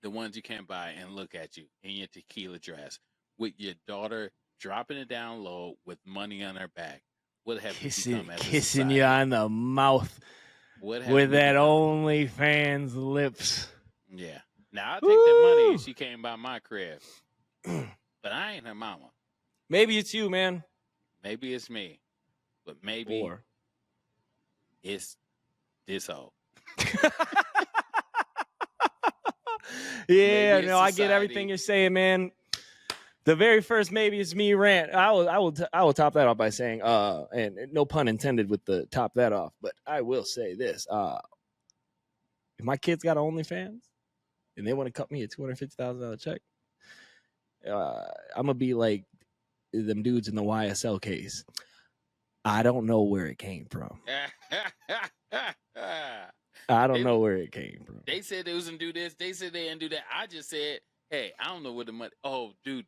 and look at you in your tequila dress with your daughter dropping it down low with money on her back. What have we become as a kissing society? you on the mouth with that OnlyFans lips. Yeah. Now, I'll take that money if she came by my crib. But I ain't her mama. Maybe it's you, man. Maybe it's me. But maybe it's this hoe. Yeah, no, I get everything you're saying, man. The very first maybe it's me rant. I will top that off by saying, and no pun intended with the top that off, but I will say this: if my kids got OnlyFans and they want to cut me a $250,000 check, I'm gonna be like them dudes in the YSL case. I don't know where it came from. I don't know where it came from. They said they was gonna do this. They said they didn't do that. I just said, hey, I don't know where the money. Oh, dude,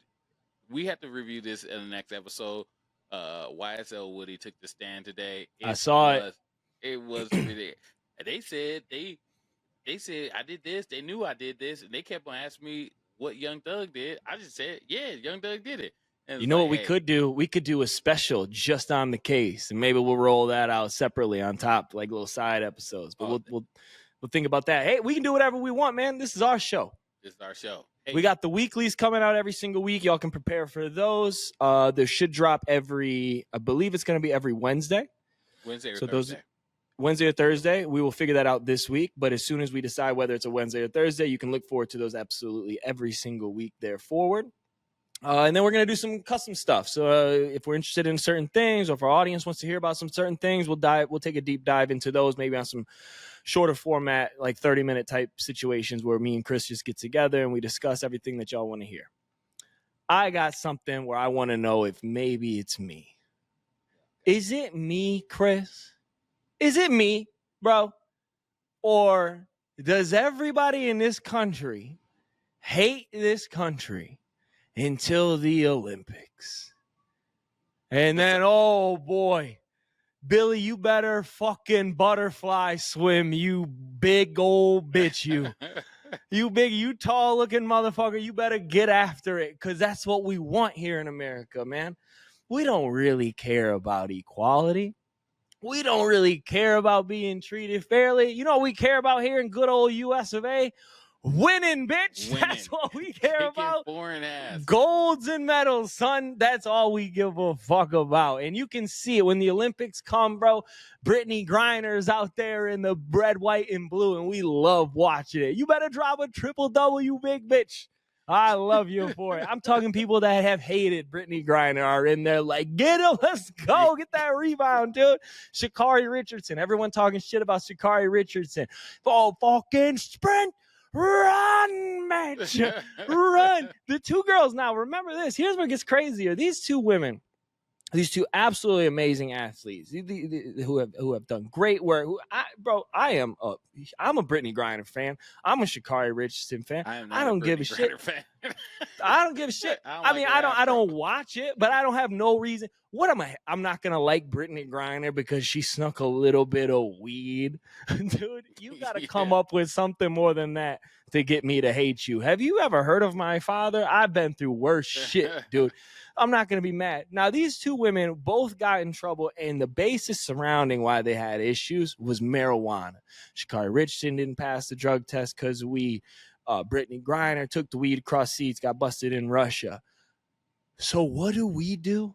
we have to review this in the next episode. YSL Woody took the stand today. I saw it. It was really. They said I did this. They knew I did this, and they kept on asking me what Young Thug did. I just said, yeah, Young Thug did it. You know what we could do? We could do a special just on the case, and maybe we'll roll that out separately on top, like little side episodes. But we'll think about that. Hey, we can do whatever we want, man. This is our show. This is our show. Hey. We got the weeklies coming out every single week. Y'all can prepare for those. There should drop I believe it's going to be every Wednesday. Wednesday or Thursday. Wednesday or Thursday. We will figure that out this week. But as soon as we decide whether it's a Wednesday or Thursday, you can look forward to those absolutely every single week there forward. And then we're going to do some custom stuff. So if we're interested in certain things, or if our audience wants to hear about some certain things, we'll take a deep dive into those, maybe on some shorter format, like 30-minute type situations where me and Chris just get together and we discuss everything that y'all want to hear. I got something where I want to know if maybe it's me. Is it me, Chris? Is it me, bro? Or does everybody in this country hate this country until the Olympics? And then, oh boy, Billy, you better fucking butterfly swim, you big old bitch, you. You tall looking motherfucker, you better get after it, because that's what we want here in America, man. We don't really care about equality. We don't really care about being treated fairly. You know what we care about here in good old US of A? Winning, bitch. Winning. That's what we care about. Foreign ass. Golds and medals, son. That's all we give a fuck about. And you can see it when the Olympics come, bro. Brittany Griner's out there in the red, white, and blue, and we love watching it. You better drop a triple-double, you big bitch. I love you for it. I'm talking people that have hated Brittany Griner are in there like, get him, let's go, get that rebound, dude. Sha'Carri Richardson. Everyone talking shit about Sha'Carri Richardson. Oh, fucking sprint. Run, match. Run. The two girls. Now, remember this. Here's what gets crazier. These two women, these two absolutely amazing athletes who have done great work. I'm a Brittany Griner fan. I'm a Sha'Carri Richardson fan. I don't give a shit. I don't give a shit. I don't watch it, but I don't have no reason. What am I? I'm not gonna like Brittany Griner because she snuck a little bit of weed. Dude, you gotta come up with something more than that to get me to hate you. Have you ever heard of my father? I've been through worse shit, dude. I'm not going to be mad. Now, these two women both got in trouble, and the basis surrounding why they had issues was marijuana. Sha'Carri Richardson didn't pass the drug test because Brittany Griner took the weed across seats, got busted in Russia. So what do we do?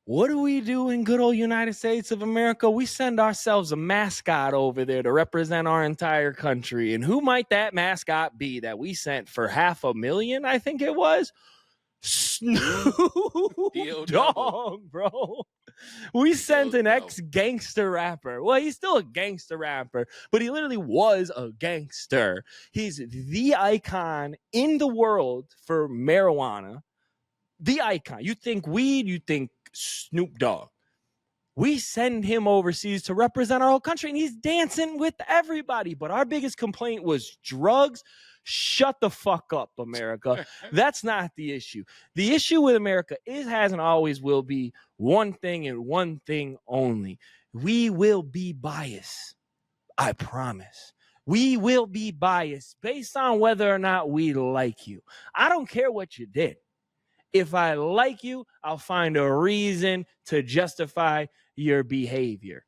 What do we do in good old United States of America? We send ourselves a mascot over there to represent our entire country. And who might that mascot be that we sent for $500,000, I think it was? Snoop Dogg, bro. We sent an ex-gangster rapper. Well, he's still a gangster rapper, but he literally was a gangster. He's the icon in the world for marijuana. The icon. You think weed, you think Snoop Dogg. We send him overseas to represent our whole country, and he's dancing with everybody. But our biggest complaint was drugs. Shut the fuck up, America. That's not the issue. The issue with America is, has, and always will be one thing and one thing only. We will be biased. I promise. We will be biased based on whether or not we like you. I don't care what you did. If I like you, I'll find a reason to justify your behavior.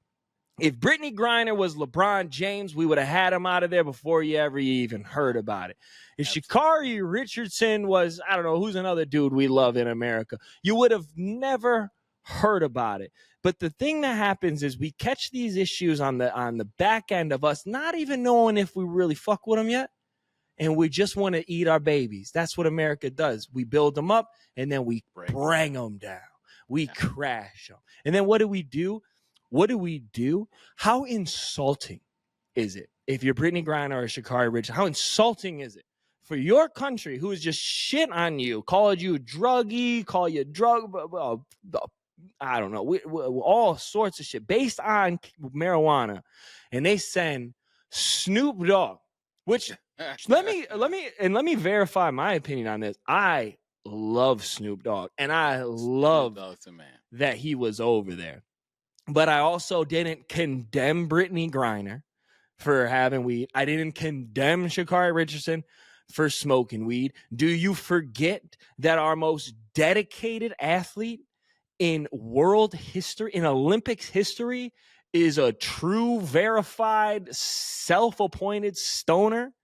If Brittany Griner was LeBron James, we would have had him out of there before you ever even heard about it. If Sha'Carri Richardson was, I don't know, who's another dude we love in America, you would have never heard about it. But the thing that happens is we catch these issues on the back end of us not even knowing if we really fuck with them yet. And we just want to eat our babies. That's what America does. We build them up, and then we bring them down. We crash them. And then what do we do? What do we do? How insulting is it? If you're Brittany Griner or Sha'Carri Richardson, how insulting is it for your country, who is just shit on you, called you druggy, call you drug, I don't know, all sorts of shit based on marijuana, and they send Snoop Dogg, which let me verify my opinion on this. I love Snoop Dogg, and I love that he was over there. But I also didn't condemn Brittany Griner for having weed. I didn't condemn Sha'Carri Richardson for smoking weed. Do you forget that our most dedicated athlete in world history, in Olympics history, is a true, verified, self-appointed stoner?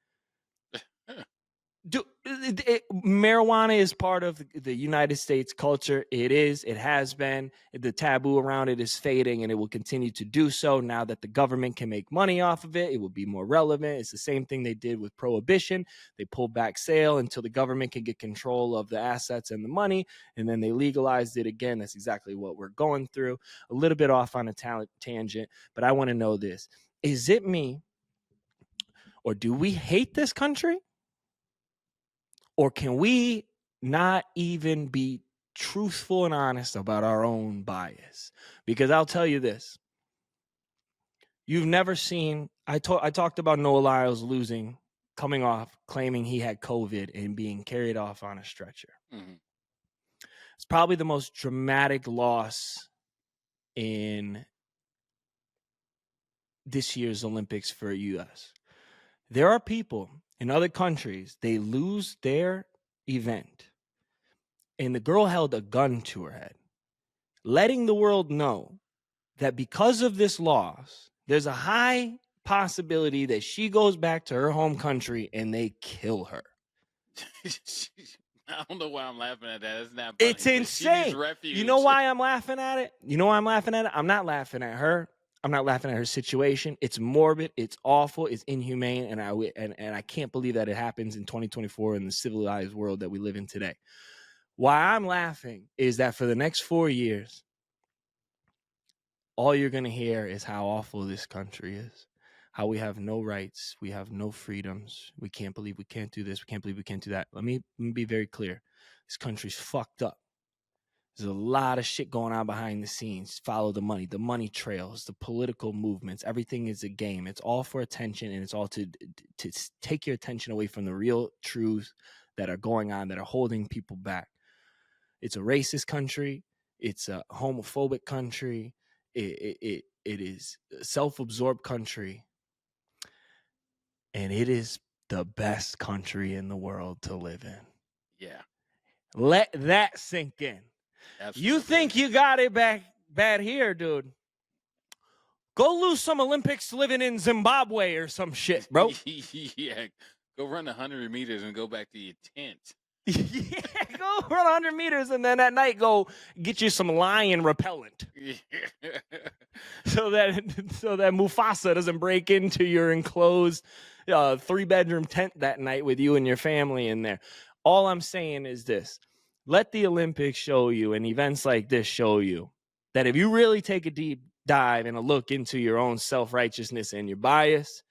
Marijuana is part of the United States culture. It is. It has been. The taboo around it is fading, and it will continue to do so. Now that the government can make money off of it, it will be more relevant. It's the same thing they did with prohibition. They pulled back sale until the government can get control of the assets and the money, and then they legalized it again. That's exactly what we're going through. A little bit off on a tangent, but I want to know this. Is it me, or do we hate this country? Or can we not even be truthful and honest about our own bias? Because I'll tell you this. You've never seen, I talked about Noah Lyles coming off, claiming he had COVID and being carried off on a stretcher. Mm-hmm. It's probably the most dramatic loss in this year's Olympics for U.S. There are people in other countries, they lose their event, and the girl held a gun to her head, letting the world know that because of this loss, there's a high possibility that she goes back to her home country and they kill her. I don't know why I'm laughing at that. It's not funny. It's insane. You know why I'm laughing at it? I'm not laughing at her. I'm not laughing at her situation. It's morbid. It's awful. It's inhumane. And I can't believe that it happens in 2024 in the civilized world that we live in today. Why I'm laughing is that for the next 4 years, all you're going to hear is how awful this country is, how we have no rights, we have no freedoms, we can't believe we can't do this, we can't believe we can't do that. Let me be very clear. This country's fucked up. There's a lot of shit going on behind the scenes. Follow the money trails, the political movements. Everything is a game. It's all for attention, and it's all to take your attention away from the real truths that are going on, that are holding people back. It's a racist country. It's a homophobic country. It is a self-absorbed country. And it is the best country in the world to live in. Yeah. Let that sink in. Absolutely. You think you got it bad here, dude? Go lose some Olympics living in Zimbabwe or some shit, bro. Yeah. Go run 100 meters and go back to your tent. Yeah, go run 100 meters and then at night go get you some lion repellent. Yeah. so that Mufasa doesn't break into your enclosed 3-bedroom tent that night with you and your family in there. All I'm saying is this. Let the Olympics show you, and events like this show you, that if you really take a deep dive and a look into your own self-righteousness and your bias,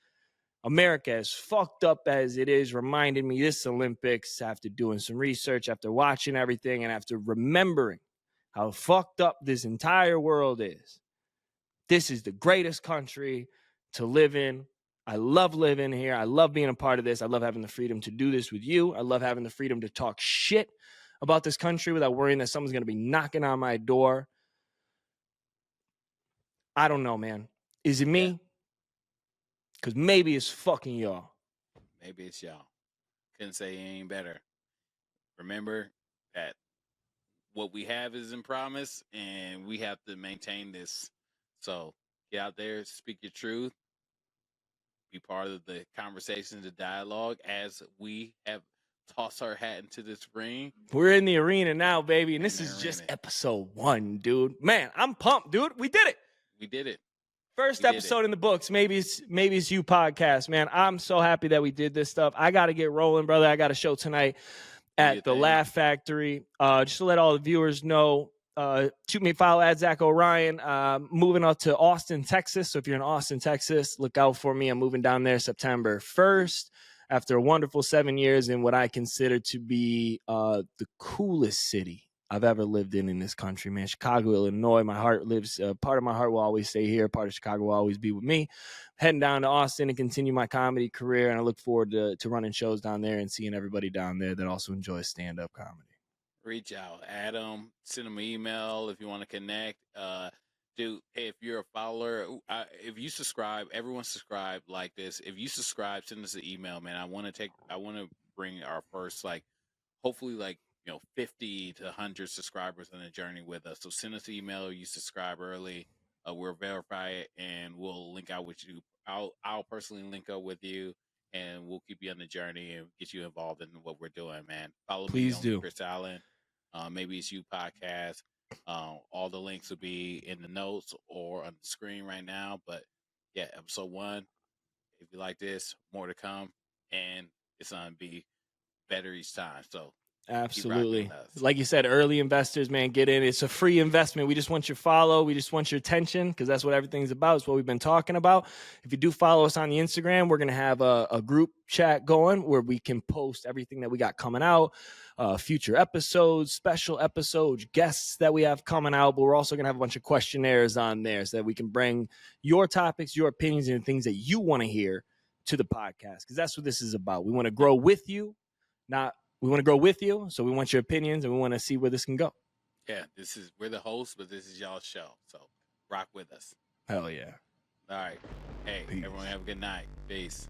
America, as fucked up as it is, reminded me this Olympics, after doing some research, after watching everything, and after remembering how fucked up this entire world is, This is the greatest country to live in. I love living here. I love being a part of this. I love having the freedom to do this with you. I love having the freedom to talk shit about this country without worrying that someone's going to be knocking on my door. I don't know, man. Is it me? Because maybe it's fucking y'all. Maybe it's y'all. Couldn't say any better. Remember that what we have is in promise, and we have to maintain this. So get out there, speak your truth, be part of the conversation, the dialogue, as we have tossed our hat into this ring. We're in the arena now, baby, and this is just episode 1, dude. Man, I'm pumped, dude. We did it. We did it. First episode in the books. Maybe it's you podcast, man. I'm so happy that we did this stuff. I got to get rolling, brother. I got a show tonight at the Laugh Factory. Just to let all the viewers know, shoot me a follow at Zach Orion. Moving up to Austin, Texas. So if you're in Austin, Texas, look out for me. I'm moving down there September 1st after a wonderful 7 years in what I consider to be the coolest city I've ever lived in this country, man. Chicago, Illinois. My heart lives. Part of my heart will always stay here. Part of Chicago will always be with me. Heading down to Austin and continue my comedy career, and I look forward to running shows down there and seeing everybody down there that also enjoys stand-up comedy. Reach out, Adam. Send him an email if you want to connect. Dude, if you're a follower, if you subscribe, everyone subscribe like this. If you subscribe, send us an email, man. I want to bring our first, hopefully 50 to 100 subscribers on the journey with us. So send us an email. You subscribe early. We'll verify it, and we'll link out with you. I'll personally link up with you, and we'll keep you on the journey and get you involved in what we're doing, man. Follow Please me on do. Chris Allen. Maybe It's You podcast. All the links will be in the notes or on the screen right now. But yeah, episode 1. If you like this, more to come, and it's gonna be better each time. So absolutely, like you said, early investors, man, get in. It's a free investment. We just want your follow. We just want your attention, because that's what everything's about. It's what we've been talking about. If you do follow us on the Instagram, we're gonna have a group chat going where we can post everything that we got coming out, future episodes, special episodes, guests that we have coming out. But we're also gonna have a bunch of questionnaires on there so that we can bring your topics, your opinions, and things that you want to hear to the podcast, because that's what this is about. We want to grow with you, we want to grow with you, so we want your opinions, and we want to see where this can go. Yeah, we're the hosts, but this is y'all's show, so rock with us. Hell yeah. All right. Hey, Peace. Everyone have a good night. Peace.